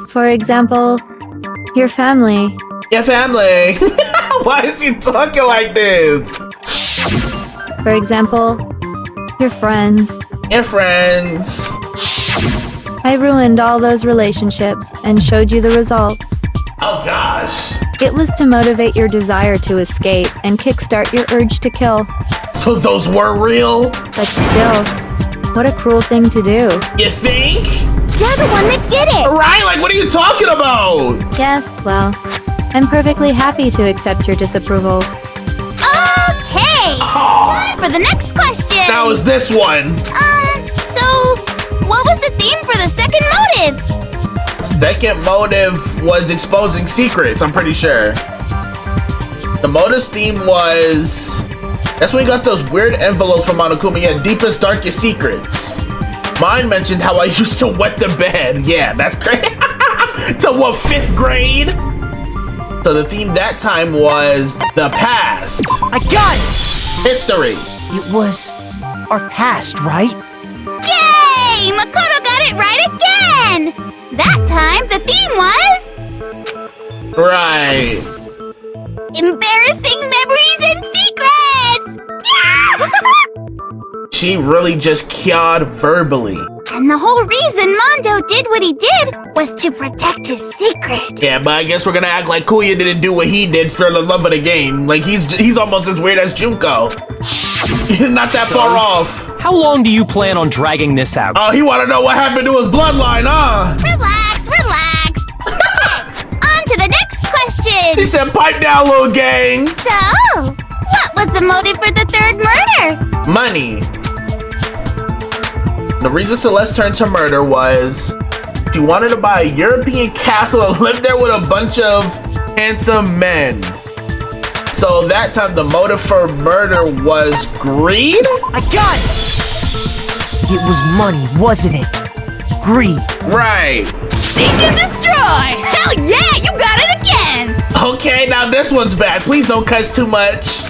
Speaker 9: For example, your family.
Speaker 1: Your family. Why is she talking like this?
Speaker 9: For example, your friends.
Speaker 1: Your friends.
Speaker 9: I ruined all those relationships and showed you the results.
Speaker 1: Oh gosh.
Speaker 9: It was to motivate your desire to escape and kickstart your urge to kill.
Speaker 1: So those were real?
Speaker 9: But still, what a cruel thing to do.
Speaker 1: You think?
Speaker 5: You're the one that did it!
Speaker 1: Right, like what are you talking about?
Speaker 9: Yes, well, I'm perfectly happy to accept your disapproval.
Speaker 5: Okay! Time for the next question!
Speaker 1: That was this one.
Speaker 5: So, what was the theme for the second motive?
Speaker 1: Second motive was exposing secrets, I'm pretty sure. The motive's theme was... That's when we got those weird envelopes from Monokuma. Yeah, deepest, darkest secrets. Mine mentioned how I used to wet the bed. Yeah, that's great. To what, 5th grade? So the theme that time was the past.
Speaker 7: I got it!
Speaker 1: History.
Speaker 7: It was our past, right?
Speaker 5: Yay! Makoto got it right again! That time, the theme was...
Speaker 1: Right.
Speaker 5: Embarrassing memories and secrets! Yeah!
Speaker 1: she really just killed verbally.
Speaker 5: And the whole reason Mondo did what he did was to protect his secret.
Speaker 1: Yeah, but I guess we're gonna act like Kuya didn't do what he did for the love of the game. Like, he's almost as weird as Junko. Not that far off.
Speaker 6: How long do you plan on dragging this out?
Speaker 1: Oh, he wanna know what happened to his bloodline, huh?
Speaker 5: Relax, relax. Okay, on to the next question.
Speaker 1: He said, pipe down, little gang.
Speaker 5: So, what was the motive for the third murder?
Speaker 1: Money. The reason Celeste turned to murder was she wanted to buy a European castle and live there with a bunch of handsome men. So that time the motive for murder was greed?
Speaker 7: I got it! It was money, wasn't it? Greed.
Speaker 1: Right.
Speaker 8: Seek and destroy! Hell yeah, you got it again!
Speaker 1: Okay, now this one's bad. Please don't cuss too much.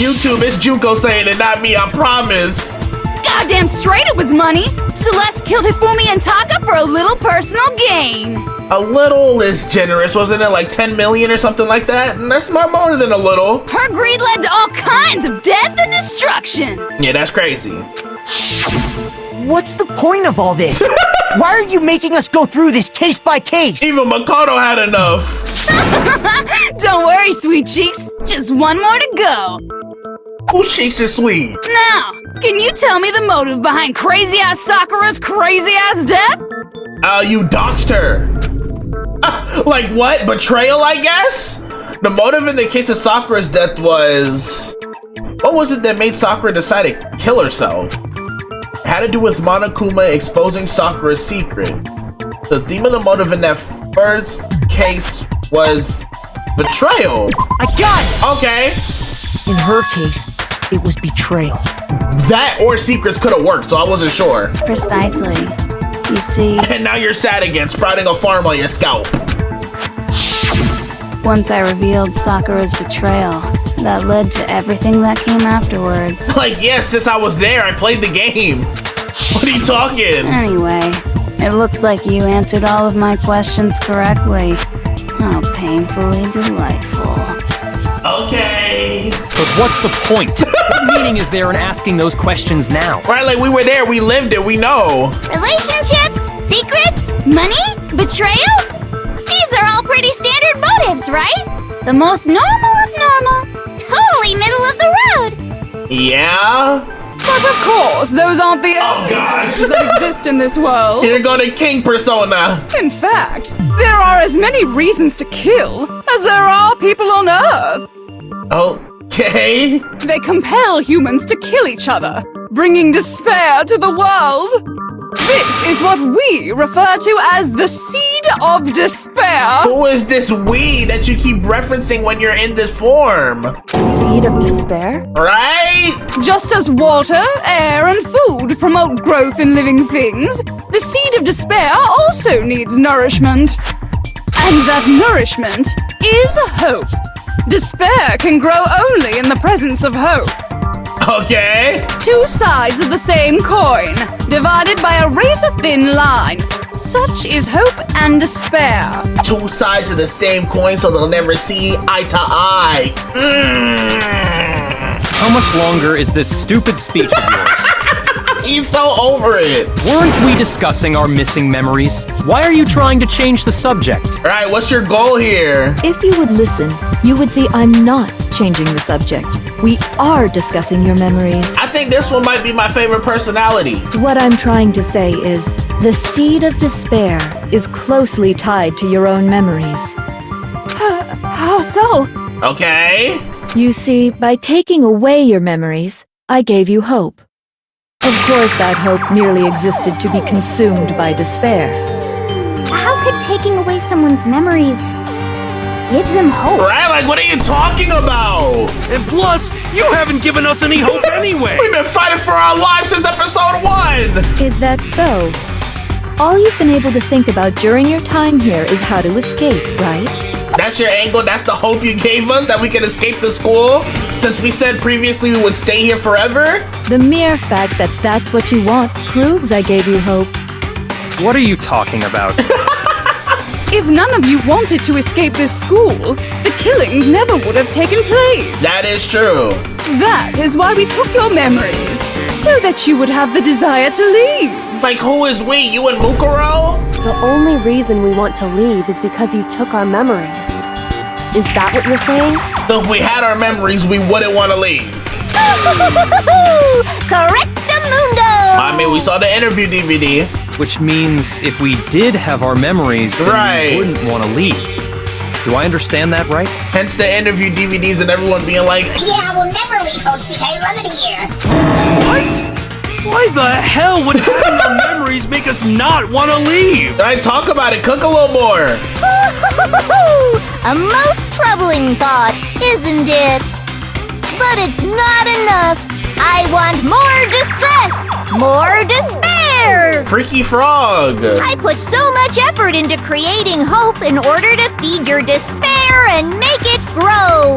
Speaker 1: YouTube, it's Junko saying it, not me, I promise.
Speaker 8: Goddamn straight it was money! Celeste killed Hifumi and Taka for a little personal gain.
Speaker 1: A little is generous, wasn't it? Like 10 million or something like that? And that's more than a little.
Speaker 8: Her greed led to all kinds of death and destruction.
Speaker 1: Yeah, that's crazy.
Speaker 7: What's the point of all this? Why are you making us go through this case by case?
Speaker 1: Even Makoto had enough.
Speaker 8: Don't worry, sweet cheeks. Just one more to go.
Speaker 1: Whose cheeks is sweet?
Speaker 8: Now, can you tell me the motive behind crazy-ass Sakura's crazy-ass death?
Speaker 1: You doxed her. Like what? Betrayal, I guess? The motive in the case of Sakura's death was... What was it that made Sakura decide to kill herself? It had to do with Monokuma exposing Sakura's secret. The theme of the motive in that first case was betrayal.
Speaker 7: I got it!
Speaker 1: Okay.
Speaker 7: In her case, it was betrayal.
Speaker 1: That or secrets could have worked, so I wasn't sure.
Speaker 5: Precisely. You see,
Speaker 1: And now you're sad again, sprouting a farm on your scalp.
Speaker 5: once I revealed Sakura's betrayal, that led to everything that came afterwards.
Speaker 1: Like, yes, since I was there, I played the game. What are you talking?
Speaker 5: Anyway, it looks like you answered all of my questions correctly. How painfully delightful.
Speaker 1: Okay.
Speaker 6: But what's the point? What meaning is there in asking those questions now?
Speaker 1: Right, like we were there, we lived it, we know.
Speaker 5: Relationships, secrets, money, betrayal? These are all pretty standard motives, right? The most normal of normal. Totally middle of the road.
Speaker 1: Yeah?
Speaker 8: But of course, those aren't the
Speaker 1: Oh gosh.
Speaker 8: that exist in this world.
Speaker 1: Here go the king persona.
Speaker 8: In fact, there are as many reasons to kill as there are people on Earth.
Speaker 1: Okay.
Speaker 8: They compel humans to kill each other, bringing despair to the world. This is what we refer to as the seed of despair.
Speaker 1: Who is this we that you keep referencing when you're in this form?
Speaker 3: Seed of despair?
Speaker 1: Right?
Speaker 8: Just as water, air, and food promote growth in living things, the seed of despair also needs nourishment. And that nourishment is hope. Despair can grow only in the presence of hope.
Speaker 1: Okay.
Speaker 8: Two sides of the same coin, divided by a razor-thin line. Such is hope and despair.
Speaker 1: Two sides of the same coin so they'll never see eye to eye.
Speaker 6: How much longer is this stupid speech of yours?
Speaker 1: He's so over it.
Speaker 6: Weren't we discussing our missing memories? Why are you trying to change the subject?
Speaker 1: All right, what's your goal here?
Speaker 9: If you would listen, you would see I'm not changing the subject. We are discussing your memories.
Speaker 1: I think this one might be my favorite personality.
Speaker 9: What I'm trying to say is, the seed of despair is closely tied to your own memories.
Speaker 8: How so?
Speaker 1: Okay.
Speaker 9: You see, by taking away your memories, I gave you hope. Of course, that hope merely existed to be consumed by despair.
Speaker 5: How could taking away someone's memories give them hope?
Speaker 1: Right? Like, what are you talking about?
Speaker 4: And plus, you haven't given us any hope anyway.
Speaker 1: We've been fighting for our lives since episode 1.
Speaker 9: Is that so? All you've been able to think about during your time here is how to escape, right?
Speaker 1: That's your angle? That's the hope you gave us, that we can escape the school? Since we said previously we would stay here forever?
Speaker 9: The mere fact that that's what you want proves I gave you hope.
Speaker 6: What are you talking about?
Speaker 8: If none of you wanted to escape this school, the killings never would have taken place.
Speaker 1: That is true.
Speaker 8: That is why we took your memories. so that you would have the desire to leave.
Speaker 1: Like, who is we? You and Mukuro?
Speaker 3: The only reason we want to leave is because you took our memories. Is that what you're saying?
Speaker 1: So if we had our memories, we wouldn't want to leave.
Speaker 5: Correctamundo!
Speaker 1: I mean, we saw the interview DVD.
Speaker 6: Which means if we did have our memories, then
Speaker 1: Right.
Speaker 6: we wouldn't want to leave. Do I understand that right?
Speaker 1: Hence the interview DVDs and everyone being like,
Speaker 5: Yeah, we'll never leave, folks, because I love it here.
Speaker 4: What? Why the hell would having our memories make us not want to leave?
Speaker 1: I talk about it, cook a little more.
Speaker 5: A most troubling thought, isn't it? But it's not enough. I want more distress, more despair.
Speaker 1: Freaky Frog.
Speaker 5: I put so much effort into creating hope in order to feed your despair and make it grow.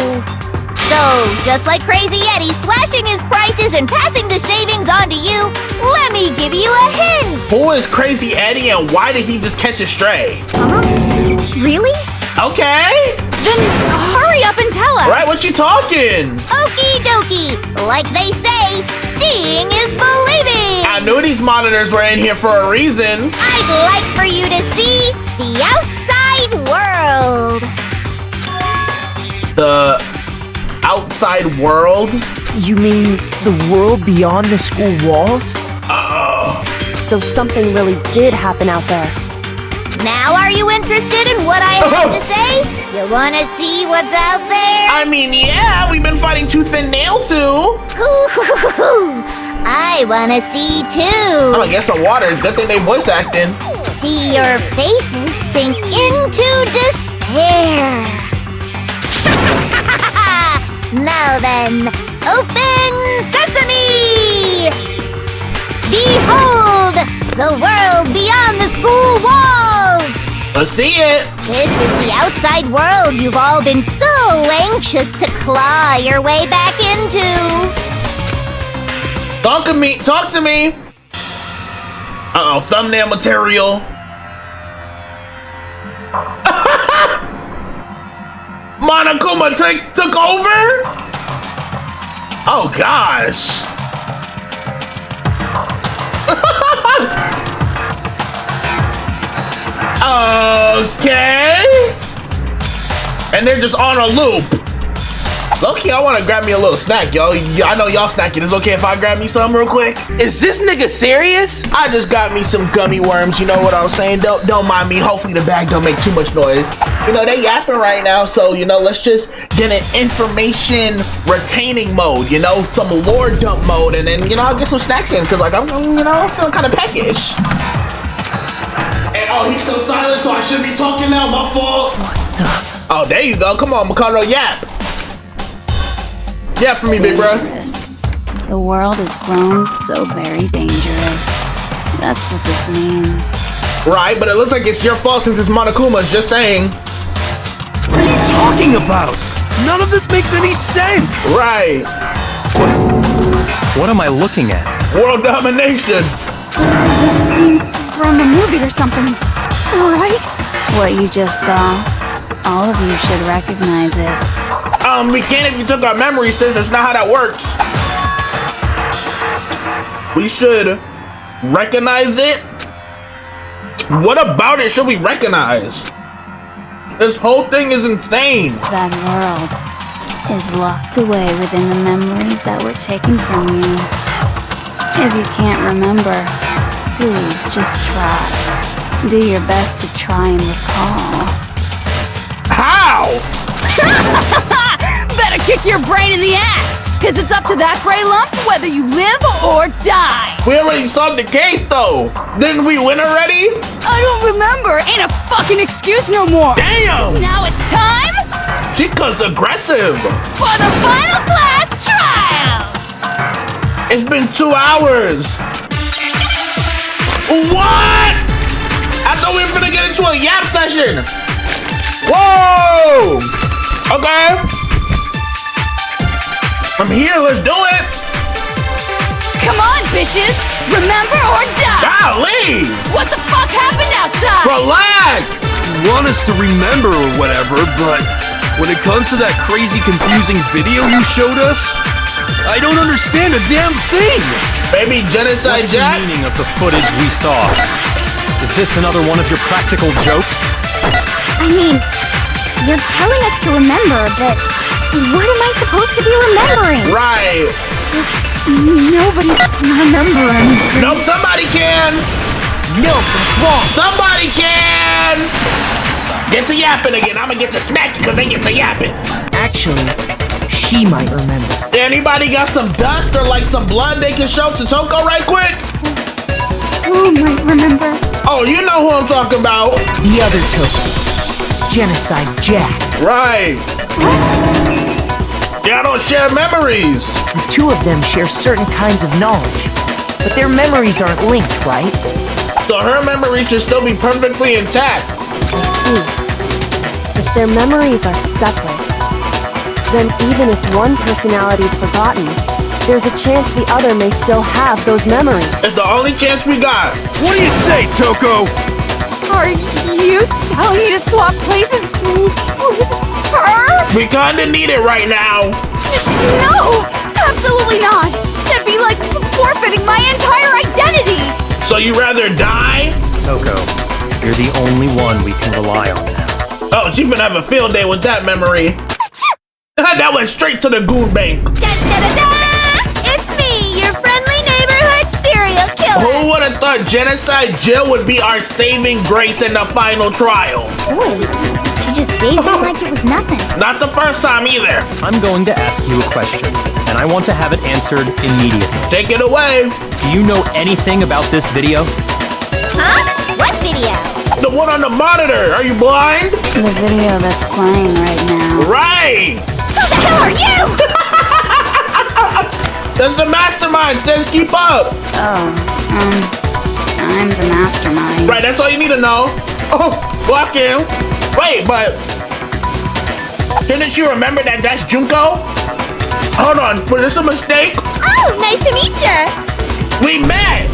Speaker 5: So, just like Crazy Eddie slashing his prices and passing the savings on to you, let me give you a hint.
Speaker 1: Who is Crazy Eddie and why did he just catch a stray?
Speaker 5: Really?
Speaker 1: Okay.
Speaker 8: Then hurry up and tell us.
Speaker 1: Right, what you talking?
Speaker 5: Okie dokie. Like they say, seeing is believing.
Speaker 1: I knew these monitors were in here for a reason.
Speaker 5: I'd like for you to see the outside world.
Speaker 1: The outside world?
Speaker 7: You mean the world beyond the school walls?
Speaker 3: So something really did happen out there.
Speaker 5: Now are you interested in what I have to say? You wanna see what's out there?
Speaker 1: I mean, yeah, we've been fighting tooth and nail too.
Speaker 5: I wanna see
Speaker 1: I'm
Speaker 5: too.
Speaker 1: gonna get some water. Good thing they voice acting.
Speaker 5: See your faces sink into despair. Now then, open sesame! Behold, the world beyond the school walls!
Speaker 1: Let's see it.
Speaker 5: This is the outside world you've all been so anxious to claw your way back into.
Speaker 1: Talk to me. Talk to me. Uh-oh, thumbnail material. Monokuma took over? Oh, gosh. Okay. And they're just on a loop. Loki, I want to grab me a little snack, yo. I know y'all snacking. It's okay if I grab me some real quick?
Speaker 10: Is this nigga serious?
Speaker 1: I just got me some gummy worms, you know what I'm saying? Don't mind me. Hopefully the bag don't make too much noise. You know, they yapping right now, so, you know, let's just get an information retaining mode, you know, some lore dump mode, and then, you know, I'll get some snacks in, because, like, I'm you know, feeling kind of peckish. And, oh, he's still silent, so I should be talking now, my fault. Oh, there you go. Come on, Mikado, yap. Yap for me, big bro.
Speaker 11: The world has grown so very dangerous. That's what this means.
Speaker 1: Right, but it looks like it's your fault since it's Monokuma's, just saying.
Speaker 4: What are you talking about? None of this makes any sense!
Speaker 1: Right.
Speaker 6: What am I looking at?
Speaker 1: World domination.
Speaker 8: This is a scene from a movie or something, right?
Speaker 11: What you just saw, all of you should recognize it.
Speaker 1: We can't if you took our memories, sis. That's not how that works. We should recognize it. What about it should we recognize? This whole thing is insane.
Speaker 11: That world is locked away within the memories that were taken from you. If you can't remember, please just try. Do your best to try and recall.
Speaker 1: How?
Speaker 8: Better kick your brain in the ass, because it's up to that gray lump whether you live or die.
Speaker 1: We already solved the case, though. Didn't we win already?
Speaker 8: I don't remember. Ain't a fucking excuse no more.
Speaker 1: Damn!
Speaker 8: Now it's time
Speaker 1: Chica's aggressive.
Speaker 8: for the final class trial.
Speaker 1: It's been 2 hours. What? I thought we were gonna get into a yap session. Whoa! Okay. I'm here, let's do it.
Speaker 8: Come on, bitches. Remember or die.
Speaker 1: Golly!
Speaker 8: What the fuck happened outside?
Speaker 1: Relax!
Speaker 4: You want us to remember or whatever, but when it comes to that crazy confusing video you showed us, I don't understand a damn thing!
Speaker 1: Maybe Genocide
Speaker 6: What's the
Speaker 1: Jack?
Speaker 6: meaning of the footage we saw? Is this another one of your practical jokes?
Speaker 5: I mean, you're telling us to remember, but what am I supposed to be remembering?
Speaker 1: Right.
Speaker 8: Nobody can remember anything.
Speaker 1: Nope, somebody can.
Speaker 7: No, that's wrong.
Speaker 1: Somebody can. Get to yapping again. I'm gonna get to snacking because they get to yapping.
Speaker 7: Actually, she might remember.
Speaker 1: Anybody got some dust or like some blood they can show to Toko right quick?
Speaker 8: Who might remember?
Speaker 1: Oh, you know who I'm talking about.
Speaker 7: The other Toko. Genocide Jack.
Speaker 1: Right. Y'all don't share memories.
Speaker 7: The two of them share certain kinds of knowledge, but their memories aren't linked, right?
Speaker 1: So her memory should still be perfectly intact.
Speaker 3: I see. If their memories are separate, then even if one personality is forgotten, there's a chance the other may still have those memories.
Speaker 1: It's the only chance we got.
Speaker 4: What do you say, Toko?
Speaker 8: Are you telling me to swap places with her?
Speaker 1: We kinda need it right now.
Speaker 8: No, absolutely not. That'd be like forfeiting my entire identity.
Speaker 1: So you rather die?
Speaker 6: Toko, you're the only one we can rely on now.
Speaker 1: Oh, she finna have a field day with that memory. That went straight to the goon bank.
Speaker 5: It's me, your friendly neighborhood serial killer.
Speaker 1: Who would have thought Genocide Jill would be our saving grace in the final trial?
Speaker 5: Boy, she just gave me like it was nothing.
Speaker 1: Not the first time either.
Speaker 6: I'm going to ask you a question, and I want to have it answered immediately.
Speaker 1: Take it away.
Speaker 6: Do you know anything about this video?
Speaker 5: Huh? What video?
Speaker 1: The one on the monitor. Are you blind?
Speaker 11: The video that's playing right now.
Speaker 1: Right.
Speaker 5: Who the hell are you?
Speaker 1: That's the mastermind. Says keep up.
Speaker 11: I'm the mastermind.
Speaker 1: Right. That's all you need to know. Oh, walk in. Wait, but didn't you remember that that's Junko? Hold on. Was this a mistake?
Speaker 5: Oh, nice to meet you.
Speaker 1: We met.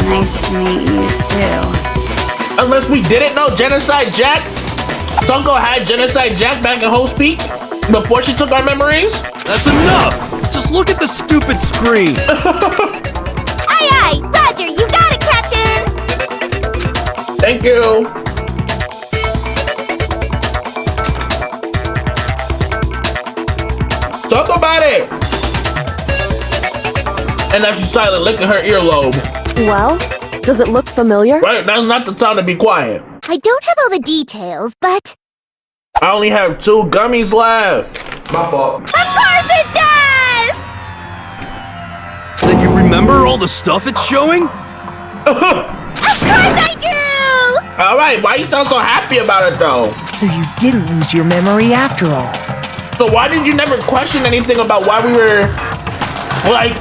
Speaker 11: Nice to meet you too.
Speaker 1: Unless we didn't know Genocide Jack. Tunko had Genocide Jack back in Host Peak before she took our memories.
Speaker 4: That's enough! Just look at the stupid screen!
Speaker 5: Aye, aye, Roger, you got it, Captain.
Speaker 1: Thank you. Talk about it. And now she's silent, licking her earlobe.
Speaker 3: Well, does it look familiar?
Speaker 1: Right, now's not the time to be quiet.
Speaker 5: I don't have all the details, but
Speaker 1: I only have 2 gummies left. My fault.
Speaker 5: of course it does!
Speaker 4: Then you remember all the stuff it's showing?
Speaker 5: Of course I do!
Speaker 1: Alright, why you sound so happy about it though?
Speaker 7: So you didn't lose your memory after all.
Speaker 1: So why did you never question anything about why we were, like,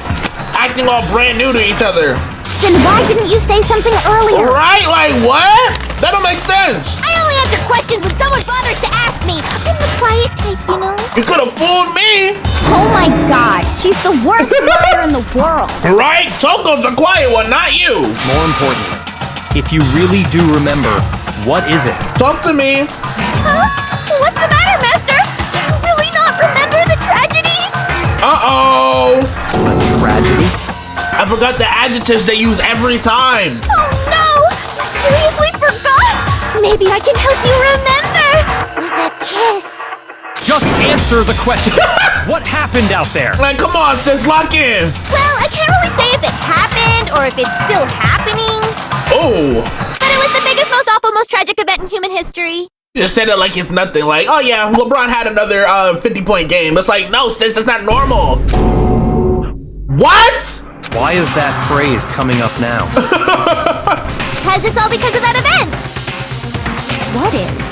Speaker 1: acting all brand new to each other?
Speaker 5: Then why didn't you say something earlier?
Speaker 1: Right, like what? That don't make sense.
Speaker 5: I only answer questions when someone bothers to ask me. I'm the quiet type, you know?
Speaker 1: You could have fooled me.
Speaker 5: Oh my god, she's the worst liar in the world.
Speaker 1: Right? Toko's the quiet one, not you.
Speaker 6: More importantly, if you really do remember, what is it?
Speaker 1: Talk to me.
Speaker 5: Huh? What's the matter, Master? Do you really not remember the tragedy?
Speaker 1: Uh-oh.
Speaker 6: A tragedy?
Speaker 1: I forgot the adjectives they use every time.
Speaker 5: Oh no! You seriously forgot? Maybe I can help you remember with a kiss.
Speaker 6: Just answer the question. What happened out there?
Speaker 1: Like, come on, sis, lock in.
Speaker 5: Well, I can't really say if it happened or if it's still happening.
Speaker 1: Oh.
Speaker 5: But it was the biggest, most awful, most tragic event in human history.
Speaker 1: You just said it like it's nothing. Like, oh yeah, LeBron had another 50-point game. It's like, no, sis, that's not normal. What?
Speaker 6: Why is that phrase coming up now?
Speaker 5: Because it's all because of that event. What is?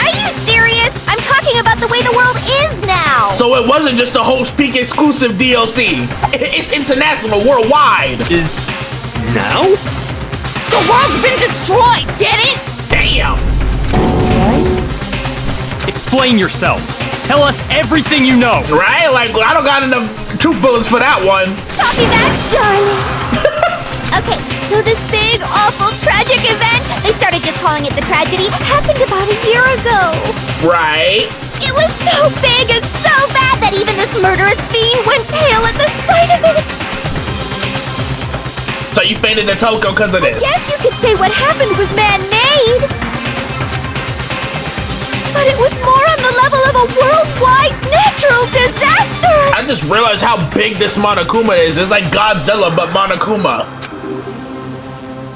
Speaker 5: Are you serious? I'm talking about the way the world is now.
Speaker 1: So it wasn't just a Host Peak exclusive DLC. It's international, worldwide.
Speaker 4: Is now?
Speaker 8: The world's been destroyed, get it?
Speaker 1: Damn.
Speaker 6: Explain yourself. Tell us everything you know.
Speaker 1: Right? Like, I don't got enough truth bullets for that one.
Speaker 5: Copy that, darling. Okay, so this big, awful, tragic event, they started just calling it the tragedy, happened about a year ago.
Speaker 1: Right.
Speaker 5: It was so big and so bad that even this murderous fiend went pale at the sight of it.
Speaker 1: faded to Toko because of this.
Speaker 2: Yes, you could say what happened was man-made. But it was more on the level of a worldwide natural disaster.
Speaker 1: I just realized how big this Monokuma is. It's like Godzilla, but Monokuma.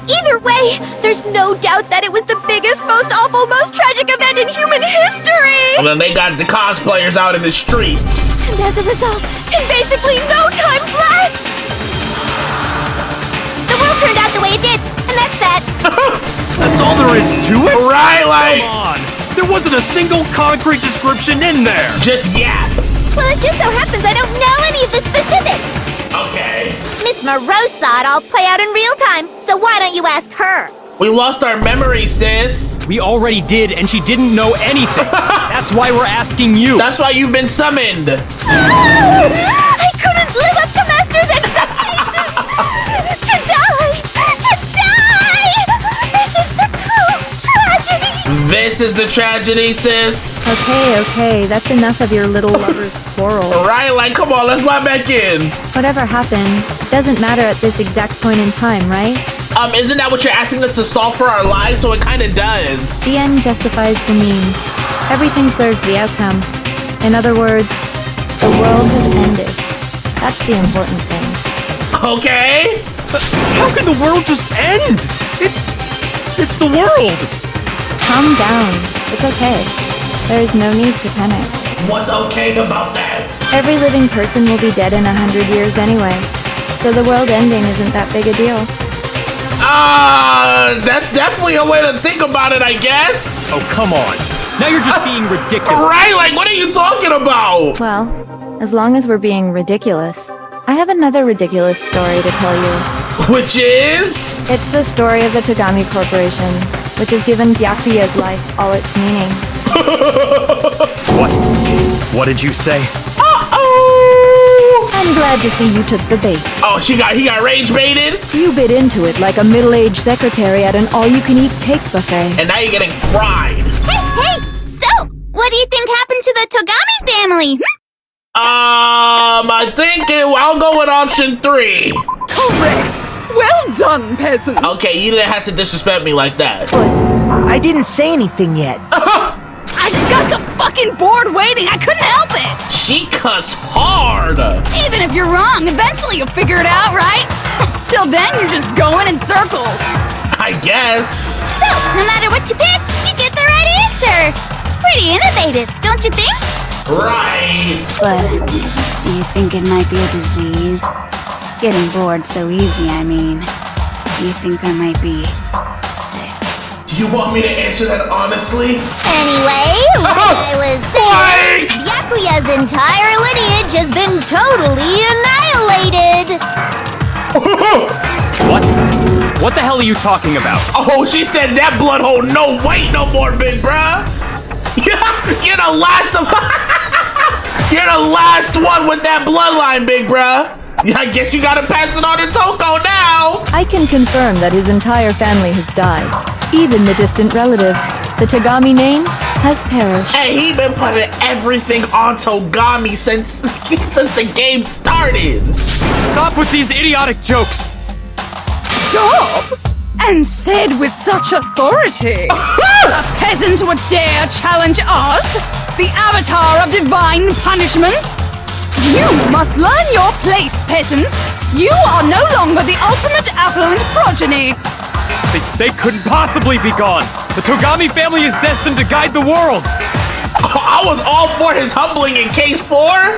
Speaker 2: Either way, there's no doubt that it was the biggest, most awful, most tragic event in human history!
Speaker 1: And then they got the cosplayers out in the streets.
Speaker 2: And as a result, in basically no time flat, the world turned out the way it did, and that's that.
Speaker 4: That's all there is to it?
Speaker 1: Right, like...
Speaker 4: Come on! There wasn't a single concrete description in there!
Speaker 1: Just yap.
Speaker 2: Well, it just so happens I don't know any of the specifics.
Speaker 1: Okay.
Speaker 2: Miss Morose saw it all play out in real time, so why don't you ask her?
Speaker 1: We lost our memory, sis.
Speaker 6: We already did, and she didn't know anything. That's why we're asking you.
Speaker 1: That's why you've been summoned.
Speaker 2: I couldn't live up to Master's expectations! To die! This is the true tragedy!
Speaker 1: This is the tragedy, sis.
Speaker 9: Okay, that's enough of your little lover's quarrel.
Speaker 1: Right, like, come on, let's log back in.
Speaker 9: Whatever happened, doesn't matter at this exact point in time, right?
Speaker 1: Isn't that what you're asking us to solve for our lives? So it kind of does.
Speaker 9: The end justifies the means. Everything serves the outcome. In other words, the world has ended. That's the important thing.
Speaker 1: Okay.
Speaker 4: How can the world just end? It's the world!
Speaker 9: Calm down. It's okay. There's no need to panic.
Speaker 1: What's okay about that?
Speaker 9: Every living person will be dead in 100 years anyway. So the world ending isn't that big a deal.
Speaker 1: That's definitely a way to think about it, I guess.
Speaker 6: Oh, come on. Now you're just being ridiculous.
Speaker 1: Right, like, what are you talking about?
Speaker 9: Well, as long as we're being ridiculous, I have another ridiculous story to tell you.
Speaker 1: Which is?
Speaker 9: It's the story of the Togami Corporation, which has given Byakuya's life all its meaning.
Speaker 4: What? What did you say?
Speaker 9: I'm glad to see you took the bait.
Speaker 1: Oh, he got rage baited?
Speaker 9: You bit into it like a middle-aged secretary at an all-you-can-eat cake buffet.
Speaker 1: And now you're getting fried.
Speaker 5: Hey! So, what do you think happened to the Togami family?
Speaker 1: I think I'll go with option 3.
Speaker 8: Correct. Well done, peasant.
Speaker 1: Okay, you didn't have to disrespect me like that.
Speaker 7: But I didn't say anything yet.
Speaker 8: I just got so fucking bored waiting, I couldn't help it.
Speaker 1: She cussed hard.
Speaker 8: Even if you're wrong, eventually you'll figure it out, right? Till then, you're just going in circles.
Speaker 1: I guess.
Speaker 5: So, no matter what you pick, you get the right answer. Pretty innovative, don't you think?
Speaker 1: Right.
Speaker 11: But do you think it might be a disease? Getting bored so easy, I mean. Do you think I might be sick?
Speaker 1: You want me to answer that honestly?
Speaker 2: Anyway, like I was saying, Byakuya's entire lineage has been totally annihilated.
Speaker 6: What? What the hell are you talking about?
Speaker 1: Oh, she said that blood hold no weight no more, big bruh. You're the last of... You're the last one with that bloodline, big bruh. I guess you gotta pass it on to Toko now.
Speaker 9: I can confirm that his entire family has died. Even the distant relatives. The Togami name has perished.
Speaker 1: Hey, he been putting everything on Togami since the game started.
Speaker 6: Stop with these idiotic jokes.
Speaker 8: Stop! And said with such authority. A peasant would dare challenge us, the avatar of divine punishment? You must learn your place, peasant. You are no longer the ultimate affluent progeny.
Speaker 6: They couldn't possibly be gone. The Togami family is destined to guide the world.
Speaker 1: I was all for his humbling in case 4.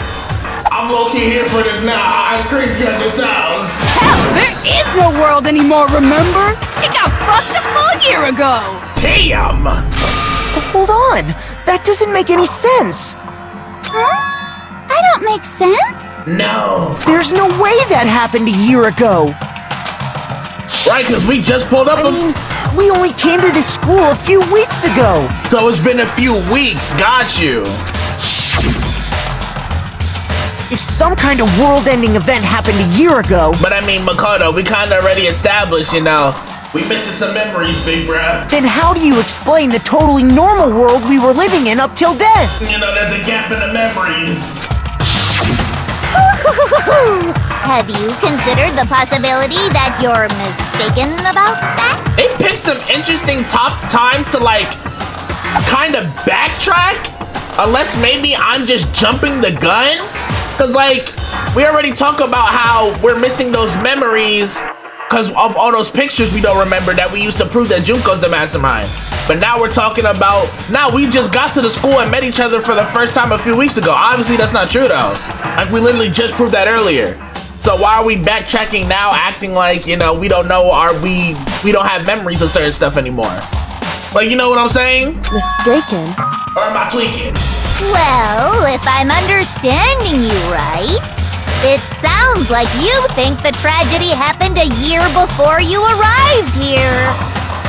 Speaker 1: I'm low-key here for this now, as crazy as it sounds.
Speaker 8: Hell, there is no world anymore, remember? It got fucked a full year ago.
Speaker 1: Damn!
Speaker 7: Hold on. That doesn't make any sense.
Speaker 5: Huh? I don't make sense.
Speaker 1: No.
Speaker 7: There's no way that happened a year ago.
Speaker 1: Right, because we just pulled up
Speaker 7: we only came to this school a few weeks ago.
Speaker 1: So it's been a few weeks, got you.
Speaker 7: If some kind of world-ending event happened a year ago...
Speaker 1: But I mean, Makoto, we kind of already established, you know, we missing some memories, big bruh.
Speaker 7: Then how do you explain the totally normal world we were living in up till then?
Speaker 1: You know, there's a gap in the memories.
Speaker 5: Have you considered the possibility that you're mistaken about that?
Speaker 1: They picked some interesting time to like kind of backtrack, unless maybe I'm just jumping the gun. Cause like we already talked about how we're missing those memories because of all those pictures we don't remember that we used to prove that Junko's the mastermind. But now we're talking about, now we just got to the school and met each other for the first time a few weeks ago. Obviously that's not true though. Like we literally just proved that earlier. So why are we backtracking now, acting like, you know, we don't know, we don't have memories of certain stuff anymore? Like, you know what I'm saying?
Speaker 3: Mistaken?
Speaker 1: Or am I tweaking?
Speaker 5: Well, if I'm understanding you right, it sounds like you think the tragedy happened a year before you arrived here.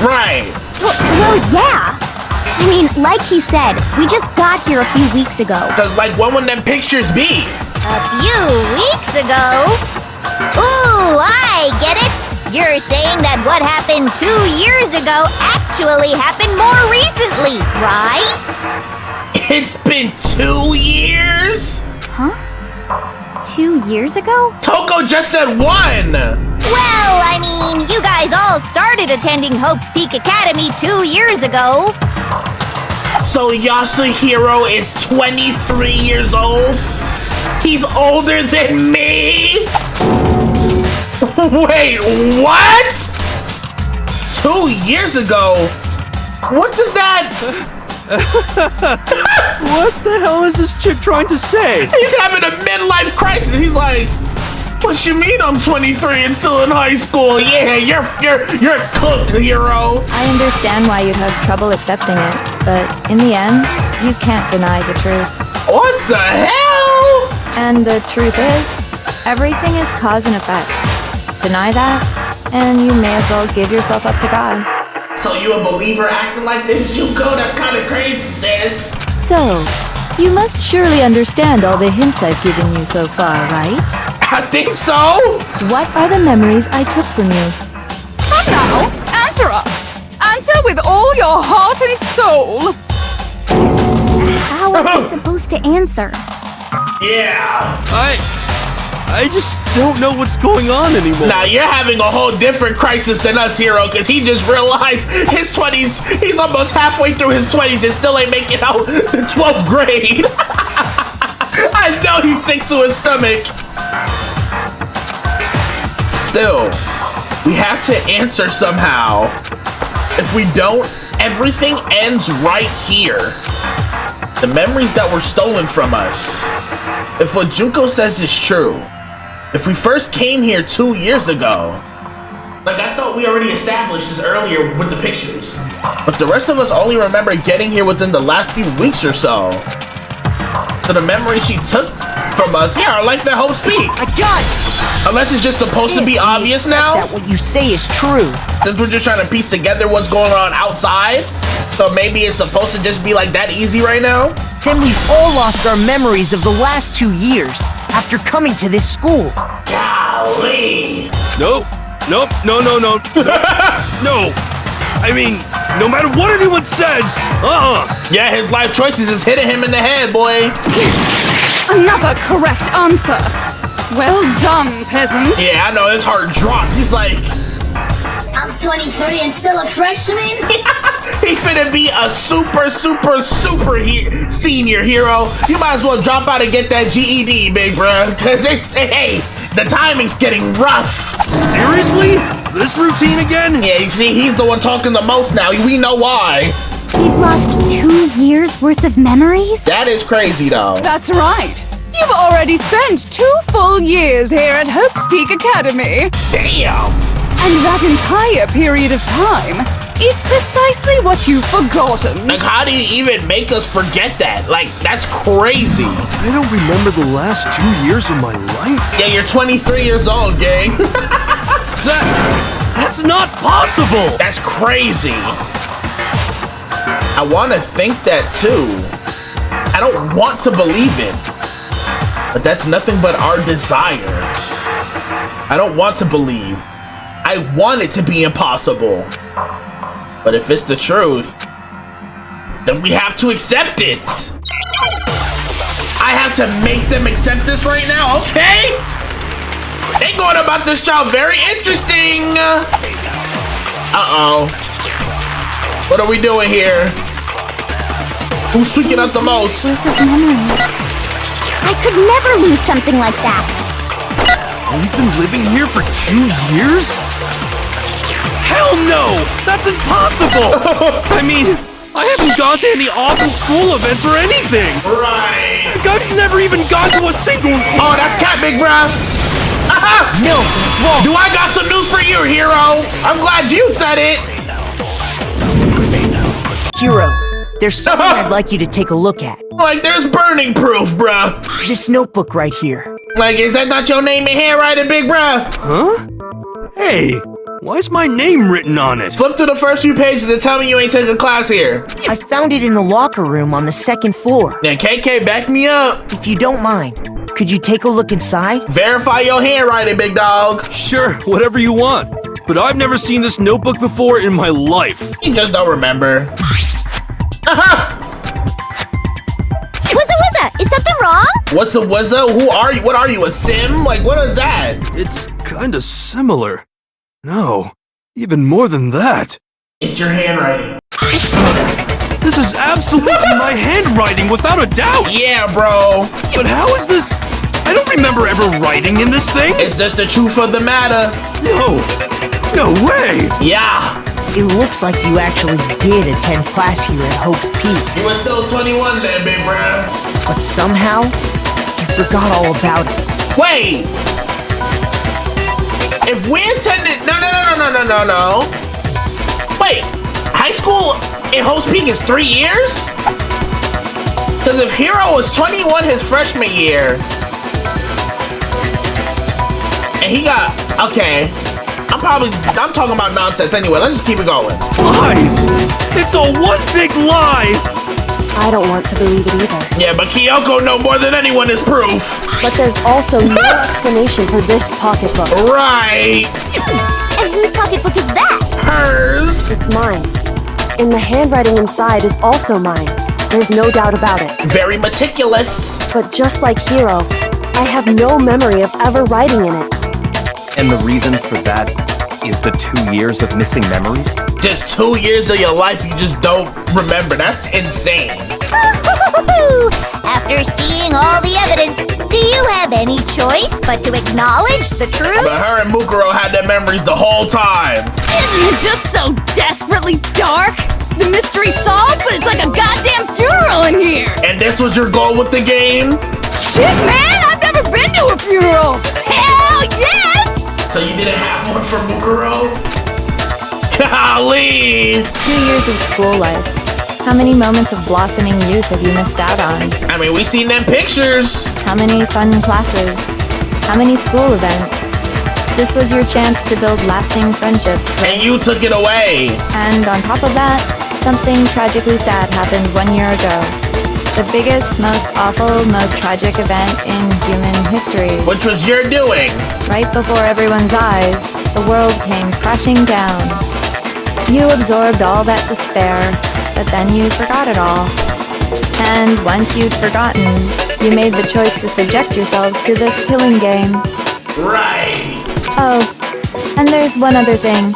Speaker 1: Right.
Speaker 5: Well, yeah. I mean, like he said, we just got here a few weeks ago.
Speaker 1: Cause like when would them pictures be?
Speaker 5: A few weeks ago? Ooh, I get it. You're saying that what happened 2 years ago actually happened more recently, right?
Speaker 1: It's been 2 years?
Speaker 5: Huh? 2 years ago?
Speaker 1: Toko just said 1!
Speaker 5: Well, I mean, you guys all started attending Hope's Peak Academy 2 years ago.
Speaker 1: So Yasuhiro is 23 years old? He's older than me? Wait, what? 2 years ago? What does that...
Speaker 4: What the hell is this chick trying to say?
Speaker 1: He's having a midlife crisis. He's like, what you mean I'm 23 and still in high school? Yeah, you're cooked, hero.
Speaker 9: I understand why you'd have trouble accepting it, but in the end, you can't deny the truth.
Speaker 1: What the hell?
Speaker 9: And the truth is, everything is cause and effect. Deny that, and you may as well give yourself up to God.
Speaker 1: So you a believer acting like this, Junko? That's kind of crazy, sis.
Speaker 9: So, you must surely understand all the hints I've given you so far, right?
Speaker 1: I think so.
Speaker 9: What are the memories I took from you?
Speaker 8: Come now, answer us. Answer with all your heart and soul.
Speaker 5: How was I supposed to answer?
Speaker 1: Yeah.
Speaker 4: I just don't know what's going on anymore.
Speaker 1: Now you're having a whole different crisis than us, hero, because he just realized his 20s, he's almost halfway through his 20s and still ain't making out the 12th grade. I know he's sick to his stomach. Still, we have to answer somehow. If we don't, everything ends right here. The memories that were stolen from us. If what Junko says is true, if we first came here 2 years ago, like I thought we already established this earlier with the pictures, but the rest of us only remember getting here within the last few weeks or so. So the memory she took from us, yeah, our life at Hope's Peak.
Speaker 7: I got it!
Speaker 1: Unless it's just supposed to be obvious now.
Speaker 7: That what you say is true.
Speaker 1: Since we're just trying to piece together what's going on outside, so maybe it's supposed to just be like that easy right now?
Speaker 7: Then we've all lost our memories of the last 2 years after coming to this school.
Speaker 1: Golly!
Speaker 4: Nope. No. No. I mean, no matter what anyone says,
Speaker 1: Yeah, his life choices is hitting him in the head, boy.
Speaker 8: Another correct answer. Well done, peasant.
Speaker 1: Yeah, I know, his heart dropped. He's like...
Speaker 5: I'm 23 and still a freshman?
Speaker 1: He finna be a super senior hero. You might as well drop out and get that GED, big bruh. Cause hey, the timing's getting rough.
Speaker 4: Seriously? This routine again?
Speaker 1: Yeah, you see, he's the one talking the most now. We know why.
Speaker 5: We've lost 2 years worth of memories?
Speaker 1: That is crazy, though.
Speaker 8: That's right. You've already spent 2 full years here at Hope's Peak Academy.
Speaker 1: Damn.
Speaker 8: And that entire period of time is precisely what you've forgotten.
Speaker 1: Like, how do you even make us forget that? Like, that's crazy.
Speaker 4: I don't remember the last 2 years of my life.
Speaker 1: Yeah, you're 23 years old, gang.
Speaker 4: That's not possible.
Speaker 1: That's crazy. I want to think that too. I don't want to believe it. But that's nothing but our desire. I don't want to believe. I want it to be impossible. But if it's the truth, then we have to accept it. I have to make them accept this right now, okay? going about this job very interesting. Uh-oh. What are we doing here? Who's freaking out the most?
Speaker 5: Memories. I could never lose something like that.
Speaker 4: We've been living here for 2 years? Hell no! That's impossible! I mean, I haven't gone to any awesome school events or anything!
Speaker 1: Right.
Speaker 4: I've never even gone to a single...
Speaker 1: Oh, that's cat, big bruh.
Speaker 7: No, it's wrong.
Speaker 1: Do I got some news for you, hero? I'm glad you said it.
Speaker 7: Hero, there's something I'd like you to take a look at.
Speaker 1: Like, there's burning proof, bruh.
Speaker 7: This notebook right here.
Speaker 1: Like, is that not your name and handwriting, big bruh?
Speaker 4: Huh? Hey, why is my name written on it?
Speaker 1: Flip to the first few pages and tell me you ain't taking class here.
Speaker 7: I found it in the locker room on the 2nd floor.
Speaker 1: Now, KK, back me up.
Speaker 7: If you don't mind, could you take a look inside?
Speaker 1: Verify your handwriting, big dog.
Speaker 4: Sure, whatever you want. But I've never seen this notebook before in my life.
Speaker 1: You just don't remember.
Speaker 5: Wizza, is something wrong?
Speaker 1: What's a wizza? Who are you? What are you, a sim? Like, what is that?
Speaker 4: It's kinda similar. No, even more than that.
Speaker 1: It's your handwriting.
Speaker 4: This is absolutely my handwriting, without a doubt!
Speaker 1: Yeah, bro.
Speaker 4: But how is this? I don't remember ever writing in this thing!
Speaker 1: It's just the truth of the matter.
Speaker 4: No way!
Speaker 1: Yeah.
Speaker 7: It looks like you actually did attend class here at Hope's Peak.
Speaker 1: You were still 21 then, big bruh.
Speaker 7: But somehow, you forgot all about it.
Speaker 1: Wait. If we attended... No. Wait. High school in Hope's Peak is 3 years? Because if Hero was 21 his freshman year... And he got... Okay. I'm talking about nonsense anyway. Let's just keep it going.
Speaker 4: Lies! It's all one big lie!
Speaker 3: I don't want to believe it either.
Speaker 1: Yeah, but Kyoko know more than anyone is proof.
Speaker 3: But there's also no explanation for this pocketbook.
Speaker 1: Right.
Speaker 5: And whose pocketbook is that?
Speaker 1: Hers.
Speaker 3: It's mine. And the handwriting inside is also mine. There's no doubt about it.
Speaker 1: Very meticulous.
Speaker 3: But just like Hiro, I have no memory of ever writing in it.
Speaker 6: And the reason for that is the 2 years of missing memories?
Speaker 1: Just 2 years of your life you just don't remember. That's insane.
Speaker 5: After seeing all the evidence, do you have any choice but to acknowledge the truth?
Speaker 1: But her and Mukuro had their memories the whole time.
Speaker 8: Isn't it just so desperately dark? The mystery solved, but it's like a goddamn funeral in here!
Speaker 1: And this was your goal with the game?
Speaker 8: Shit, man! I've never been to a funeral! Hell yes!
Speaker 1: So you didn't have one for Mukuro? Golly!
Speaker 9: 2 years of school life. How many moments of blossoming youth have you missed out on?
Speaker 1: I mean, we seen them pictures.
Speaker 9: How many fun classes? How many school events? This was your chance to build lasting friendships.
Speaker 1: And you took it away.
Speaker 9: And on top of that, something tragically sad happened 1 year ago. The biggest, most awful, most tragic event in human history.
Speaker 1: Which was your doing.
Speaker 9: Right before everyone's eyes, the world came crashing down. You absorbed all that despair, but then you forgot it all. And once you'd forgotten, you made the choice to subject yourselves to this killing game.
Speaker 1: Right.
Speaker 9: Oh, and there's one other thing.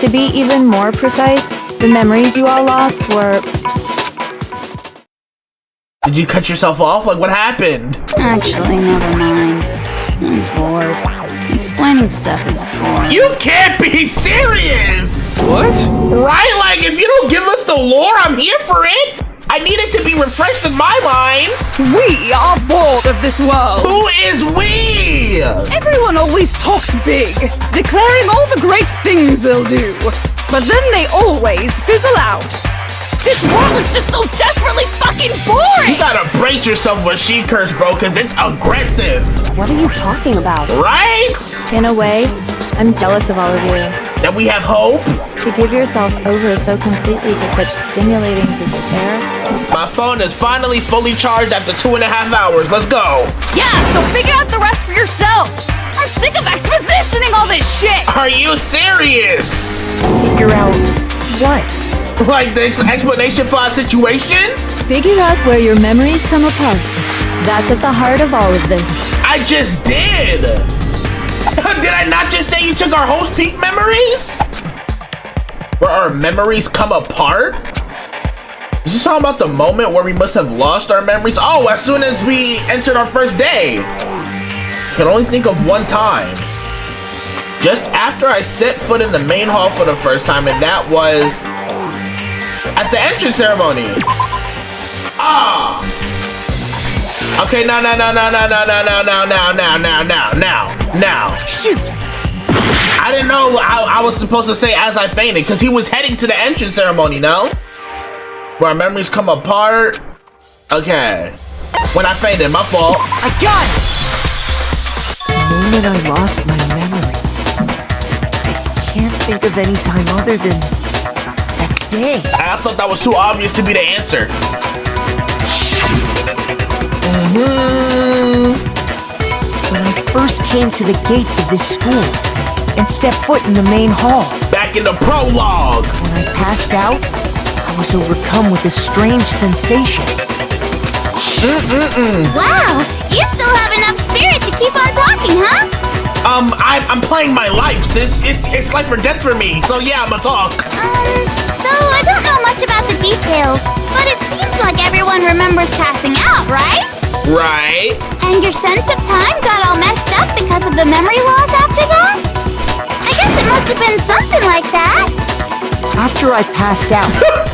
Speaker 9: To be even more precise, the memories you all lost were...
Speaker 1: Did you cut yourself off? Like, what happened?
Speaker 11: Actually, never mind. I'm bored. Explaining stuff is boring.
Speaker 1: You can't be serious!
Speaker 4: What?
Speaker 1: Right? Like, if you don't give us the lore, I'm here for it. I need it to be refreshed in my mind.
Speaker 8: We are bored of this world.
Speaker 1: Who is we?
Speaker 8: Everyone always talks big, declaring all the great things they'll do. But then they always fizzle out. This world is just so desperately fucking boring!
Speaker 1: You gotta brace yourself with she curse, bro, because it's aggressive.
Speaker 3: What are you talking about?
Speaker 1: Right?
Speaker 9: In a way, I'm jealous of all of you.
Speaker 1: That we have hope?
Speaker 9: To give yourself over so completely to such stimulating despair.
Speaker 1: My phone is finally fully charged after 2.5 hours. Let's go.
Speaker 8: Yeah, so figure out the rest for yourselves. I'm sick of expositioning all this shit.
Speaker 1: Are you serious?
Speaker 7: Figure out what?
Speaker 1: Like the explanation for our situation?
Speaker 9: Figure out where your memories come apart. That's at the heart of all of this.
Speaker 1: I just did. Did I not just say you took our host peak memories? Where our memories come apart? Is this talking about the moment where we must have lost our memories? Oh, as soon as we entered our first day. I can only think of one time. Just after I set foot in the main hall for the first time, and that was at the entrance ceremony. Ah! Okay, now.
Speaker 7: Shoot!
Speaker 1: I didn't know I was supposed to say as I fainted, because he was heading to the entrance ceremony, no? Where our memories come apart. Okay. When I fainted, my fault.
Speaker 7: I got it! The moment I lost my memory, I can't think of any time other than that day.
Speaker 1: I thought that was too obvious to be the answer.
Speaker 7: When I first came to the gates of this school and stepped foot in the main hall.
Speaker 1: Back in the prologue.
Speaker 7: When I passed out, I was overcome with a strange sensation.
Speaker 5: Wow, you still have enough spirit to keep on talking, huh?
Speaker 1: I'm playing my life, sis. It's life or death for me. So yeah, I'ma talk.
Speaker 5: So I don't know much about the details, but it seems like everyone remembers passing out, right?
Speaker 1: Right.
Speaker 5: And your sense of time got all messed up because of the memory loss after that? I guess it must have been something like that.
Speaker 7: After I passed out,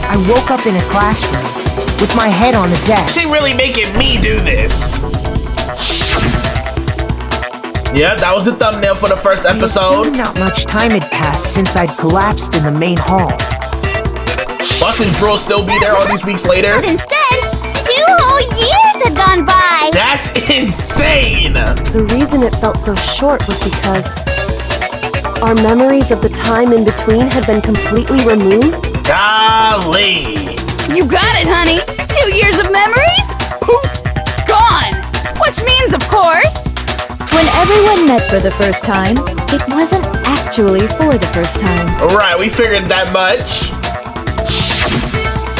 Speaker 7: I woke up in a classroom with my head on a desk.
Speaker 1: She really making me do this. Yeah, that was the thumbnail for the first
Speaker 7: I
Speaker 1: episode.
Speaker 7: assumed not much time had passed since I'd collapsed in the main hall.
Speaker 1: Watching Drill still be there all these weeks later.
Speaker 5: But instead, 2 whole years had gone by.
Speaker 1: That's insane.
Speaker 3: The reason it felt so short was because our memories of the time in between had been completely removed.
Speaker 1: Golly.
Speaker 8: You got it, honey. 2 years of memories? Poof! Gone! Which means, of course...
Speaker 9: When everyone met for the first time, it wasn't actually for the first time.
Speaker 1: Right, we figured that much.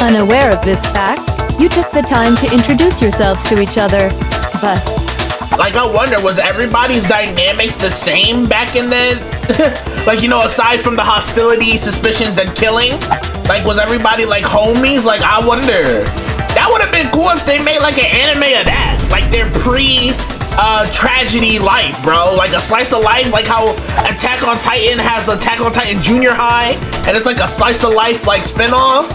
Speaker 9: Unaware of this fact, you took the time to introduce yourselves to each other, but...
Speaker 1: Like, I wonder, was everybody's dynamics the same back in then? Like, you know, aside from the hostility, suspicions, and killing? Like, was everybody, like, homies? Like, I wonder. That would have been cool if they made, like, an anime of that. Like, their tragedy life, bro. Like, a slice of life, like how Attack on Titan has Attack on Titan Junior High, and it's like a slice of life, like, spinoff.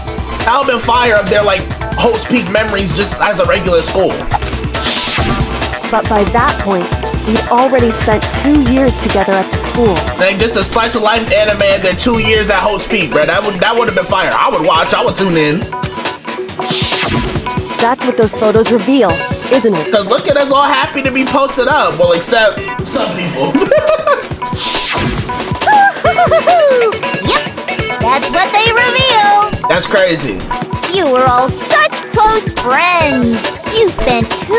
Speaker 1: That would have been fire of their, like, host peak memories just as a regular school.
Speaker 3: But by that point, we'd already spent 2 years together at the school.
Speaker 1: Like, just a slice of life anime and their 2 years at host peak, bro. That would have been fire. I would watch. I would tune in.
Speaker 3: That's what those photos reveal, isn't it?
Speaker 1: Cause look at us all happy to be posted up. Well, except some people.
Speaker 5: Yep, that's what they reveal.
Speaker 1: That's crazy.
Speaker 5: You were all such close friends. You spent 2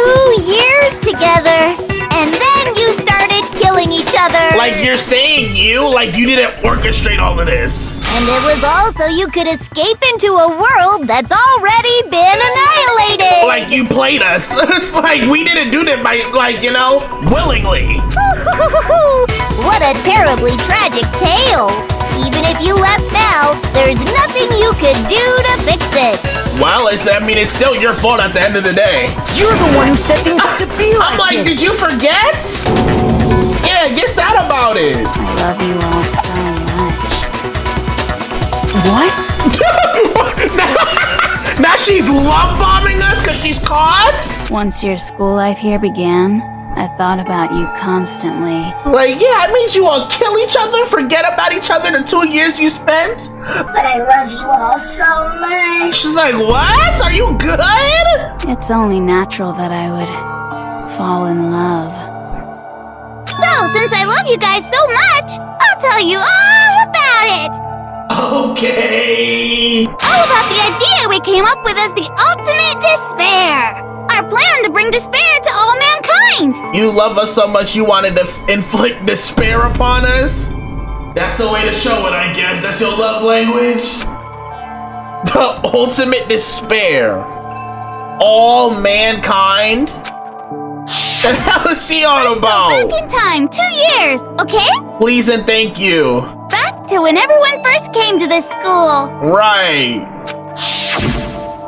Speaker 5: years together, and then you started killing each other.
Speaker 1: Like, you're saying like you didn't orchestrate all of this.
Speaker 5: And it was all so you could escape into a world that's already been annihilated.
Speaker 1: Like, you played us. It's like we didn't do that by, like, you know, willingly.
Speaker 5: What a terribly tragic tale. Even if you left now, there's nothing you could do to fix it.
Speaker 1: Well, it's still your fault at the end of the day.
Speaker 7: You're the one who set things up to be like
Speaker 1: I'm like,
Speaker 7: this.
Speaker 1: did you forget? Yeah, get sad about it.
Speaker 11: I love you all so much.
Speaker 7: What?
Speaker 1: Now she's love bombing us because she's caught?
Speaker 11: Once your school life here began, I thought about you constantly.
Speaker 1: Like, yeah, it means you all kill each other, forget about each other the 2 years you spent?
Speaker 5: But I love you all so much.
Speaker 1: She's like, what? Are you good?
Speaker 11: It's only natural that I would fall in love.
Speaker 5: So, since I love you guys so much, I'll tell you all about it.
Speaker 1: Okay.
Speaker 5: All about the idea we came up with as the ultimate despair. Our plan to bring despair to all mankind.
Speaker 1: You love us so much you wanted to inflict despair upon us? That's the way to show it, I guess. That's your love language? The ultimate despair. All mankind? The hell is she on
Speaker 5: Let's
Speaker 1: about?
Speaker 5: go back in time 2 years, okay?
Speaker 1: Please and thank you.
Speaker 5: Back to when everyone first came to this school.
Speaker 1: Right.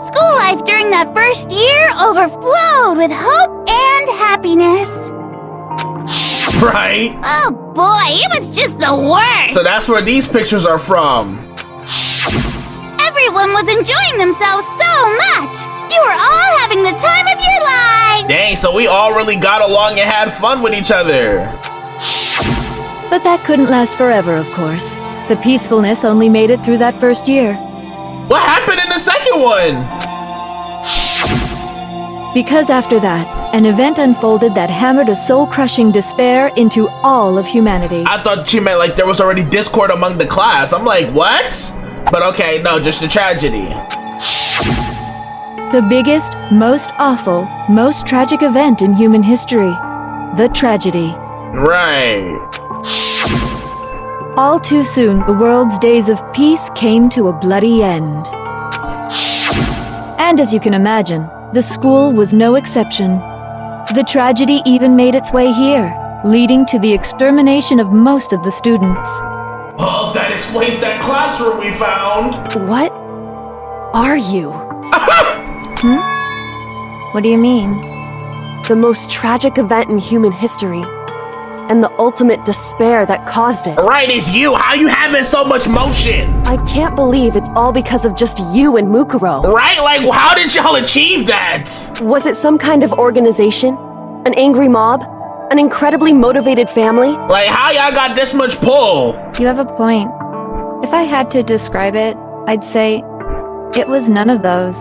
Speaker 5: School life during that first year overflowed with hope and happiness.
Speaker 1: Right.
Speaker 5: Oh boy, it was just the worst.
Speaker 1: So that's where these pictures are from.
Speaker 5: Everyone was enjoying themselves so much. You were all having the time of your life.
Speaker 1: Dang, so we all really got along and had fun with each other.
Speaker 9: But that couldn't last forever, of course. The peacefulness only made it through that first year.
Speaker 1: What happened in the second one?
Speaker 9: Because after that, an event unfolded that hammered a soul-crushing despair into all of humanity.
Speaker 1: I thought she meant like there was already discord among the class. I'm like, what? But okay, no, just a tragedy.
Speaker 9: The biggest, most awful, most tragic event in human history. The tragedy.
Speaker 1: Right.
Speaker 9: All too soon, the world's days of peace came to a bloody end. And as you can imagine, the school was no exception. The tragedy even made its way here, leading to the extermination of most of the students.
Speaker 1: Oh, that explains that classroom we found.
Speaker 3: What are you?
Speaker 9: What do you mean?
Speaker 3: The most tragic event in human history, and the ultimate despair that caused it.
Speaker 1: Right, it's you. How you having so much motion?
Speaker 3: I can't believe it's all because of just you and Mukuro.
Speaker 1: Right, like how did y'all achieve that?
Speaker 3: Was it some kind of organization? An angry mob? An incredibly motivated family?
Speaker 1: Like how y'all got this much pull?
Speaker 9: You have a point. If I had to describe it, I'd say it was none of those.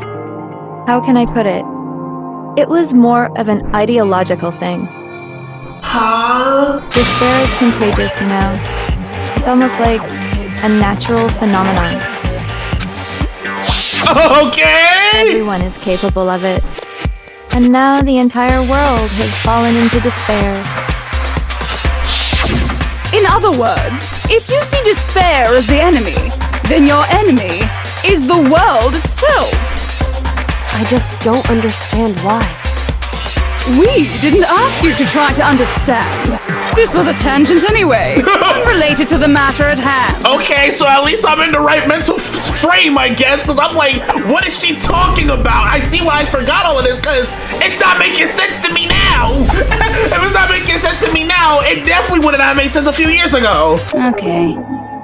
Speaker 9: How can I put it? It was more of an ideological thing.
Speaker 1: Huh?
Speaker 9: Despair is contagious, you know. It's almost like a natural phenomenon.
Speaker 1: Okay!
Speaker 9: Everyone is capable of it. And now the entire world has fallen into despair.
Speaker 8: In other words, if you see despair as the enemy, then your enemy is the world itself.
Speaker 3: I just don't understand why.
Speaker 8: We didn't ask you to try to understand. This was a tangent anyway, unrelated to the matter at hand.
Speaker 1: Okay, so at least I'm in the right mental frame, I guess, because I'm like, what is she talking about? I see why I forgot all of this, because it's not making sense to me now. If it's not making sense to me now, it definitely would not have made sense a few years ago.
Speaker 11: Okay,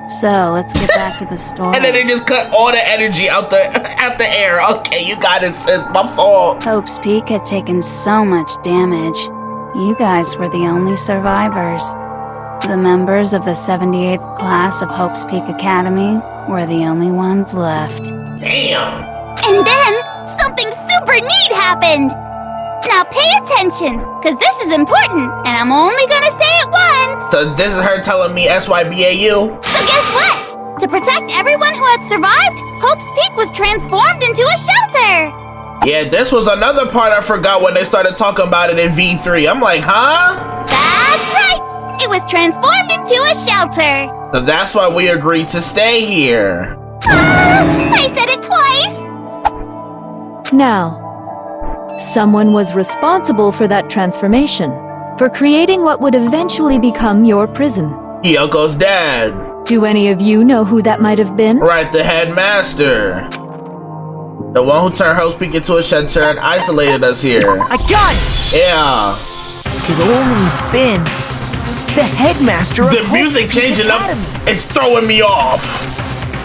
Speaker 11: so let's get back to the story.
Speaker 1: And then they just cut all the energy out the air. Okay, you got it, sis. My fault.
Speaker 11: Hope's Peak had taken so much damage. You guys were the only survivors. The members of the 78th class of Hope's Peak Academy were the only ones left.
Speaker 1: Damn.
Speaker 5: And then something super neat happened. Now pay attention, because this is important, and I'm only gonna say it once.
Speaker 1: So this is her telling me SYBAU?
Speaker 5: So guess what? To protect everyone who had survived, Hope's Peak was transformed into a shelter.
Speaker 1: Yeah, this was another part I forgot when they started talking about it in V3. I'm like, huh?
Speaker 5: That's right. It was transformed into a shelter.
Speaker 1: So that's why we agreed to stay here.
Speaker 5: I said it twice.
Speaker 9: Now, someone was responsible for that transformation, for creating what would eventually become your prison.
Speaker 1: Yoko's dad.
Speaker 9: Do any of you know who that might have been?
Speaker 1: Right, the headmaster. The one who turned Hope's Peak into a shelter and isolated us here.
Speaker 7: I got it!
Speaker 1: Yeah.
Speaker 7: Could only been the headmaster of
Speaker 1: The
Speaker 7: Hope's
Speaker 1: music
Speaker 7: Peak
Speaker 1: changing up
Speaker 7: Academy.
Speaker 1: is throwing me off.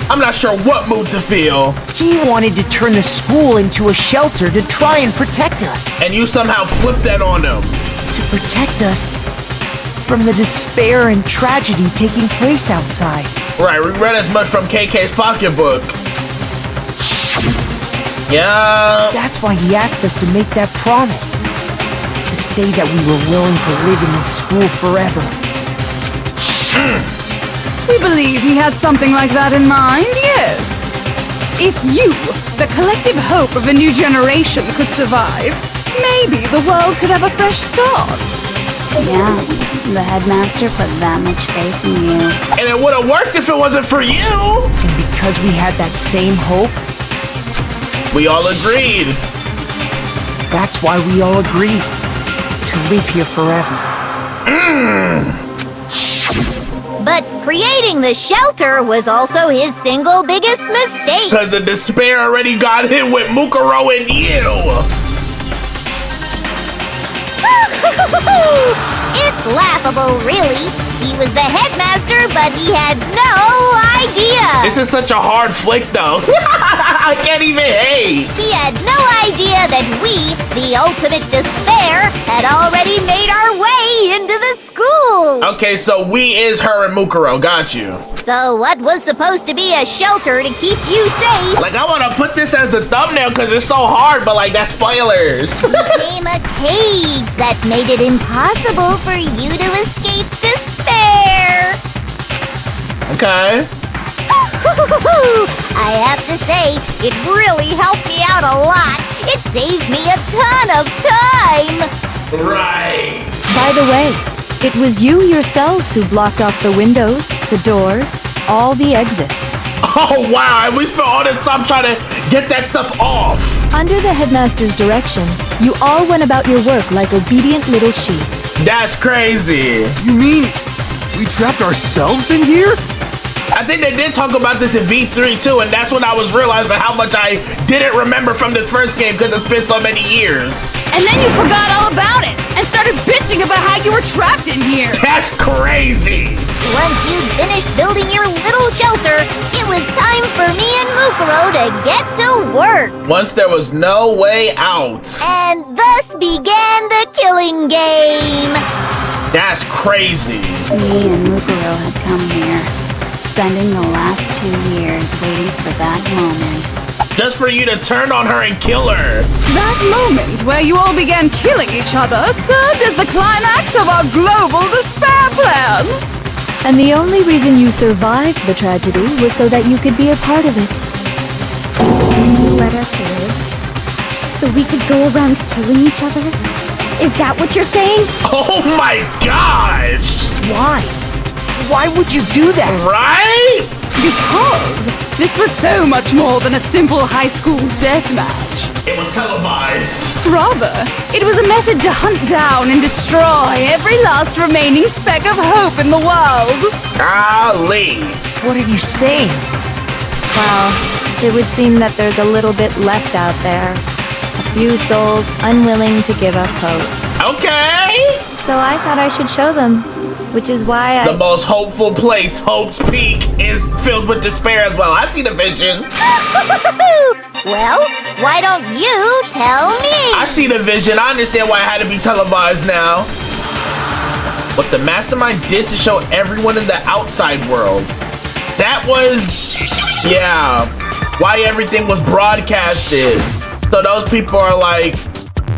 Speaker 1: I'm not sure what mood to feel.
Speaker 7: He wanted to turn the school into a shelter to try and protect us.
Speaker 1: And you somehow flipped that on him.
Speaker 7: To protect us from the despair and tragedy taking place outside.
Speaker 1: Right, we read as much from KK's pocketbook. Yeah.
Speaker 7: That's why he asked us to make that promise. To say that we were willing to live in this school forever.
Speaker 8: We believe he had something like that in mind, yes. If you, the collective hope of a new generation, could survive, maybe the world could have a fresh start.
Speaker 11: Yeah, the headmaster put that much faith in you.
Speaker 1: And it would have worked if it wasn't for you.
Speaker 7: And because we had that same hope,
Speaker 1: we all agreed.
Speaker 7: that's why we all agreed to to live here forever.
Speaker 2: But creating the shelter was also his single biggest mistake.
Speaker 1: Because the despair already got him with Mukuro and you.
Speaker 2: It's laughable, really. He was the headmaster, but he had no idea.
Speaker 1: This is such a hard flick, though. I can't even hate.
Speaker 2: He had no idea that we, the ultimate despair, had already made our way into the school.
Speaker 1: Okay, so we is her and Mukuro. Got you.
Speaker 2: So what was supposed to be a shelter to keep you safe
Speaker 1: Like, I want to put this as the thumbnail because it's so hard, but like, that's spoilers.
Speaker 2: became a cage that made it impossible for you to escape despair.
Speaker 1: Okay.
Speaker 2: I have to say, it really helped me out a lot. It saved me a ton of time.
Speaker 1: Right.
Speaker 9: By the way, it was you yourselves who blocked off the windows, the doors, all the exits.
Speaker 1: Oh, wow. And we spent all this time trying to get that stuff off.
Speaker 9: Under the headmaster's direction, you all went about your work like obedient little sheep.
Speaker 1: That's crazy.
Speaker 4: You mean we trapped ourselves in here?
Speaker 1: I think they did talk about this in V3 too, and that's when I was realizing how much I didn't remember from the first game because it's been so many years.
Speaker 8: And then you forgot all about it and started bitching about how you were trapped in here.
Speaker 1: That's crazy.
Speaker 2: Once you'd finished building your little shelter, it was time for me and Mukuro to get to work.
Speaker 1: Once there was no way out.
Speaker 2: And thus began the killing game.
Speaker 1: That's crazy.
Speaker 11: Me and Mukuro had come here, spending the last 2 years waiting for that moment.
Speaker 1: Just for you to turn on her and kill her.
Speaker 8: That moment where you all began killing each other served as the climax of our global despair plan.
Speaker 9: And the only reason you survived the tragedy was so that you could be a part of it.
Speaker 5: You let us live so we could go around killing each other? Is that what you're saying?
Speaker 1: Oh my gosh.
Speaker 7: Why? Why would you do that?
Speaker 1: Right?
Speaker 8: Because this was so much more than a simple high school deathmatch.
Speaker 1: It was televised.
Speaker 8: Rather, it was a method to hunt down and destroy every last remaining speck of hope in the world.
Speaker 1: Golly.
Speaker 7: What are you saying?
Speaker 3: Well, it would seem that there's a little bit left out there. A few souls unwilling to give up hope.
Speaker 1: Okay.
Speaker 3: So I thought I should show them, which is why
Speaker 1: The most hopeful place, Hope's Peak, is filled with despair as well. I see the vision.
Speaker 2: Well, why don't you tell me?
Speaker 1: I see the vision. I understand why it had to be televised now. What the mastermind did to show everyone in the outside world. That was, yeah, why everything was broadcasted. So those people are like,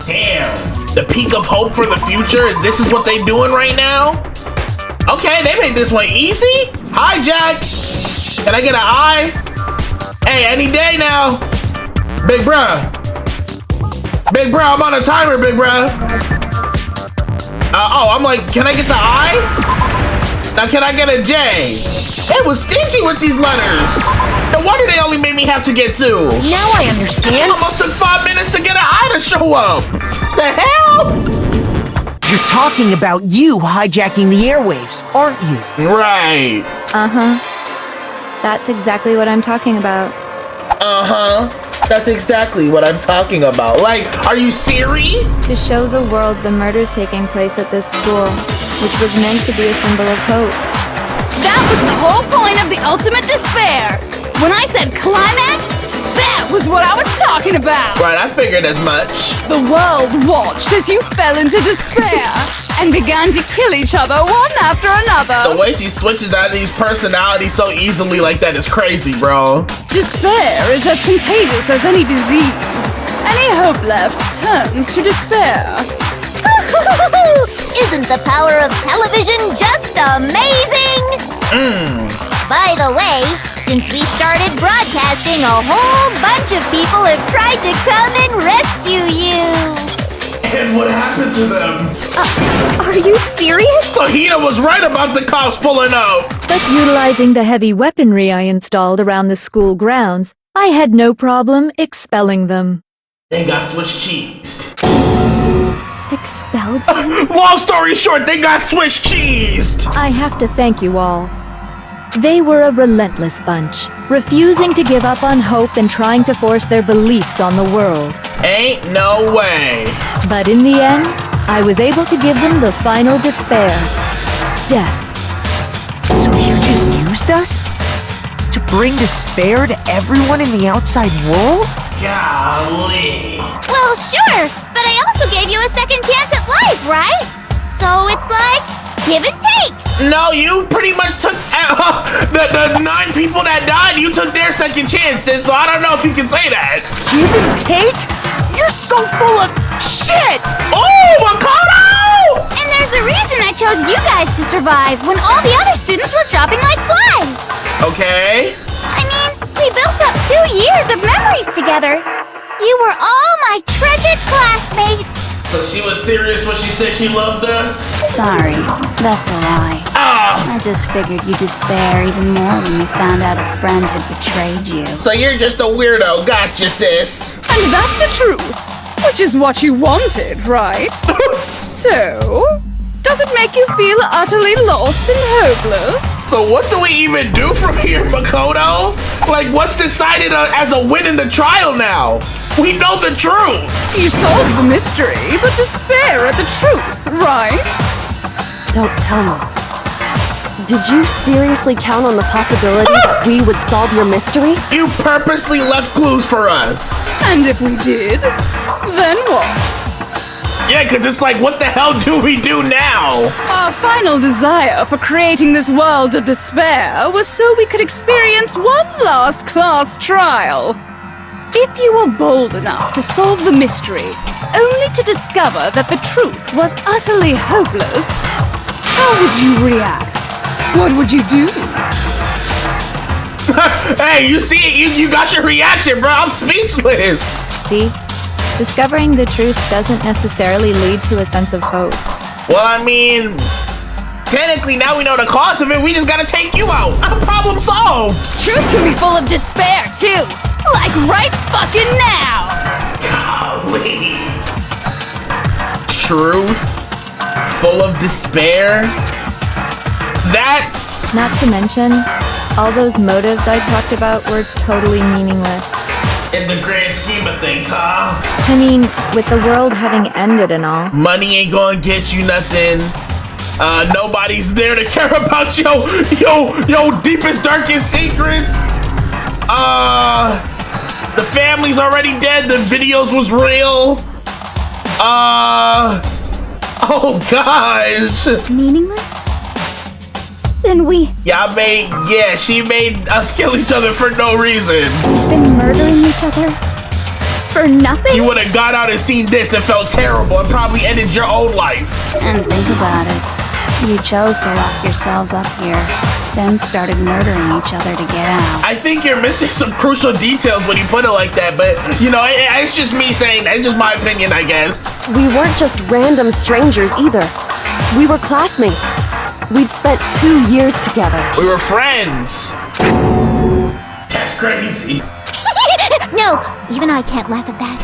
Speaker 1: damn, the peak of hope for the future, this is what they doing right now? Okay, they made this one easy. Hi, Jack. Can I get an eye? Hey, any day now. Big bruh. Big bruh, I'm on a timer, big bruh. I'm like, can I get the I? Now, can I get a J? It was stingy with these letters. No wonder they only made me have to get 2.
Speaker 7: Now I understand.
Speaker 1: Almost took 5 minutes to get an I to show up. The hell?
Speaker 7: You're talking about you hijacking the airwaves, aren't you?
Speaker 1: Right.
Speaker 3: that's exactly what I'm talking about.
Speaker 1: That's exactly what I'm talking about. Like, are you Siri?
Speaker 3: To show the world the murders taking place at this school, which was meant to be a symbol of hope.
Speaker 8: That was the whole point of the ultimate despair. When I said climax, that was what I was talking about.
Speaker 1: Right, I figured as much.
Speaker 8: The world watched as you fell into despair and began to kill each other one after another.
Speaker 1: The way she switches out of these personalities so easily like that is crazy, bro.
Speaker 8: Despair is as contagious as any disease. Any hope left turns to despair.
Speaker 2: Isn't the power of television just amazing? By the way, since we started broadcasting, a whole bunch of people have tried to come and rescue you.
Speaker 1: And what happened to them?
Speaker 5: Are you serious?
Speaker 1: Sahina was right about the cops pulling out.
Speaker 9: But utilizing the heavy weaponry I installed around the school grounds, I had no problem expelling them.
Speaker 1: They got Swiss cheesed.
Speaker 9: expelled them?
Speaker 1: Long story short, they got Swiss cheesed.
Speaker 9: I have to thank you all. They were a relentless bunch, refusing to give up on hope and trying to force their beliefs on the world.
Speaker 1: Ain't no way.
Speaker 9: But in the end, I was able to give them the final despair. Death.
Speaker 7: So you just used us? To bring despair to everyone in the outside world?
Speaker 1: Golly.
Speaker 5: Well, sure, but I also gave you a second chance at life, right? So it's like, give and take.
Speaker 1: No, you pretty much took the 9 people that died, you took their second chances, so I don't know if you can say that.
Speaker 7: Give and take? You're so full of shit!
Speaker 1: Oh, Makoto!
Speaker 5: And there's a reason I chose you guys to survive when all the other students were dropping like flies.
Speaker 1: Okay.
Speaker 5: I mean, we built up 2 years of memories together. You were all my treasured classmates.
Speaker 1: So she was serious when she said she loved us?
Speaker 11: Sorry, that's a lie. I just figured you'd despair even more when you found out a friend had betrayed you.
Speaker 1: So you're just a weirdo. Gotcha, sis.
Speaker 8: And that's the truth, which is what you wanted, right? So, does it make you feel utterly lost and hopeless?
Speaker 1: So what do we even do from here, Makoto? Like, what's decided as a win in the trial now? We know the truth.
Speaker 8: You solved the mystery, but despair at the truth, right?
Speaker 3: Don't tell me. Did you seriously count on the possibility that we would solve your mystery?
Speaker 1: You purposely left clues for us.
Speaker 8: And if we did, then what?
Speaker 1: Yeah, because it's like, what the hell do we do now?
Speaker 8: Our final desire for creating this world of despair was so we could experience one last class trial. If you were bold enough to solve the mystery, only to discover that the truth was utterly hopeless, how would you react? What would you do?
Speaker 1: Hey, you see it? You got your reaction, bro. I'm speechless.
Speaker 9: See? Discovering the truth doesn't necessarily lead to a sense of hope.
Speaker 1: Well, I mean, technically now we know the cause of it. We just gotta take you out. Problem solved.
Speaker 8: Truth can be full of despair, too. Like right fucking now.
Speaker 1: Golly. Truth? Full of despair? That's...
Speaker 9: Not to mention, all those motives I talked about were totally meaningless.
Speaker 1: in the grand scheme of things, huh?
Speaker 9: I mean, with the world having ended and all.
Speaker 1: Money ain't gonna get you nothing. Nobody's there to care about your deepest, darkest secrets. The family's already dead. The videos was real. Oh gosh.
Speaker 2: Meaningless? Then we...
Speaker 1: Yeah, she made us kill each other for no reason.
Speaker 2: been murdering each other? For nothing?
Speaker 1: You would have got out and seen this and felt terrible and probably ended your own life.
Speaker 11: And think about it. You chose to lock yourselves up here, then started murdering each other to get out.
Speaker 1: I think you're missing some crucial details when you put it like that, but, you know, it's just me saying, it's just my opinion, I guess.
Speaker 3: We weren't just random strangers either. We were classmates. We'd spent 2 years together.
Speaker 1: We were friends. That's crazy.
Speaker 2: No, even I can't laugh at that.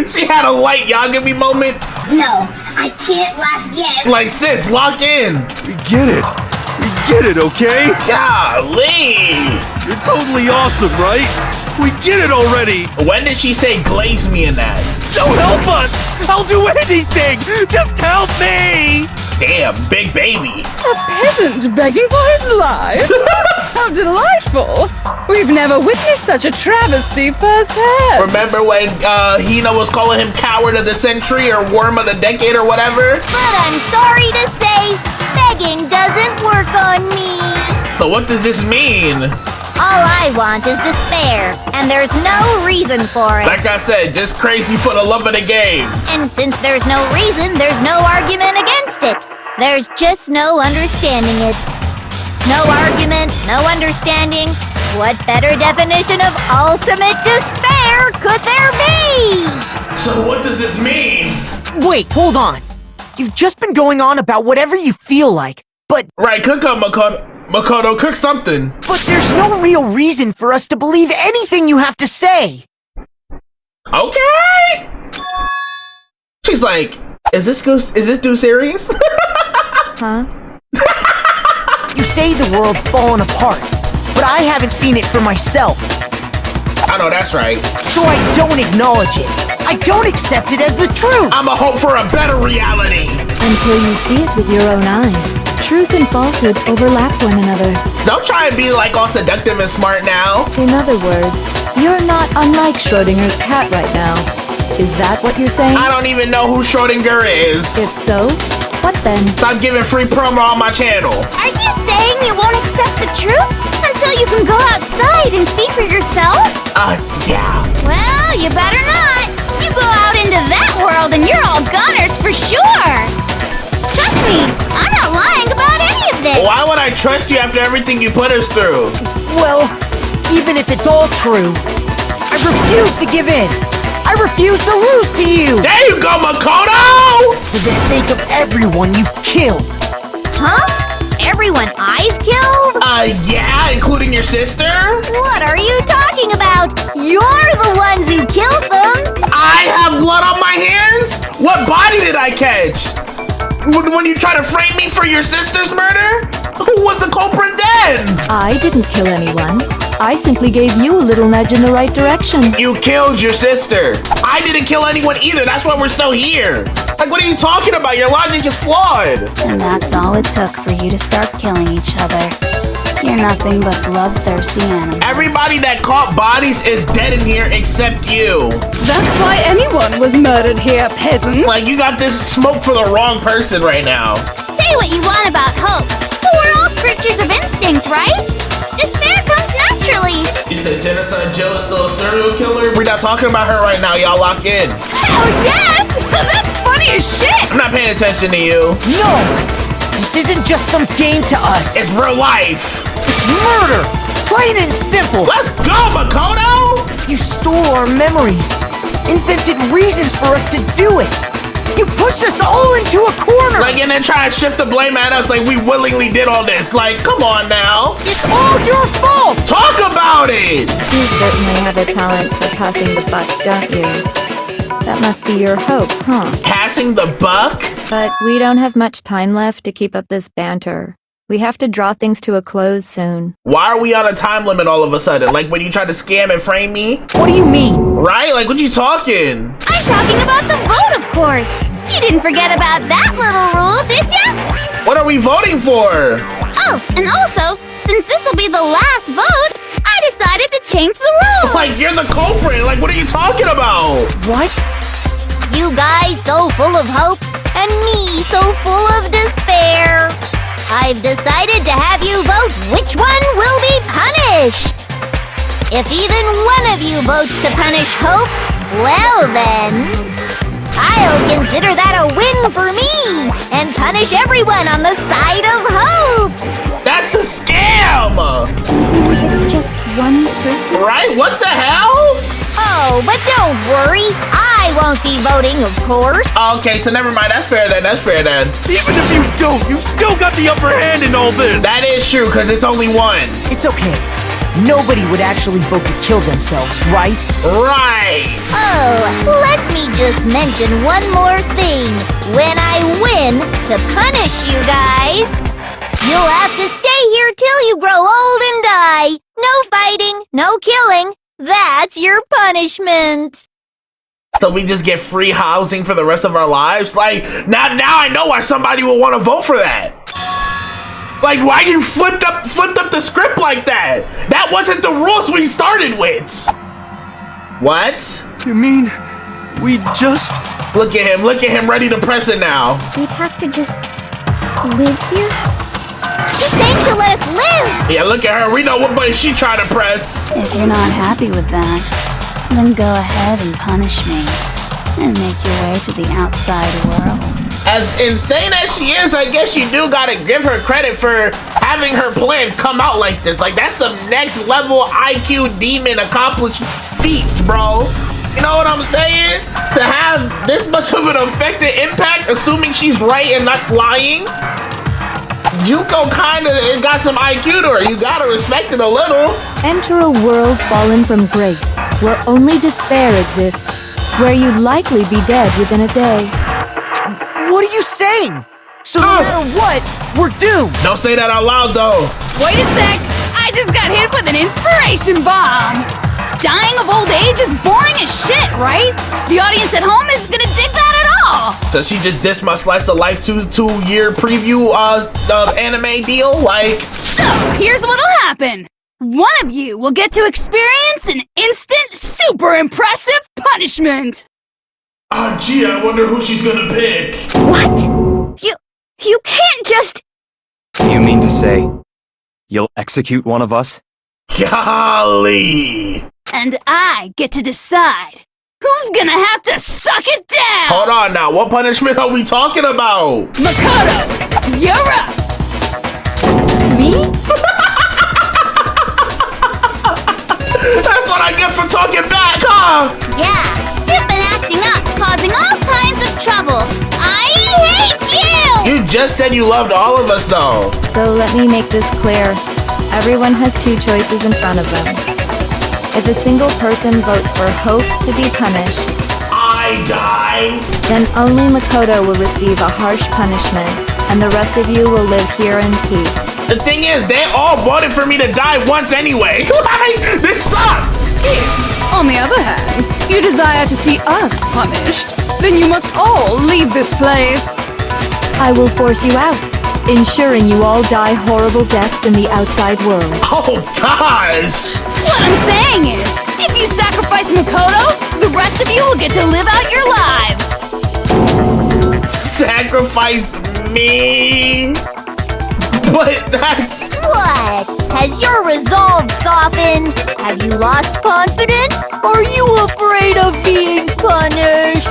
Speaker 1: She had a light Yagami moment.
Speaker 2: No, I can't laugh yet.
Speaker 1: Like, sis, lock in.
Speaker 4: We get it. We get it, okay?
Speaker 1: Golly.
Speaker 4: You're totally awesome, right? We get it already.
Speaker 1: When did she say glaze me in that?
Speaker 4: So help us. I'll do anything. Just help me.
Speaker 1: Damn, big baby.
Speaker 8: A peasant begging for his life? How delightful! We've never witnessed such a travesty firsthand.
Speaker 1: Remember when Hina was calling him Coward of the Century or Worm of the Decade or whatever?
Speaker 2: But I'm sorry to say, begging doesn't work on me.
Speaker 1: So what does this mean?
Speaker 2: All I want is despair, and there's no reason for it.
Speaker 1: Like I said, just crazy for the love of the game.
Speaker 2: And since there's no reason, there's no argument against it. There's just no understanding it. No argument, no understanding. What better definition of ultimate despair could there be?
Speaker 1: So what does this mean?
Speaker 7: Wait, hold on. You've just been going on about whatever you feel like, but...
Speaker 1: Right, cook up, Makoto, cook something.
Speaker 7: But there's no real reason for us to believe anything you have to say.
Speaker 1: Okay. She's like, is this dude serious?
Speaker 3: Huh?
Speaker 7: You say the world's fallen apart, but I haven't seen it for myself.
Speaker 1: I know that's right.
Speaker 7: So I don't acknowledge it. I don't accept it as the truth.
Speaker 1: I'm a hope for a better reality.
Speaker 9: Until you see it with your own eyes. Truth and falsehood overlap one another.
Speaker 1: Don't try and be like all seductive and smart now.
Speaker 9: In other words, you're not unlike Schrodinger's cat right now. Is that what you're saying?
Speaker 1: I don't even know who Schrodinger is.
Speaker 9: If so, what then?
Speaker 1: Stop giving free promo on my channel.
Speaker 5: Are you saying you won't accept the truth until you can go outside and see for yourself?
Speaker 1: Yeah.
Speaker 5: Well, you better not. You go out into that world and you're all goners for sure. Trust me, I'm not lying about any of this.
Speaker 1: Why would I trust you after everything you put us through?
Speaker 7: Well, even if it's all true, I refuse to give in. I refuse to lose to you.
Speaker 1: There you go, Makoto!
Speaker 7: For the sake of everyone you've killed.
Speaker 2: Huh? Everyone I've killed?
Speaker 1: Yeah, including your sister?
Speaker 2: What are you talking about? You're the ones who killed them!
Speaker 1: I have blood on my hands? What body did I catch? When you try to frame me for your sister's murder? Who was the culprit then?
Speaker 9: I didn't kill anyone. I simply gave you a little nudge in the right direction.
Speaker 1: You killed your sister. I didn't kill anyone either. That's why we're still here. Like, what are you talking about? Your logic is flawed.
Speaker 11: And that's all it took for you to start killing each other. You're nothing but bloodthirsty animals.
Speaker 1: Everybody that caught bodies is dead in here except you.
Speaker 8: That's why anyone was murdered here, peasant.
Speaker 1: Like, you got this smoke for the wrong person right now.
Speaker 5: Say what you want about hope, but we're all creatures of instinct, right? Despair comes naturally.
Speaker 1: You said Genocide Jill is still a serial killer? We're not talking about her right now. Y'all lock in.
Speaker 8: Oh, yes! That's funny as shit!
Speaker 1: I'm not paying attention to you.
Speaker 7: No! This isn't just some game to us.
Speaker 1: It's real life.
Speaker 7: It's murder! Plain and simple!
Speaker 1: Let's go, Makoto!
Speaker 7: You stole our memories, invented reasons for us to do it. You pushed us all into a corner!
Speaker 1: Like, and then try and shift the blame at us like we willingly did all this. Like, come on now.
Speaker 7: It's all your fault!
Speaker 1: Talk about it!
Speaker 9: You certainly have a talent for passing the buck, don't you? That must be your hope, huh?
Speaker 1: Passing the buck?
Speaker 9: But we don't have much time left to keep up this banter. We have to draw things to a close soon.
Speaker 1: Why are we on a time limit all of a sudden? Like when you tried to scam and frame me?
Speaker 7: What do you mean?
Speaker 1: Right? Like, what you talking?
Speaker 5: I'm talking about the vote, of course. You didn't forget about that little rule, did ya?
Speaker 1: What are we voting for?
Speaker 5: Oh, and also, since this will be the last vote, I decided to change the rules.
Speaker 1: Like, you're the culprit. Like, what are you talking about?
Speaker 7: What?
Speaker 2: You guys so full of hope, and me so full of despair. I've decided to have you vote which one will be punished. If even one of you votes to punish Hope, well then, I'll consider that a win for me and punish everyone on the side of Hope.
Speaker 1: That's a scam!
Speaker 9: It's just one person.
Speaker 1: Right? What the hell?
Speaker 2: Oh, but don't worry, I won't be voting, of course.
Speaker 1: Okay, so never mind. That's fair then. That's fair then.
Speaker 4: Even if you don't, you've still got the upper hand in all this.
Speaker 1: That is true, because it's only one.
Speaker 7: It's okay. Nobody would actually vote to kill themselves, right?
Speaker 1: Right!
Speaker 2: Oh, let me just mention one more thing. When I win to punish you guys, you'll have to stay here till you grow old and die. No fighting, no killing. That's your punishment.
Speaker 1: So we just get free housing for the rest of our lives? Like, now I know why somebody would want to vote for that. Like, why you flipped up the script like that? That wasn't the rules we started with. What?
Speaker 4: You mean we just...
Speaker 1: Look at him ready to press it now.
Speaker 5: We'd have to just live here? She's saying she'll let us live!
Speaker 1: Yeah, look at her. We know what button she trying to press.
Speaker 11: If you're not happy with that, then go ahead and punish me and make your way to the outside world.
Speaker 1: As insane as she is, I guess you do gotta give her credit for having her plan come out like this. Like, that's some next level IQ demon accomplished feats, bro. You know what I'm saying? To have this much of an effective impact, assuming she's right and not lying, Juko kinda got some IQ to her. You gotta respect it a little.
Speaker 9: Enter a world fallen from grace, where only despair exists. where you'd likely be dead within a day.
Speaker 7: What are you saying? So no matter what, we're doomed.
Speaker 1: Don't say that out loud, though.
Speaker 8: Wait a sec! I just got hit with an inspiration bomb! Dying of old age is boring as shit, right? The audience at home isn't gonna dig that at all!
Speaker 1: So she just dissed my Slice of Life 2-year preview anime deal? Like...
Speaker 8: So, here's what'll happen. One of you will get to experience an instant, super impressive punishment!
Speaker 1: Gee, I wonder who she's gonna pick.
Speaker 8: What? You can't just...
Speaker 6: Do you mean to say you'll execute one of us?
Speaker 1: Golly!
Speaker 8: And I get to decide who's gonna have to suck it down!
Speaker 1: Hold on now, what punishment are we talking about?
Speaker 8: Makoto, you're up!
Speaker 9: Me?
Speaker 1: That's what I get for talking back, huh?
Speaker 5: Yeah, you've been acting up, causing all kinds of trouble. I hate you!
Speaker 1: You just said you loved all of us, though.
Speaker 9: So let me make this clear. Everyone has two choices in front of them. If a single person votes for Hope to be punished,
Speaker 1: I die.
Speaker 9: then only Makoto will receive a harsh punishment, and the rest of you will live here in peace.
Speaker 1: The thing is, they all voted for me to die once anyway. Like, this sucks.
Speaker 8: If, on the other hand, you desire to see us punished, then you must all leave this place.
Speaker 9: I will force you out, ensuring you all die horrible deaths in the outside world.
Speaker 1: Oh, gosh.
Speaker 8: What I'm saying is, if you sacrifice Makoto, the rest of you will get to live out your lives.
Speaker 1: Sacrifice me? But that's...
Speaker 2: What? Has your resolve softened? Have you lost confidence? Are you afraid of being punished?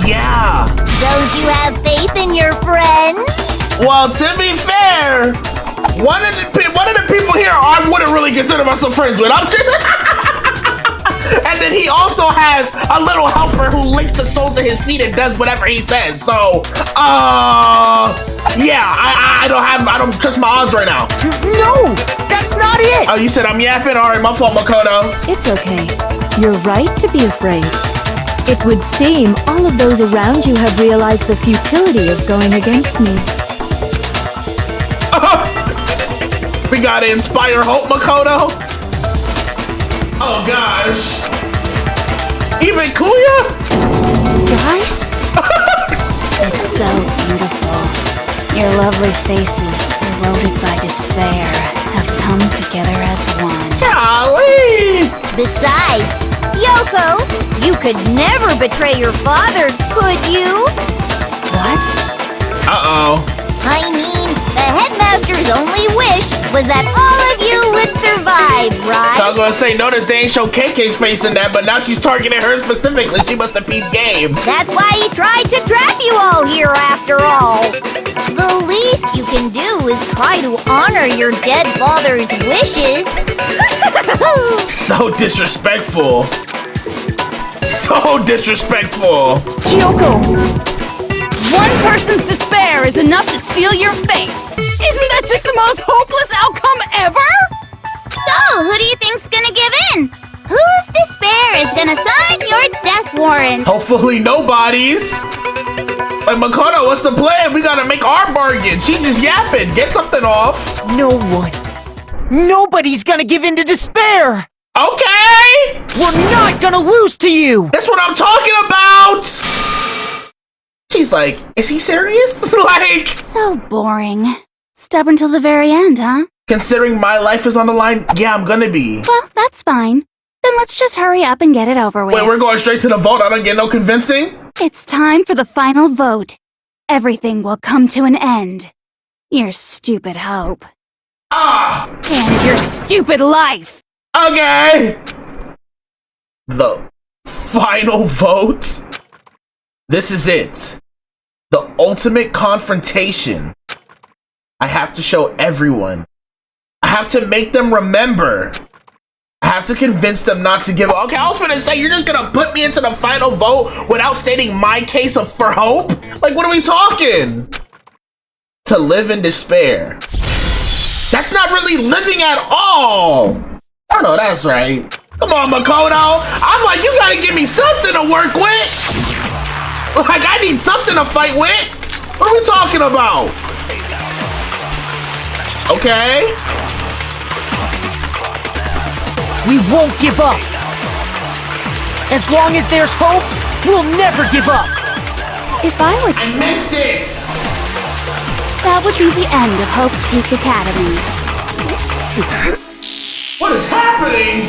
Speaker 1: Yeah.
Speaker 2: Don't you have faith in your friends?
Speaker 1: Well, to be fair, one of the people here I wouldn't really consider myself friends with. I'm just... And then he also has a little helper who licks the soles of his feet and does whatever he says. So, yeah, I don't trust my odds right now.
Speaker 7: No, that's not it.
Speaker 1: Oh, you said I'm yapping? All right, my fault, Makoto.
Speaker 9: It's okay. You're right to be afraid. It would seem all of those around you have realized the futility of going against me.
Speaker 1: We gotta inspire hope, Makoto. Oh gosh. Even Kuya?
Speaker 7: Guys?
Speaker 11: It's so beautiful. Your lovely faces, eroded by despair, have come together as one.
Speaker 1: Golly!
Speaker 2: Besides, Yoko, you could never betray your father, could you?
Speaker 11: What?
Speaker 1: Uh-oh.
Speaker 2: I mean, the headmaster's only wish was that all of you would survive, right?
Speaker 1: I was gonna say, notice they ain't show KK's face in that, but now she's targeting her specifically. She must have peeped game.
Speaker 2: That's why he tried to trap you all here after all. The least you can do is try to honor your dead father's wishes.
Speaker 1: So disrespectful. So disrespectful.
Speaker 7: Kyoko!
Speaker 8: One person's despair is enough to seal your fate. Isn't that just the most hopeless outcome ever?
Speaker 5: So, who do you think's gonna give in? Whose despair is gonna sign your death warrant?
Speaker 1: Hopefully nobody's. Like, Makoto, what's the plan? We gotta make our bargain. She just yapping. Get something off.
Speaker 7: No one. Nobody's gonna give in to despair!
Speaker 1: Okay!
Speaker 7: We're not gonna lose to you!
Speaker 1: That's what I'm talking about! She's like, is he serious? Like...
Speaker 11: So boring. Stubborn till the very end, huh?
Speaker 1: Considering my life is on the line, yeah, I'm gonna be.
Speaker 11: Well, that's fine. Then let's just hurry up and get it over with.
Speaker 1: Wait, we're going straight to the vote? I don't get no convincing?
Speaker 11: It's time for the final vote. Everything will come to an end. Your stupid hope.
Speaker 1: Ah!
Speaker 8: And your stupid life.
Speaker 1: Okay! The final vote? This is it. The ultimate confrontation. I have to show everyone. I have to make them remember. I have to convince them not to give up. Okay, I was gonna say, you're just gonna put me into the final vote without stating my case for hope? Like, what are we talking? To live in despair. That's not really living at all. Oh no, that's right. Come on, Makoto. I'm like, you gotta give me something to work with. Like, I need something to fight with. What are we talking about? Okay.
Speaker 7: We won't give up. As long as there's hope, we'll never give up.
Speaker 5: If I were to...
Speaker 1: I missed it.
Speaker 5: That would be the end of Hope's Peak Academy.
Speaker 1: What is happening?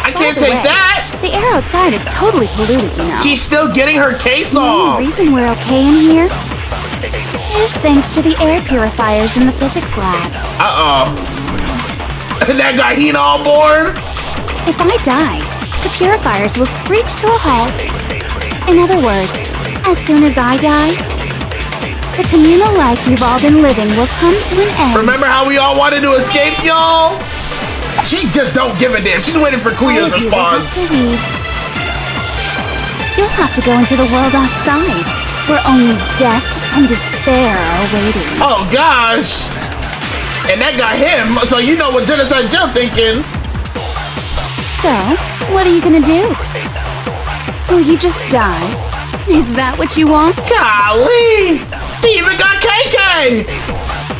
Speaker 1: I can't
Speaker 5: By the
Speaker 1: take
Speaker 5: way,
Speaker 1: that.
Speaker 5: The air outside is totally polluted, you know.
Speaker 1: She's still getting her case
Speaker 5: The
Speaker 1: off.
Speaker 5: only reason we're okay in here is thanks to the air purifiers in the physics lab.
Speaker 1: Uh-oh. That got Hina on board?
Speaker 5: If I die, the purifiers will screech to a halt. In other words, as soon as I die, the communal life you've all been living will come to an end.
Speaker 1: Remember how we all wanted to escape, y'all? She just don't give a damn. She's waiting for Kuya's
Speaker 5: All of you will have
Speaker 1: response.
Speaker 5: to leave. You'll have to go into the world outside, where only death and despair are waiting.
Speaker 1: Oh gosh! And that got him, so you know what Genocide Joe thinking.
Speaker 5: So, what are you gonna do? Will you just die? Is that what you want?
Speaker 1: Golly! She even got KK!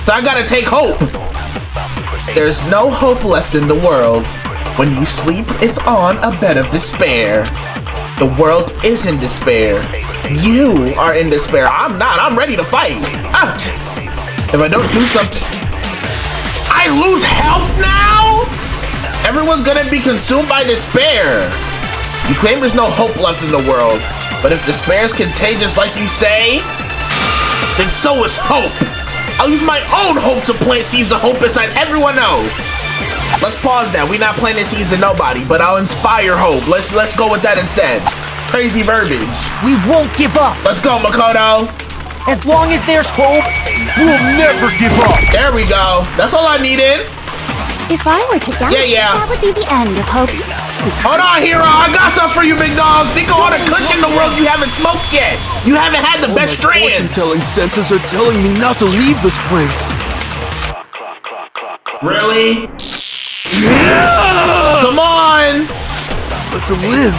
Speaker 1: So I gotta take hope. There's no hope left in the world. When you sleep, it's on a bed of despair. The world is in despair. You are in despair. I'm not. I'm ready to fight. Ah. If I don't do something... I lose health now? Everyone's gonna be consumed by despair. You claim there's no hope left in the world, but if despair is contagious like you say, then so is hope. I'll use my own hope to plant seeds of hope inside everyone else. Let's pause that. We're not planting seeds in nobody, but I'll inspire hope. Let's go with that instead. Crazy verbiage.
Speaker 7: We won't give up.
Speaker 1: Let's go, Makoto.
Speaker 7: As long as there's hope, we'll never give up.
Speaker 1: There we go. That's all I needed.
Speaker 5: If I were to die,
Speaker 1: Yeah.
Speaker 5: that would be the end of Hope.
Speaker 1: Hold on, Hero. I got something for you, big dog. Think of all the cushion in the world you haven't smoked yet. You haven't had the best strands.
Speaker 4: Fortune-telling senses are telling me not to leave this place.
Speaker 1: Really? Come on.
Speaker 4: But to live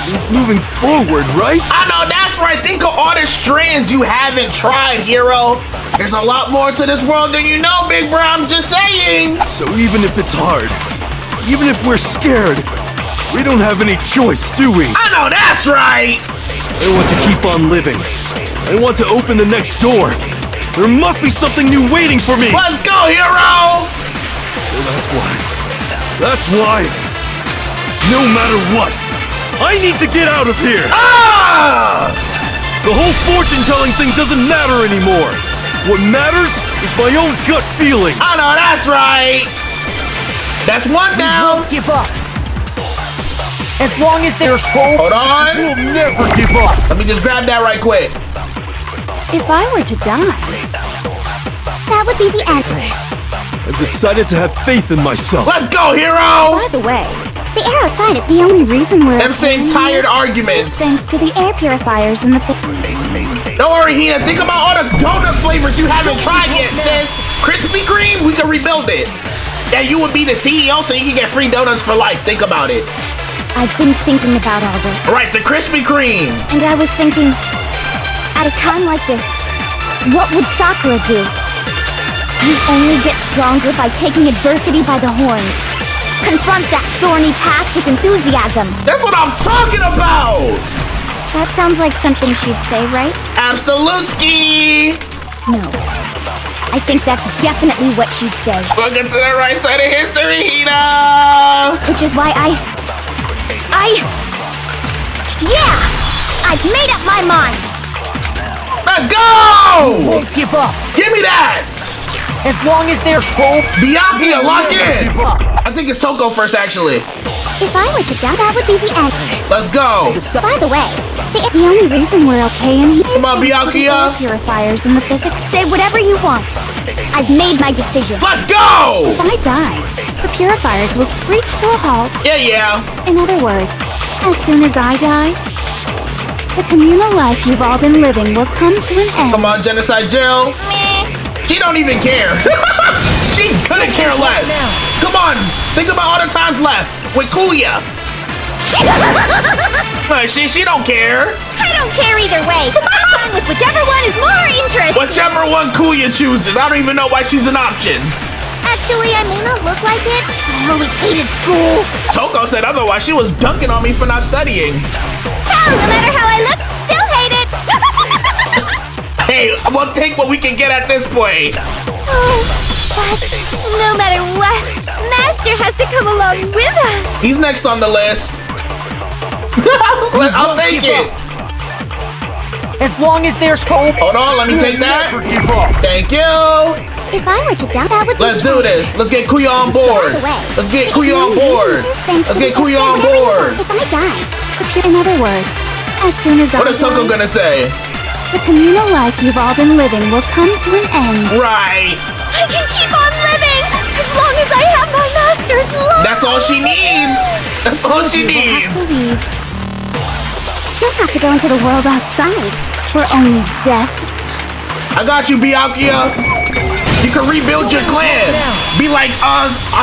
Speaker 4: means moving forward, right?
Speaker 1: I know, that's right. Think of all the strands you haven't tried, Hero. There's a lot more to this world than you know, big bro. I'm just saying.
Speaker 4: So even if it's hard, even if we're scared, we don't have any choice, do we?
Speaker 1: I know, that's right.
Speaker 4: I want to keep on living. I want to open the next door. There must be something new waiting for me.
Speaker 1: Let's go, Hero.
Speaker 4: So that's why, no matter what, I need to get out of here.
Speaker 1: Ah!
Speaker 4: The whole fortune-telling thing doesn't matter anymore. What matters is my own gut feeling.
Speaker 1: I know, that's right. That's one
Speaker 7: We
Speaker 1: down.
Speaker 7: won't give up. As long as there's hope,
Speaker 1: Hold on.
Speaker 7: we'll never give up.
Speaker 1: Let me just grab that right quick.
Speaker 5: If I were to die, that would be the end.
Speaker 4: I've decided to have faith in myself.
Speaker 1: Let's go, Hero.
Speaker 5: By the way, the air outside is the only reason we're
Speaker 1: Them same tired
Speaker 5: is
Speaker 1: arguments.
Speaker 5: thanks to the air purifiers in the
Speaker 1: Don't worry, Hina. Think about all the donut flavors you haven't tried yet, sis. Krispy Kreme, we can rebuild it. And you would be the CEO so you can get free donuts for life. Think about it.
Speaker 5: I've been thinking about all this.
Speaker 1: Right, the Krispy Kreme.
Speaker 5: And I was thinking, at a time like this, what would Sakura do? You only get stronger by taking adversity by the horns. Confront that thorny path with enthusiasm.
Speaker 1: That's what I'm talking about.
Speaker 5: That sounds like something she'd say, right?
Speaker 1: Absolutely.
Speaker 5: No. I think that's definitely what she'd say.
Speaker 1: Welcome to the right side of history, Hina.
Speaker 5: Which is why Yeah! I've made up my mind!
Speaker 1: Let's go!
Speaker 7: Won't give up.
Speaker 1: Give me that!
Speaker 7: As long as there's hope,
Speaker 1: Byakuya, lock
Speaker 7: never
Speaker 1: in!
Speaker 7: give up.
Speaker 1: I think it's Toko first, actually.
Speaker 5: If I were to die, that would be the end.
Speaker 1: Let's go.
Speaker 5: By the way, the only reason we're okay in here is
Speaker 1: Come on,
Speaker 5: thanks to the
Speaker 1: Byakuya.
Speaker 5: air purifiers and the physics. Say whatever you want. I've made my decision.
Speaker 1: Let's go!
Speaker 5: If I die, the purifiers will screech to a halt.
Speaker 1: Yeah.
Speaker 5: In other words, as soon as I die, the communal life you've all been living will come to an end.
Speaker 1: Come on, Genocide Jill. She don't even care. She couldn't care less. Come on. Think about all the times left with Kuya. She don't care.
Speaker 2: I don't care either way. I'm fine with whichever one is more interesting.
Speaker 1: Whichever one Kuya chooses. I don't even know why she's an option.
Speaker 2: Actually, I may not look like it, but I always hated school.
Speaker 1: Toko said otherwise. She was dunking on me for not studying.
Speaker 2: Hell, no matter how I look, still hate it.
Speaker 1: Hey, we'll take what we can get at this point.
Speaker 2: Oh, but no matter what, Master has to come along with us.
Speaker 1: He's next on the list. I'll take it.
Speaker 7: As long as there's hope.
Speaker 1: Hold on, let me take that. Thank you.
Speaker 2: If I were to doubt, that would
Speaker 1: Let's do this. Let's get Kuya on board. Let's get Kuya on board. Let's get Kuya on board.
Speaker 5: If I die, in other words, as soon as
Speaker 1: What
Speaker 5: I
Speaker 1: is Toko
Speaker 5: die,
Speaker 1: gonna say?
Speaker 5: the communal life you've all been living will come to an end.
Speaker 1: Right.
Speaker 2: I can keep on living as long as I have my Master's love.
Speaker 1: That's all she needs. That's all she needs.
Speaker 5: You'll have to go into the world outside, where only death.
Speaker 1: I got you, Byakuya. You can rebuild your clan. Be like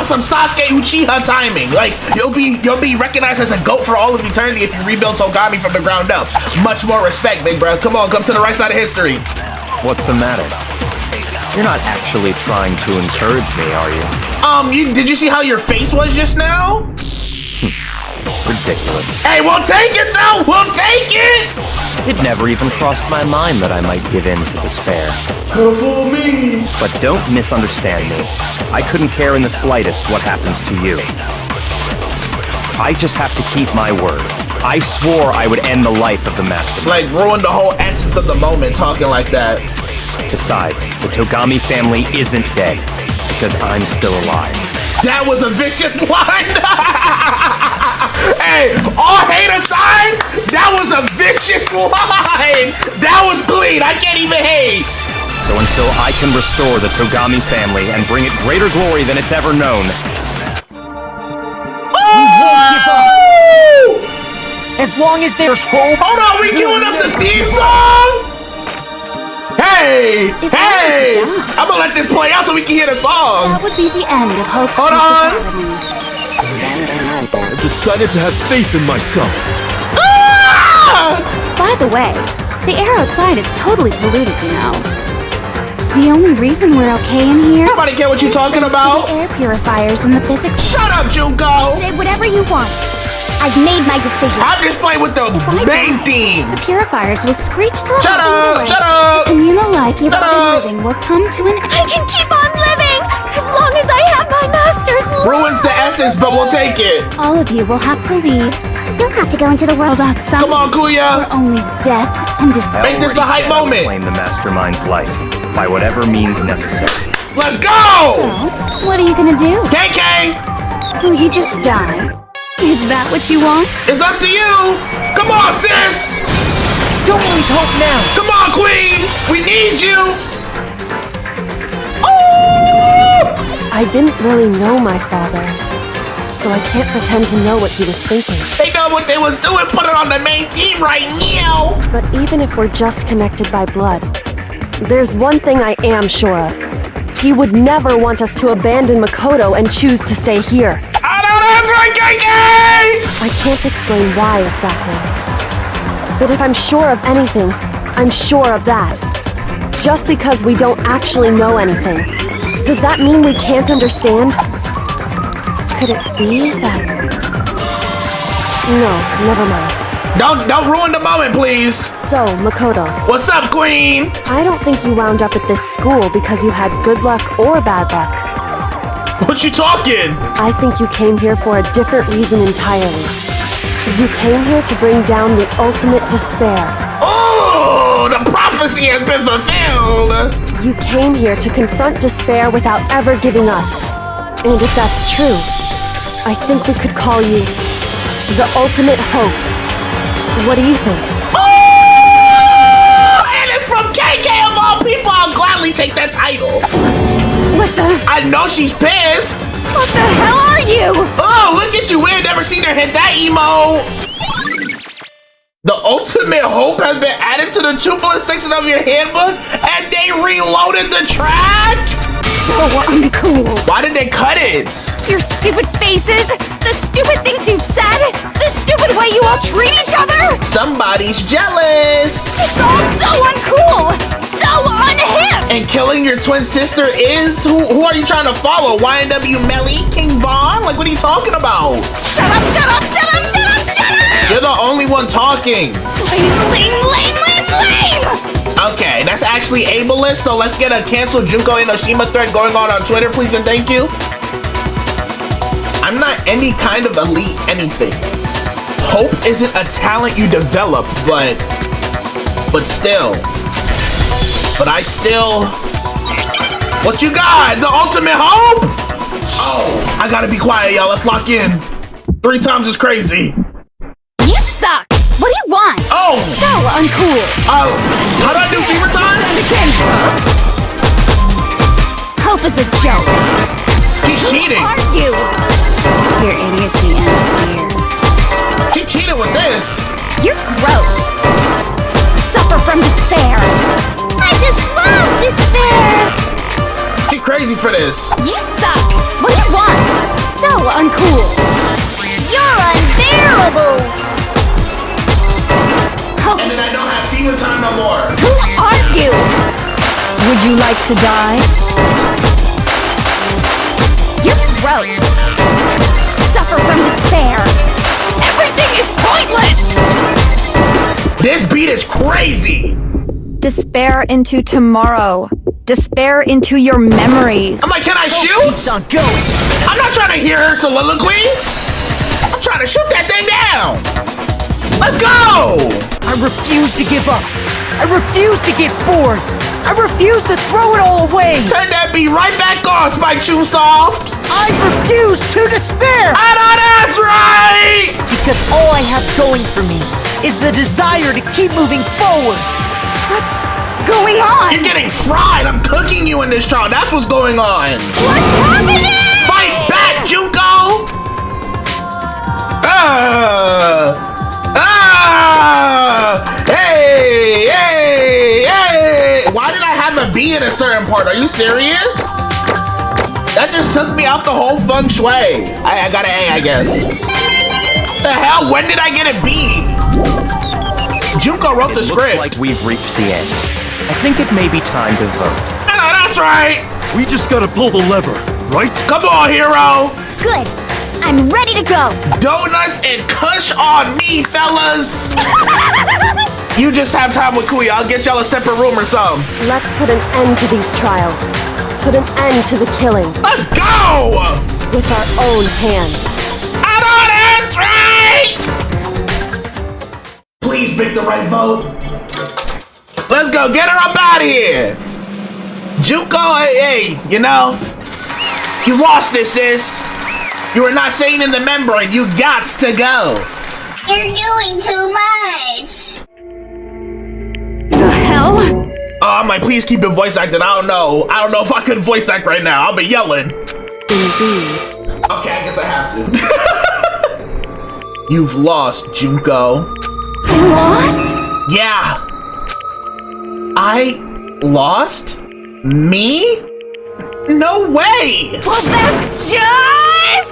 Speaker 1: some Sasuke Uchiha timing. Like you'll be recognized as a GOAT for all of eternity if you rebuild Togami from the ground up. Much more respect, big bro. Come on, come to the right side of history.
Speaker 6: What's the matter? You're not actually trying to encourage me, are you?
Speaker 1: Did you see how your face was just now?
Speaker 6: Ridiculous.
Speaker 1: Hey, we'll take it though. We'll take it.
Speaker 6: It never even crossed my mind that I might give in to despair.
Speaker 1: Fool me.
Speaker 6: But don't misunderstand me. I couldn't care in the slightest what happens to you. I just have to keep my word. I swore I would end the life of the mastermind.
Speaker 1: Like ruin the whole essence of the moment talking like that.
Speaker 6: Besides, the Togami family isn't dead because I'm still alive.
Speaker 1: That was a vicious line. Hey, all hate aside, that was a vicious line. That was clean. I can't even hate.
Speaker 6: So until I can restore the Togami family and bring it greater glory than it's ever known,
Speaker 7: We won't give up. As long as there's hope.
Speaker 1: Hold on, we queuing up the theme song? Hey! Hey! I'm gonna let this play out so we can hear the song.
Speaker 5: That would be the end of Hope's
Speaker 1: Hold on.
Speaker 4: I've decided to have faith in myself.
Speaker 1: Ah!
Speaker 5: By the way, the air outside is totally polluted, you know. The only reason we're okay in here.
Speaker 1: Nobody care what you're talking
Speaker 5: thanks to
Speaker 1: about.
Speaker 5: the air purifiers and the physics.
Speaker 1: Shut up, Junko!
Speaker 2: Say whatever you want. I've made my decision.
Speaker 1: I'm just playing with the main theme.
Speaker 5: The purifiers will screech to a
Speaker 1: Shut
Speaker 5: halt
Speaker 1: up!
Speaker 5: in the
Speaker 1: Shut
Speaker 5: way.
Speaker 1: up!
Speaker 5: The communal life you've
Speaker 1: Shut
Speaker 5: all
Speaker 1: up!
Speaker 5: been living will come to an end.
Speaker 2: I can keep on living as long as I have my Master's love.
Speaker 1: Ruins the essence, but we'll take it.
Speaker 5: All of you will have to leave. You'll have to go into the world outside.
Speaker 1: Come on, Kuya.
Speaker 5: Where only death and despair.
Speaker 1: Make this a hype moment.
Speaker 6: Claim the mastermind's life by whatever means necessary.
Speaker 1: Let's go!
Speaker 5: So, what are you gonna do?
Speaker 1: KK!
Speaker 5: Will you just die? Is that what you want?
Speaker 1: It's up to you! Come on, sis!
Speaker 7: Don't lose hope now.
Speaker 1: Come on, queen! We need you! Oh!
Speaker 3: I didn't really know my father, so I can't pretend to know what he was thinking.
Speaker 1: They know what they was doing, put it on the main theme right now!
Speaker 3: But even if we're just connected by blood, there's one thing I am sure of. He would never want us to abandon Makoto and choose to stay here.
Speaker 1: I know that's right, KK!
Speaker 3: I can't explain why exactly. But if I'm sure of anything, I'm sure of that. Just because we don't actually know anything, does that mean we can't understand? Could it be that... No, never mind.
Speaker 1: Don't ruin the moment, please!
Speaker 3: So, Makoto,
Speaker 1: What's up, queen?
Speaker 3: I don't think you wound up at this school because you had good luck or bad luck.
Speaker 1: What you talking?
Speaker 3: I think you came here for a different reason entirely. You came here to bring down the ultimate despair.
Speaker 1: Oh, the prophecy has been fulfilled!
Speaker 3: You came here to confront despair without ever giving up. And if that's true, I think we could call you the ultimate hope. What do you think?
Speaker 1: Oh! And it's from KK of all people! I'll gladly take that title!
Speaker 2: What the?
Speaker 1: I know she's pissed!
Speaker 2: What the hell are you?
Speaker 1: Oh, look at you! We ain't never seen her hit that emo! The ultimate hope has been added to the Chupala section of your handbook, and they reloaded the track?
Speaker 5: So uncool.
Speaker 1: Why did they cut it?
Speaker 5: Your stupid faces, the stupid things you've said, the stupid way you all treat each other.
Speaker 1: Somebody's jealous.
Speaker 5: It's all so uncool, so unhip.
Speaker 1: And killing your twin sister is? Who are you trying to follow? YNW Melly? King Von? Like, what are you talking about?
Speaker 5: Shut up, shut up, shut up, shut up, shut up!
Speaker 1: You're the only one talking.
Speaker 5: Lame!
Speaker 1: Okay, that's actually ableist, so let's get a cancel Junko Enoshima thread going on Twitter, please and thank you. I'm not any kind of elite anything. Hope isn't a talent you develop, but still. But I still... What you got? The ultimate hope? Oh, I gotta be quiet, y'all. Let's lock in. 3 times is crazy.
Speaker 5: You suck! What do you want?
Speaker 1: Oh!
Speaker 5: So uncool!
Speaker 1: Oh, how do I do fever time?
Speaker 5: Stand against us! Hope is a joke!
Speaker 1: She's cheating!
Speaker 5: Who are you? Your idiocy ends here.
Speaker 1: She cheated with this!
Speaker 5: You're gross! Suffer from despair! I just love despair!
Speaker 1: She's crazy for this!
Speaker 5: You suck! What do you want? So uncool!
Speaker 2: You're unbearable!
Speaker 1: And then I don't have fever time no more!
Speaker 5: Who are you?
Speaker 9: Would you like to die?
Speaker 5: You're gross! Suffer from despair! Everything is pointless!
Speaker 1: This beat is crazy!
Speaker 3: Despair into tomorrow. Despair into your memories.
Speaker 1: I'm like, can I shoot?
Speaker 7: Keeps on going.
Speaker 1: I'm not trying to hear her soliloquy! I'm trying to shoot that thing down! Let's go!
Speaker 7: I refuse to give up. I refuse to get bored. I refuse to throw it all away.
Speaker 1: Turn that beat right back on, Spike Chewsoft!
Speaker 7: I refuse to despair.
Speaker 1: I know that's right!
Speaker 7: Because all I have going for me is the desire to keep moving forward.
Speaker 5: What's going on?
Speaker 1: You're getting fried! I'm cooking you in this trial. That's what's going on!
Speaker 5: What's happening?
Speaker 1: Fight back, Junko! Hey! Hey! Hey! Why did I have a B in a certain part? Are you serious? That just took me out the whole feng shui. I got an A, I guess. The hell? When did I get a B? Junko wrote the script.
Speaker 6: Looks like we've reached the end. I think it may be time to vote.
Speaker 1: I know, that's right.
Speaker 4: We just gotta pull the lever, right?
Speaker 1: Come on, hero.
Speaker 2: Good. I'm ready to go.
Speaker 1: Donuts and kush on me, fellas. You just have time with Kuya. I'll get y'all a separate room or something.
Speaker 3: Let's put an end to these trials. Put an end to the killing.
Speaker 1: Let's go!
Speaker 3: With our own hands.
Speaker 1: I know that's right! Please pick the right vote. Let's go. Get her up out of here. Junko, hey, you know, you lost this, sis. You were not sane in the membrane. You gots to go.
Speaker 2: You're doing too much.
Speaker 5: The hell?
Speaker 1: Oh, I'm like, please keep it voice acted. I don't know if I could voice act right now. I'll be yelling.
Speaker 9: Indeed.
Speaker 1: Okay, I guess I have to. You've lost, Junko.
Speaker 5: I lost?
Speaker 1: Yeah. I lost? Me? No way!
Speaker 5: Well, that's just...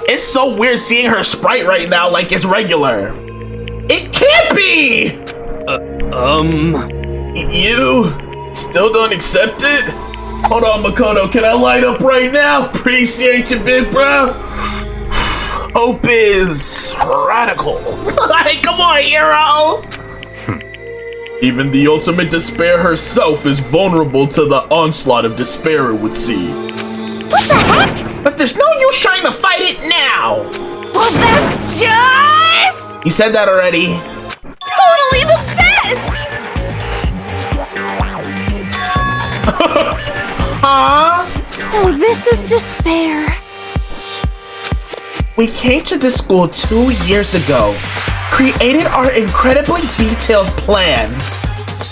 Speaker 1: It's so weird seeing her sprite right now like it's regular. It can't be! You still don't accept it? Hold on, Makoto, can I light up right now? Appreciate you, big bro. Hope is radical. Hey, come on, hero! Even the ultimate despair herself is vulnerable to the onslaught of despair, it would seem.
Speaker 5: What the heck?
Speaker 1: But there's no use trying to fight it now!
Speaker 5: Well, that's just...
Speaker 1: You said that already.
Speaker 5: totally the best!
Speaker 1: Huh?
Speaker 5: So this is despair.
Speaker 1: We came to this school 2 years ago, created our incredibly detailed plan.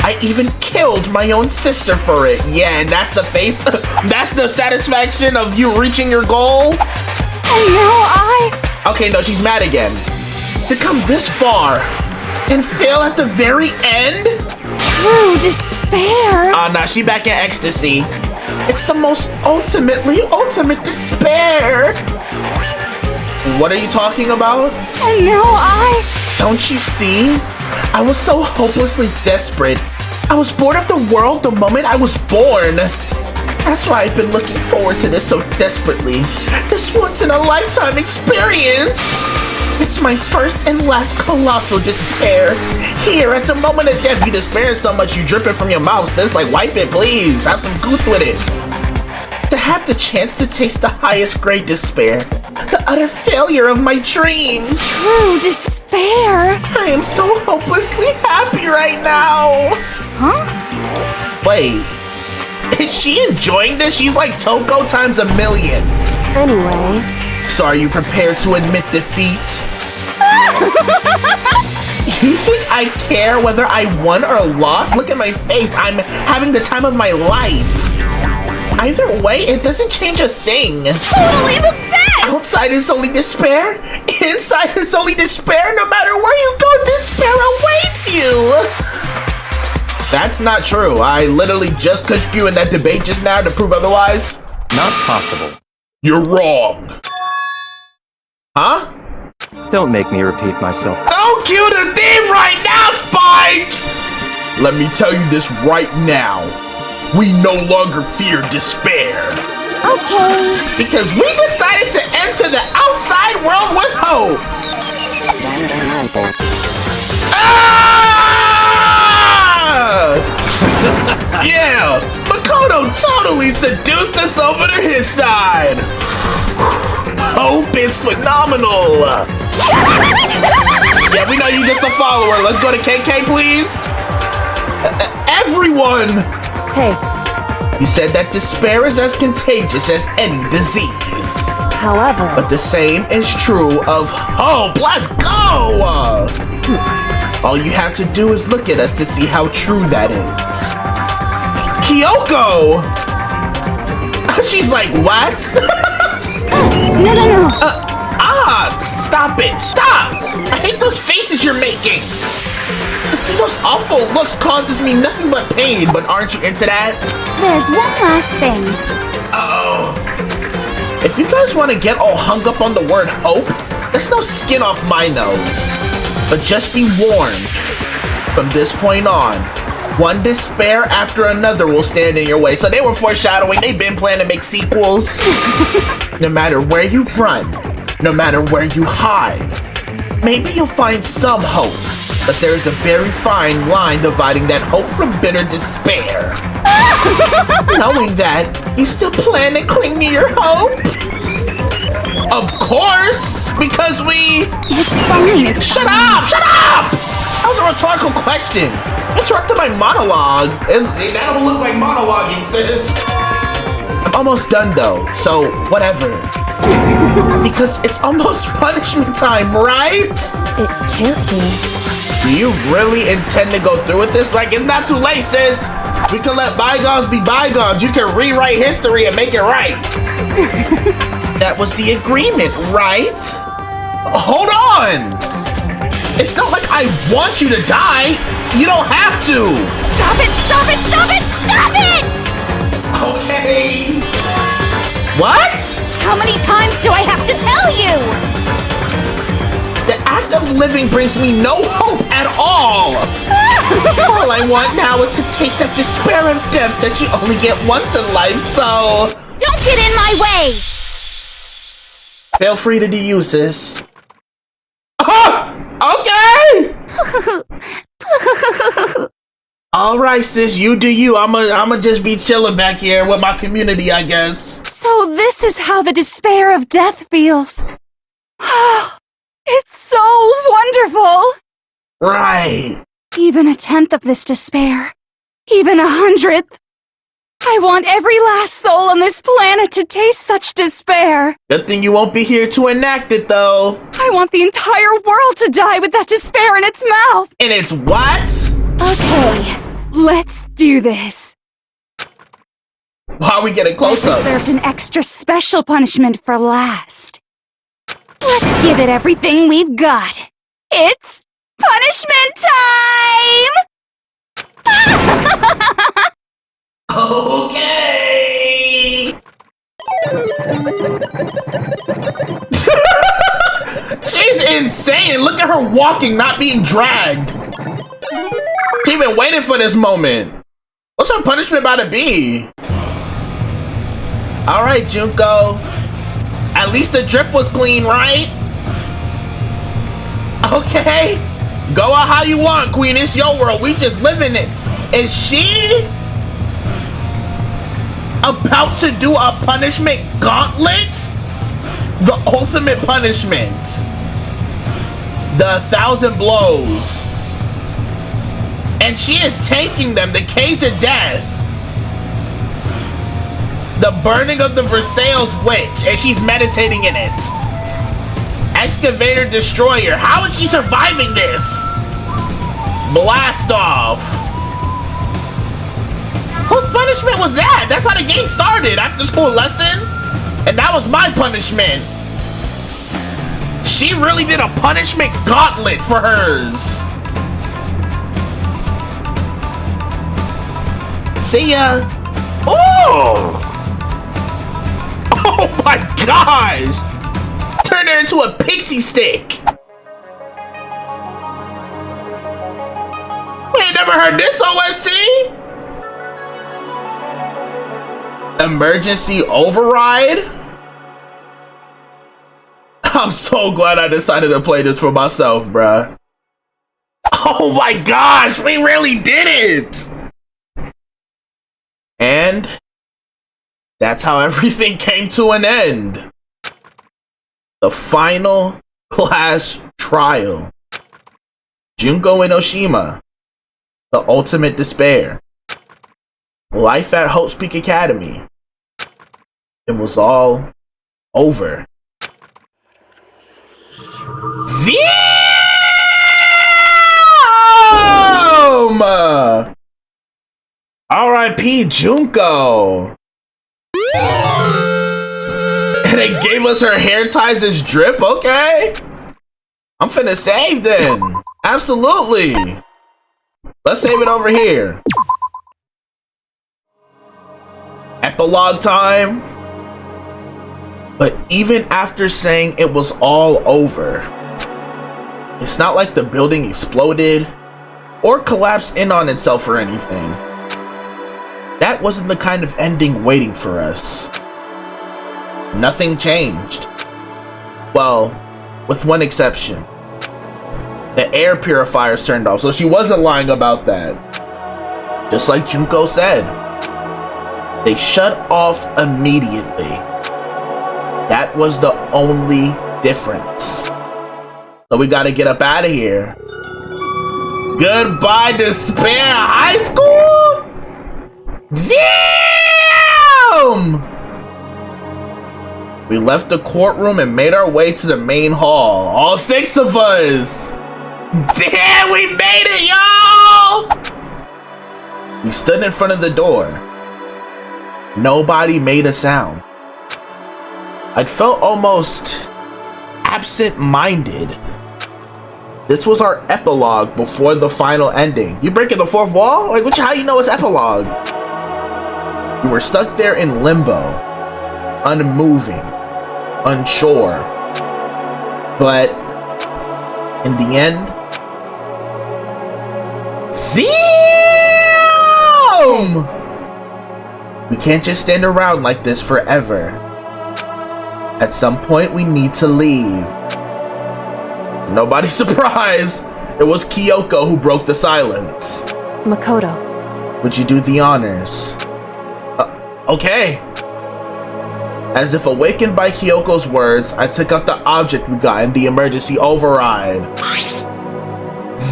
Speaker 1: I even killed my own sister for it. Yeah, and that's the face, that's the satisfaction of you reaching your goal?
Speaker 5: And now
Speaker 1: Okay, no, she's mad again. To come this far and fail at the very end?
Speaker 5: True despair.
Speaker 1: Nah, she back in ecstasy. It's the most ultimate despair. What are you talking about?
Speaker 8: And now
Speaker 1: Don't you see? I was so hopelessly desperate. I was bored of the world the moment I was born. That's why I've been looking forward to this so desperately. This once-in-a-lifetime experience. It's my first and last colossal despair. Here, at the moment of death, you despair so much you drip it from your mouth, sis. Like, wipe it, please. Have some goof with it. To have the chance to taste the highest grade despair. The utter failure of my dreams.
Speaker 8: true despair.
Speaker 1: I am so hopelessly happy right now.
Speaker 8: Huh?
Speaker 1: Wait. Is she enjoying this? She's like Toko times a million.
Speaker 3: Anyway,
Speaker 1: So are you prepared to admit defeat? You think I care whether I won or lost? Look at my face. I'm having the time of my life. Either way, it doesn't change a thing.
Speaker 8: Totally the best!
Speaker 1: Outside is only despair. Inside is only despair. No matter where you go, despair awaits you. That's not true. I literally just cooked you in that debate just now to prove otherwise.
Speaker 6: Not possible.
Speaker 1: You're wrong. Huh?
Speaker 6: Don't make me repeat myself.
Speaker 1: Don't cue the theme right now, Spike! Let me tell you this right now. We no longer fear despair.
Speaker 2: Okay.
Speaker 1: Because we decided to enter the outside world with hope. Yeah! Makoto totally seduced us over to his side! Hope is phenomenal! Yeah, we know you just a follower. Let's go to KK, please! Everyone!
Speaker 3: hey,
Speaker 1: You said that despair is as contagious as any disease.
Speaker 3: however,
Speaker 1: But the same is true of hope. Let's go! All you have to do is look at us to see how true that is. Kyoko! She's like, what?
Speaker 8: No.
Speaker 1: Stop it, stop! I hate those faces you're making. To see those awful looks causes me nothing but pain, but aren't you into that?
Speaker 5: There's one last thing.
Speaker 1: Uh-oh. If you guys want to get all hung up on the word hope, there's no skin off my nose. But just be warned, from this point on, one despair after another will stand in your way. So they were foreshadowing, they've been planning to make sequels. No matter where you run, no matter where you hide, maybe you'll find some hope. But there's a very fine line dividing that hope from bitter despair. Knowing that, you still plan to cling to your hope? Of course! Because we...
Speaker 5: It's fine.
Speaker 1: Shut up! Shut up! That was a rhetorical question. Interrupted my monologue. And that don't look like monologuing, sis. I'm almost done though, so whatever. Because it's almost punishment time, right?
Speaker 3: it can't be.
Speaker 1: Do you really intend to go through with this? Like, it's not too late, sis. We can let bygones be bygones. You can rewrite history and make it right. That was the agreement, right? Hold on! It's not like I want you to die. You don't have to.
Speaker 8: Stop it! Stop it! Stop it! Stop it!
Speaker 1: Okay. What?
Speaker 8: How many times do I have to tell you?
Speaker 1: The act of living brings me no hope at all. All I want now is to taste that despair of death that you only get once in life, so...
Speaker 8: Don't get in my way!
Speaker 1: Feel free to de-use this. Okay! Alright, sis, you do you. I'ma just be chilling back here with my community, I guess.
Speaker 8: So this is how the despair of death feels. It's so wonderful!
Speaker 1: Right.
Speaker 8: Even 1/10 of this despair, even 100th. I want every last soul on this planet to taste such despair.
Speaker 1: Good thing you won't be here to enact it, though.
Speaker 8: I want the entire world to die with that despair in its mouth.
Speaker 1: And it's what?
Speaker 8: Okay, let's do this.
Speaker 1: Why are we getting
Speaker 8: I
Speaker 1: close up?
Speaker 8: reserved an extra special punishment for last. Let's give it everything we've got. It's punishment time!
Speaker 1: Okay! She's insane. Look at her walking, not being dragged. She's been waiting for this moment. What's her punishment about to be? All right, Junko. At least the drip was clean, right? Okay. Go out how you want, Queen. It's your world. We just live in it. Is she about to do a punishment gauntlet? The ultimate punishment. The 1,000 blows. And she is taking them. The cage of death. The burning of the Versailles witch. And she's meditating in it. Excavator Destroyer. How is she surviving this? Blast off. Whose punishment was that? That's how the game started. After school lesson? And that was my punishment. She really did a punishment gauntlet for hers. See ya. Oh! Oh my gosh! Turned her into a pixie stick. We ain't never heard this OST. Emergency override? I'm so glad I decided to play this for myself, bruh. Oh my gosh, we really did it! And that's how everything came to an end. The final class trial. Junko Enoshima. The ultimate despair. Life at Hope Peak Academy. It was all over. Damn! R.I.P. Junko. And they gave us her hair ties as drip. Okay, I'm finna save then. Absolutely. Let's save it over here. Epilogue time. But even after saying it was all over, it's not like the building exploded or collapsed in on itself or anything. That wasn't the kind of ending waiting for us. Nothing changed. Well, with one exception. The air purifiers turned off, so she wasn't lying about that. Just like Junko said. They shut off immediately. That was the only difference. So we gotta get up out of here. Goodbye, Despair High School? Damn! We left the courtroom and made our way to the main hall. All 6 of us! Damn, we made it, y'all! We stood in front of the door. Nobody made a sound. I felt almost absent-minded. This was our epilogue before the final ending. You breaking the fourth wall? Like, how you know it's epilogue? We were stuck there in limbo, unmoving, unsure. But in the end, Zoom! We can't just stand around like this forever. At some point, we need to leave. Nobody's surprised. It was Kyoko who broke the silence.
Speaker 3: Makoto.
Speaker 1: Would you do the honors? Okay. As if awakened by Kyoko's words, I took out the object we got in the emergency override.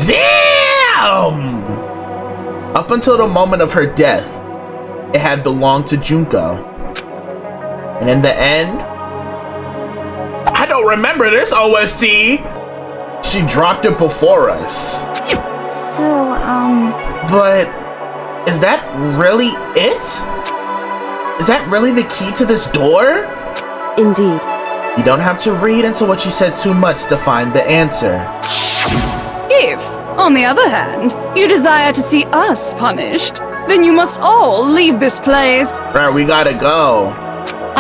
Speaker 1: Damn! Up until the moment of her death, it had belonged to Junko. And in the end, I don't remember this OST! She dropped it before us.
Speaker 11: So,
Speaker 1: But is that really it? Is that really the key to this door?
Speaker 3: Indeed.
Speaker 1: You don't have to read into what you said too much to find the answer.
Speaker 8: If, on the other hand, you desire to see us punished, then you must all leave this place.
Speaker 1: Right, we gotta go.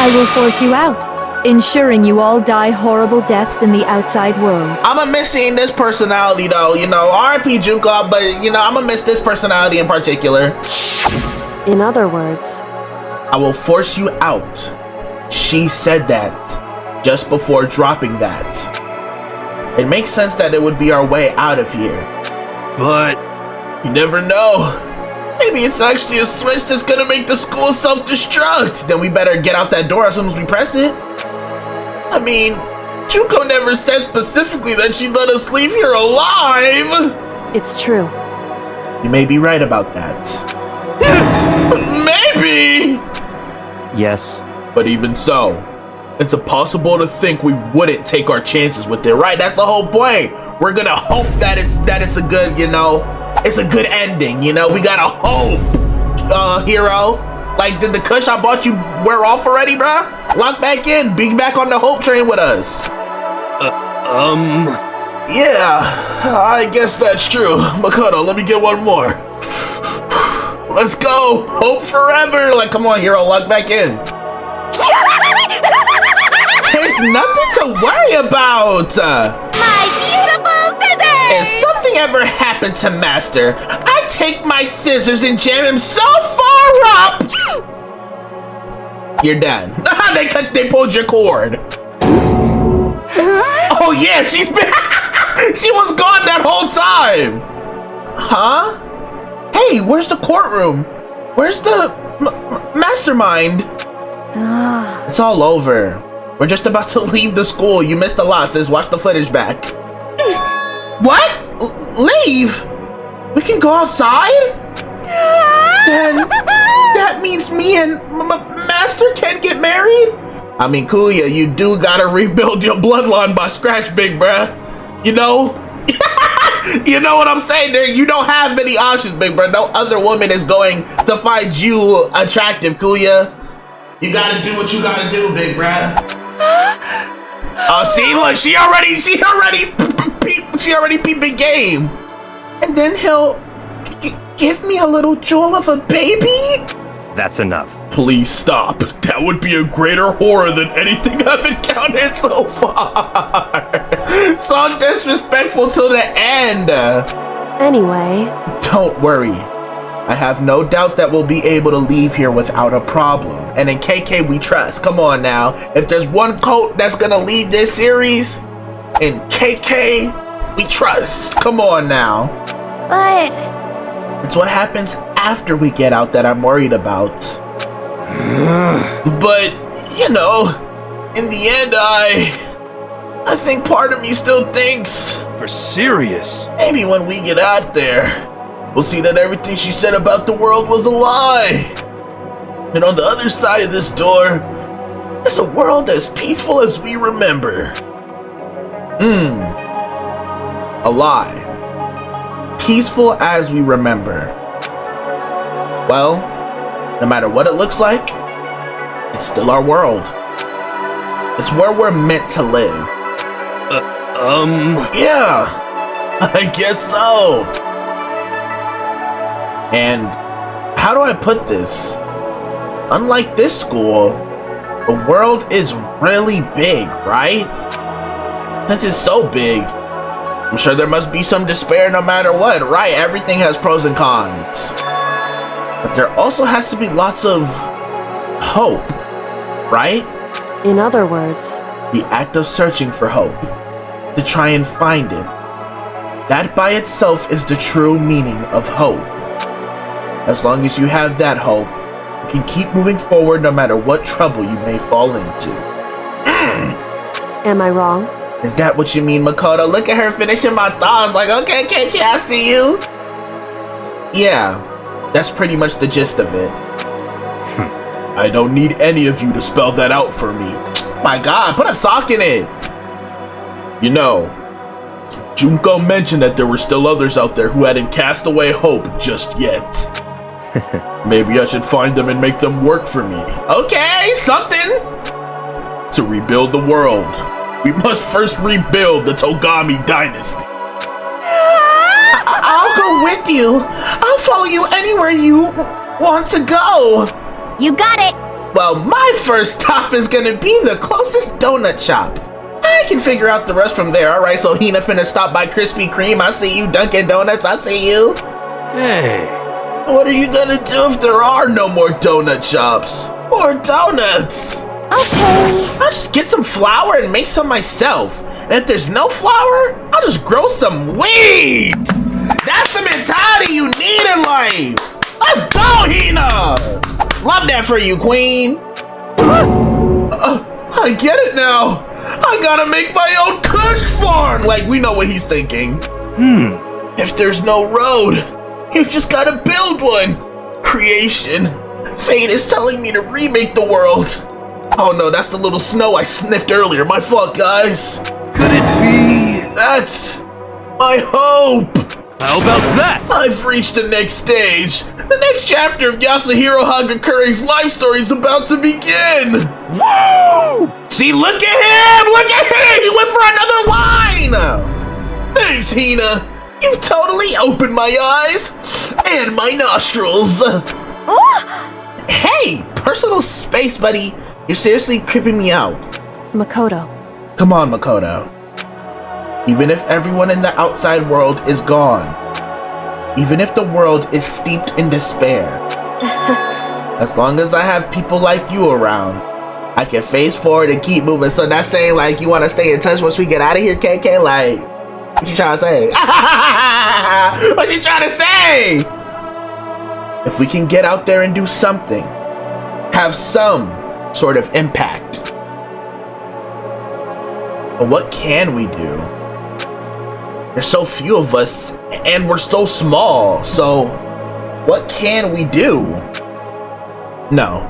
Speaker 9: I will force you out, ensuring you all die horrible deaths in the outside world.
Speaker 1: I'ma miss seeing this personality though, you know, R.I.P. Junko, but you know, I'ma miss this personality in particular.
Speaker 3: In other words,
Speaker 1: I will force you out. She said that just before dropping that. It makes sense that it would be our way out of here.
Speaker 4: But
Speaker 1: You never know. Maybe it's actually a switch that's gonna make the school self-destruct. Then we better get out that door as soon as we press it. I mean, Junko never said specifically that she'd let us leave here alive.
Speaker 3: it's true.
Speaker 1: You may be right about that. Maybe!
Speaker 6: Yes.
Speaker 1: But even so, it's impossible to think we wouldn't take our chances with it, right? That's the whole point. We're gonna hope that it's a good, you know, it's a good ending, you know? We gotta hope, hero. Like, did the kush I bought you wear off already, bruh? Lock back in, be back on the hope train with us. Yeah, I guess that's true. Makoto, let me get one more. Let's go, hope forever. Like, come on, hero, lock back in. There's nothing to worry about.
Speaker 2: My beautiful scissors!
Speaker 1: If something ever happened to Master, I take my scissors and jam him so far up. You're done. They pulled your cord. Oh yeah, she's been. She was gone that whole time. Huh? Hey, where's the courtroom? Where's the mastermind? It's all over. We're just about to leave the school. You missed a lot, sis. Watch the footage back. What? Leave? We can go outside? Then that means me and Master can get married? I mean, Kuya, you do gotta rebuild your bloodline by scratch, big bruh. You know? You know what I'm saying? There, you don't have many options, big bruh. No other woman is going to find you attractive, Kuya. You gotta do what you gotta do, big bruh. Oh, see, look, she already peeping game. And then he'll give me a little jewel of a baby?
Speaker 6: That's enough.
Speaker 1: Please stop. That would be a greater horror than anything I've encountered so far. So disrespectful till the end.
Speaker 3: Anyway,
Speaker 1: Don't worry. I have no doubt that we'll be able to leave here without a problem. And in KK we trust. Come on now. If there's one cult that's gonna lead this series, in KK we trust. Come on now.
Speaker 5: But
Speaker 1: It's what happens after we get out that I'm worried about. But, you know, in the end, I think part of me still thinks
Speaker 4: for serious.
Speaker 1: maybe when we get out there, we'll see that everything she said about the world was a lie. And on the other side of this door, is a world as peaceful as we remember. A lie. Peaceful as we remember. Well, no matter what it looks like, it's still our world. It's where we're meant to live. Yeah, I guess so. And how do I put this? Unlike this school, the world is really big, right? Since it's so big, I'm sure there must be some despair no matter what, right? Everything has pros and cons. But there also has to be lots of hope, right?
Speaker 3: in other words,
Speaker 1: The act of searching for hope, to try and find it. That by itself is the true meaning of hope. As long as you have that hope, you can keep moving forward no matter what trouble you may fall into.
Speaker 3: am I wrong?
Speaker 1: Is that what you mean, Makoto? Look at her finishing my thoughts like, okay, I see you. Yeah, that's pretty much the gist of it. I don't need any of you to spell that out for me. My god, put a sock in it. You know, Junko mentioned that there were still others out there who hadn't cast away hope just yet. Maybe I should find them and make them work for me. Okay, something. To rebuild the world, we must first rebuild the Togami dynasty. I'll go with you. I'll follow you anywhere you want to go.
Speaker 5: you got it.
Speaker 1: Well, my first stop is gonna be the closest donut shop. I can figure out the rest from there. Alright, so Hina finna stop by Krispy Kreme. I see you. Dunkin' Donuts, I see you.
Speaker 4: Hey.
Speaker 1: What are you gonna do if there are no more donut shops? Or donuts?
Speaker 2: Okay.
Speaker 1: I'll just get some flour and make some myself. And if there's no flour, I'll just grow some weeds. That's the mentality you need in life. Let's go, Hina. Love that for you, queen. I get it now. I gotta make my own kush farm. Like, we know what he's thinking. If there's no road, you just gotta build one. Creation. Fate is telling me to remake the world. Oh no, that's the little snow I sniffed earlier. My fault, guys.
Speaker 4: Could it be?
Speaker 1: That's my hope.
Speaker 4: How about that?
Speaker 1: I've reached the next stage. The next chapter of Yasuhiro Hagakure's life story is about to begin.
Speaker 4: Woo!
Speaker 1: See, look at him! Look at him! He went for another line! Thanks, Hina. You've totally opened my eyes and my nostrils. Hey, personal space, buddy. You're seriously creeping me out.
Speaker 3: Makoto.
Speaker 1: Come on, Makoto. Even if everyone in the outside world is gone, even if the world is steeped in despair, as long as I have people like you around, I can face forward and keep moving. So that's saying, like, you want to stay in touch once we get out of here, KK? Like, what you trying to say? What you trying to say? If we can get out there and do something, have some sort of impact. But what can we do? There's so few of us, and we're so small, so what can we do? No.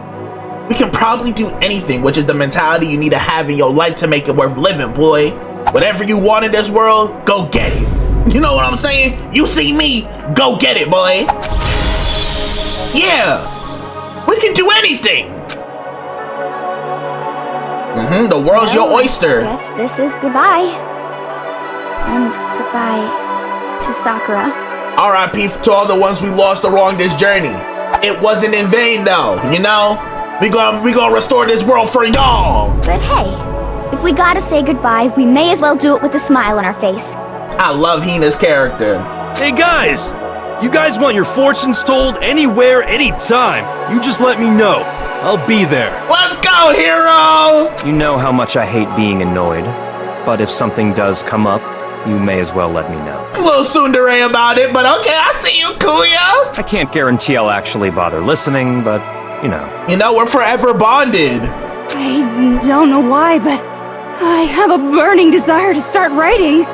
Speaker 1: We can probably do anything, which is the mentality you need to have in your life to make it worth living, boy. Whatever you want in this world, go get it. You know what I'm saying? You see me, go get it, boy. Yeah, we can do anything. The world's your oyster.
Speaker 2: Yes, this is goodbye. And goodbye to Sakura.
Speaker 1: R.I.P. to all the ones we lost along this journey. It wasn't in vain, though. You know, we gonna restore this world for y'all.
Speaker 2: But hey, if we gotta say goodbye, we may as well do it with a smile on our face.
Speaker 1: I love Hina's character.
Speaker 4: Hey guys! You guys want your fortunes told anywhere, anytime. You just let me know. I'll be there.
Speaker 1: Let's go, hero!
Speaker 6: You know how much I hate being annoyed, but if something does come up, you may as well let me know.
Speaker 1: A little tsundere about it, but okay, I see you, Kuya.
Speaker 6: I can't guarantee I'll actually bother listening, but, you know.
Speaker 1: You know, we're forever bonded.
Speaker 8: I don't know why, but I have a burning desire to start writing.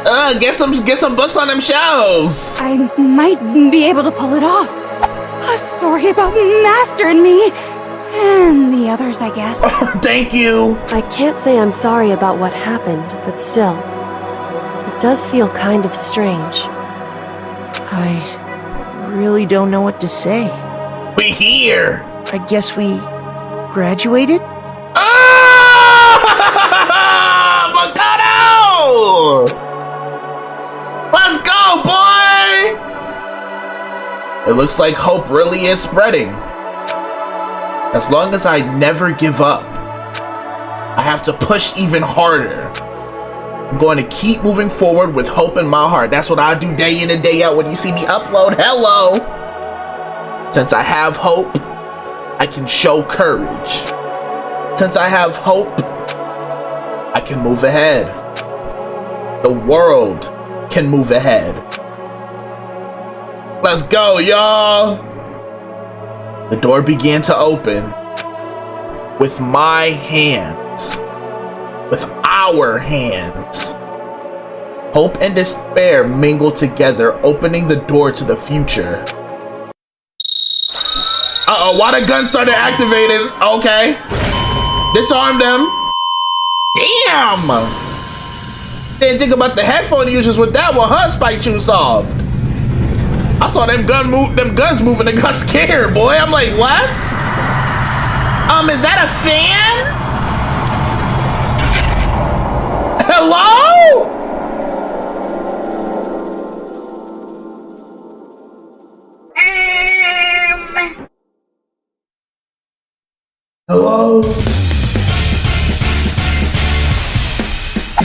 Speaker 1: Get some books on them shelves.
Speaker 8: I might be able to pull it off. A story about Master and me. And the others, I guess.
Speaker 1: Thank you.
Speaker 3: I can't say I'm sorry about what happened, but still, it does feel kind of strange.
Speaker 7: I really don't know what to say.
Speaker 1: We here.
Speaker 7: I guess we graduated?
Speaker 1: Makoto! Let's go, boy! It looks like hope really is spreading. As long as I never give up, I have to push even harder. I'm going to keep moving forward with hope in my heart. That's what I do day in and day out when you see me upload. Hello! Since I have hope, I can show courage. Since I have hope, I can move ahead. The world can move ahead. Let's go, y'all! The door began to open with my hands, with our hands. Hope and despair mingled together, opening the door to the future. Uh-oh, why the gun started activating? Okay. Disarm them. Damn! Didn't think about the headphone users with that one, huh, Spike Chunsoft? I saw them guns moving and got scared, boy. I'm like, what? Is that a fan? Hello? Hello?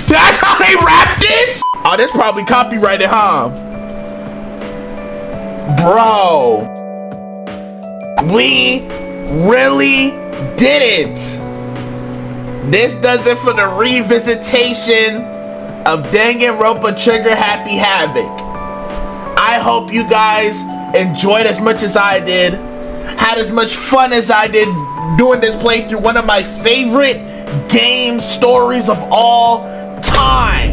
Speaker 1: That's how they rapped it? Oh, that's probably copyrighted, huh? Bro. We really did it. This does it for the revisitation of Danganronpa Trigger Happy Havoc. I hope you guys enjoyed as much as I did, had as much fun as I did doing this playthrough. One of my favorite game stories of all time.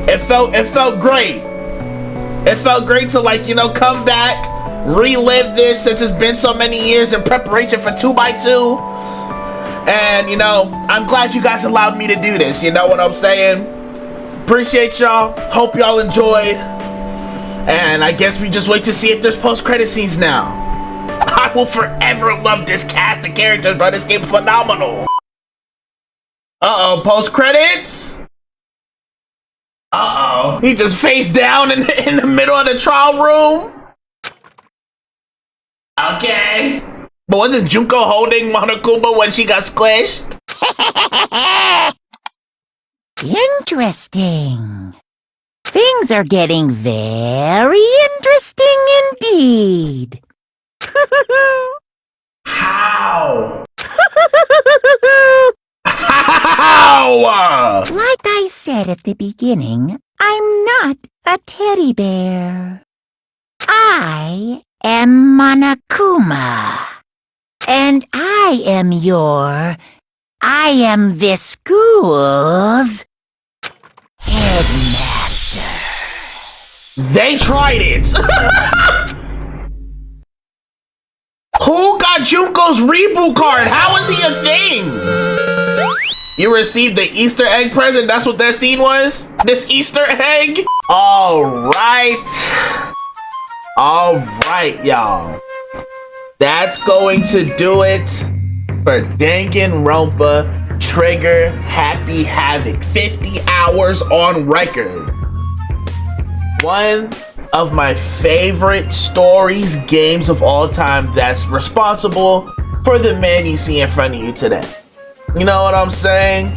Speaker 1: It felt great. It felt great to, like, you know, come back, relive this since it's been so many years in preparation for 2x2. And, you know, I'm glad you guys allowed me to do this. You know what I'm saying? Appreciate y'all. Hope y'all enjoyed. And I guess we just wait to see if there's post-credit scenes now. I will forever love this cast of characters, bro. This game's phenomenal. Uh-oh, post-credits? Uh-oh. He just face down in the middle of the trial room? Okay. But wasn't Junko holding Monokuma when she got squished?
Speaker 2: Interesting. Things are getting very interesting indeed.
Speaker 1: How? How?
Speaker 2: Like I said at the beginning, I'm not a teddy bear. I am Monokuma. And I am this school's headmaster.
Speaker 1: They tried it. Who got Junko's reboot card? How is he a thing? You received the Easter egg present. That's what that scene was? This Easter egg? All right, y'all. That's going to do it for Danganronpa Trigger Happy Havoc. 50 hours on record. One of my favorite stories, games of all time that's responsible for the man you see in front of you today. You know what I'm saying?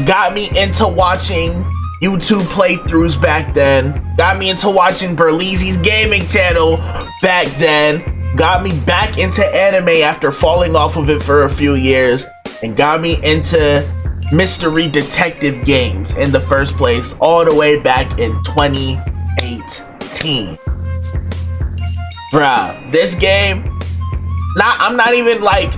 Speaker 1: Got me into watching YouTube playthroughs back then. Got me into watching Berlizzi's gaming channel back then. Got me back into anime after falling off of it for a few years. And got me into mystery detective games in the first place all the way back in 2018. Bruh, this game, I'm not even like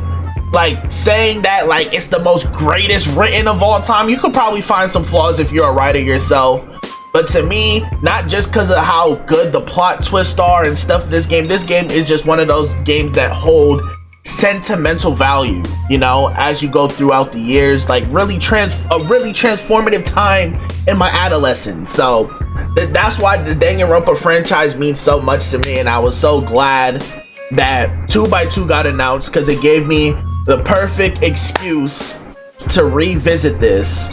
Speaker 1: saying that like it's the most greatest written of all time. You could probably find some flaws if you're a writer yourself, but to me, not just because of how good the plot twists are and stuff in this game is just one of those games that hold sentimental value, you know, as you go throughout the years. Like a really transformative time in my adolescence. So that's why the Danganronpa franchise means so much to me, and I was so glad that 2x2 got announced, because it gave me the perfect excuse to revisit this,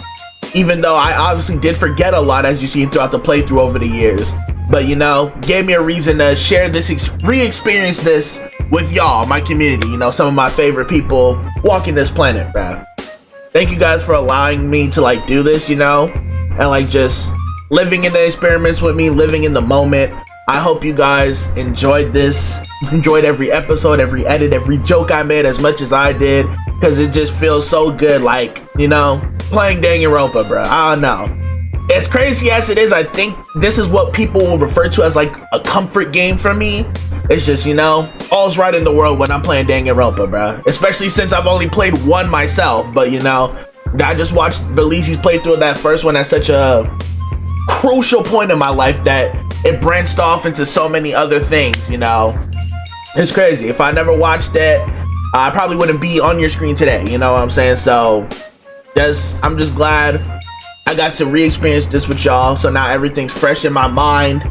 Speaker 1: even though I obviously did forget a lot, as you see throughout the playthrough over the years. But, you know, gave me a reason to share this, re-experience this with y'all, my community, you know, some of my favorite people walking this planet, bruh. Thank you guys for allowing me to like do this, you know, and like just living in the experiments with me, living in the moment. I hope you guys enjoyed this, enjoyed every episode, every edit, every joke I made as much as I did, because it just feels so good, like, you know, playing Danganronpa, bro. I don't know. As crazy as it is, I think this is what people will refer to as like a comfort game for me. It's just, you know, all's right in the world when I'm playing Danganronpa, bro. Especially since I've only played one myself, but, you know, I just watched Berlizzi's playthrough of that first one at such a crucial point in my life that it branched off into so many other things, you know. It's crazy. If I never watched it, I probably wouldn't be on your screen today, you know what I'm saying? So I'm just glad I got to re-experience this with y'all, so now everything's fresh in my mind.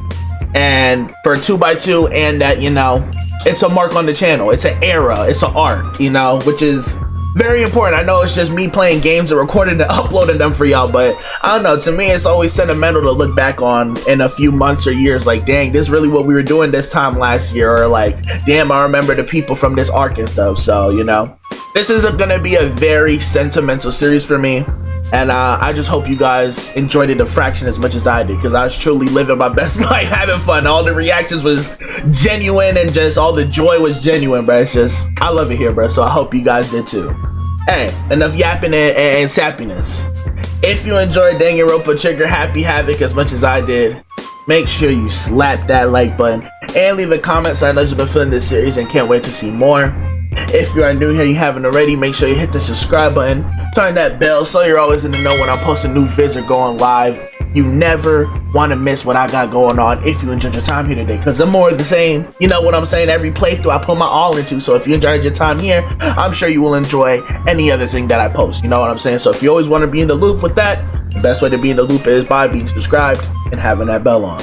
Speaker 1: And for 2x2, and that, you know, it's a mark on the channel, it's an era, it's an arc, you know, which is Very important. I know it's just me playing games and recording and uploading them for y'all, but I don't know. To me, it's always sentimental to look back on in a few months or years. Like, dang, this is really what we were doing this time last year. Or like, damn, I remember the people from this arc and stuff. So, you know, this is gonna be a very sentimental series for me. And I just hope you guys enjoyed it a fraction as much as I did, because I was truly living my best life, having fun. All the reactions was genuine, and just all the joy was genuine, bro. It's just, I love it here, bro. So I hope you guys did too. Hey, enough yapping and sappiness. If you enjoyed Danganronpa Trigger Happy Havoc as much as I did, make sure you slap that like button and leave a comment so I know you've been feeling this series and can't wait to see more. If you are new here, you haven't already, make sure you hit the subscribe button, turn that bell so you're always in the know when I post a new vids or going live. You never want to miss what I got going on if you enjoyed your time here today, because I'm more of the same. You know what I'm saying? Every playthrough I put my all into, so if you enjoyed your time here, I'm sure you will enjoy any other thing that I post. You know what I'm saying? So if you always want to be in the loop with that, the best way to be in the loop is by being subscribed and having that bell on.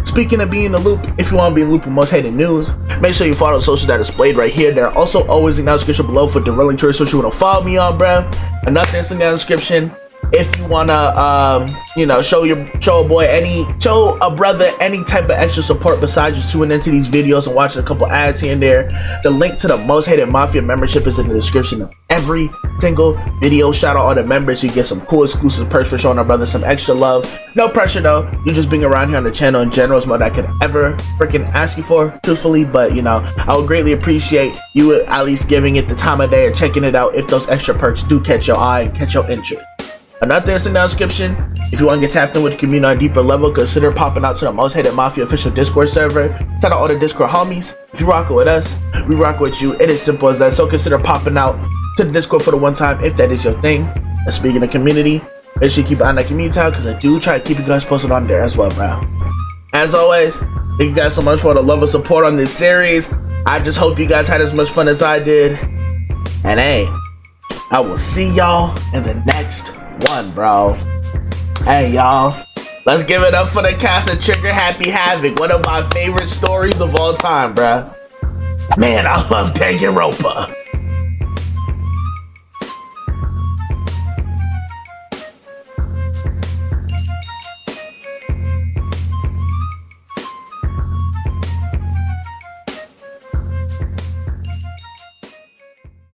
Speaker 1: Speaking of being in the loop, if you want to be in the loop with most hated news, make sure you follow the socials that are displayed right here. They're also always in the description below for the relevant social you want to follow me on, bruh. Another thing in the description. If you wanna, you know, show a brother any type of extra support besides just tuning into these videos and watching a couple ads here and there, the link to the Most Hated Mafia membership is in the description of every single video. Shout out all the members. You get some cool exclusive perks for showing our brother some extra love. No pressure though. You just being around here on the channel in general is what I could ever freaking ask you for, truthfully. But you know, I would greatly appreciate you at least giving it the time of day or checking it out if those extra perks do catch your eye and catch your interest. Another thing is in the description. If you want to get tapped in with the community on a deeper level, consider popping out to the Most Hated Mafia official Discord server. Shout out all the Discord homies. If you rock with us, we rock with you. It is simple as that. So consider popping out to the Discord for the one time if that is your thing. And speaking of community, make sure you keep an eye on that community tab, because I do try to keep you guys posted on there as well, bro. As always, thank you guys so much for the love and support on this series. I just hope you guys had as much fun as I did. And hey, I will see y'all in the next one, bro. Hey y'all, let's give it up for the cast of Trigger Happy Havoc, one of my favorite stories of all time, bro. Man, I love Danganronpa.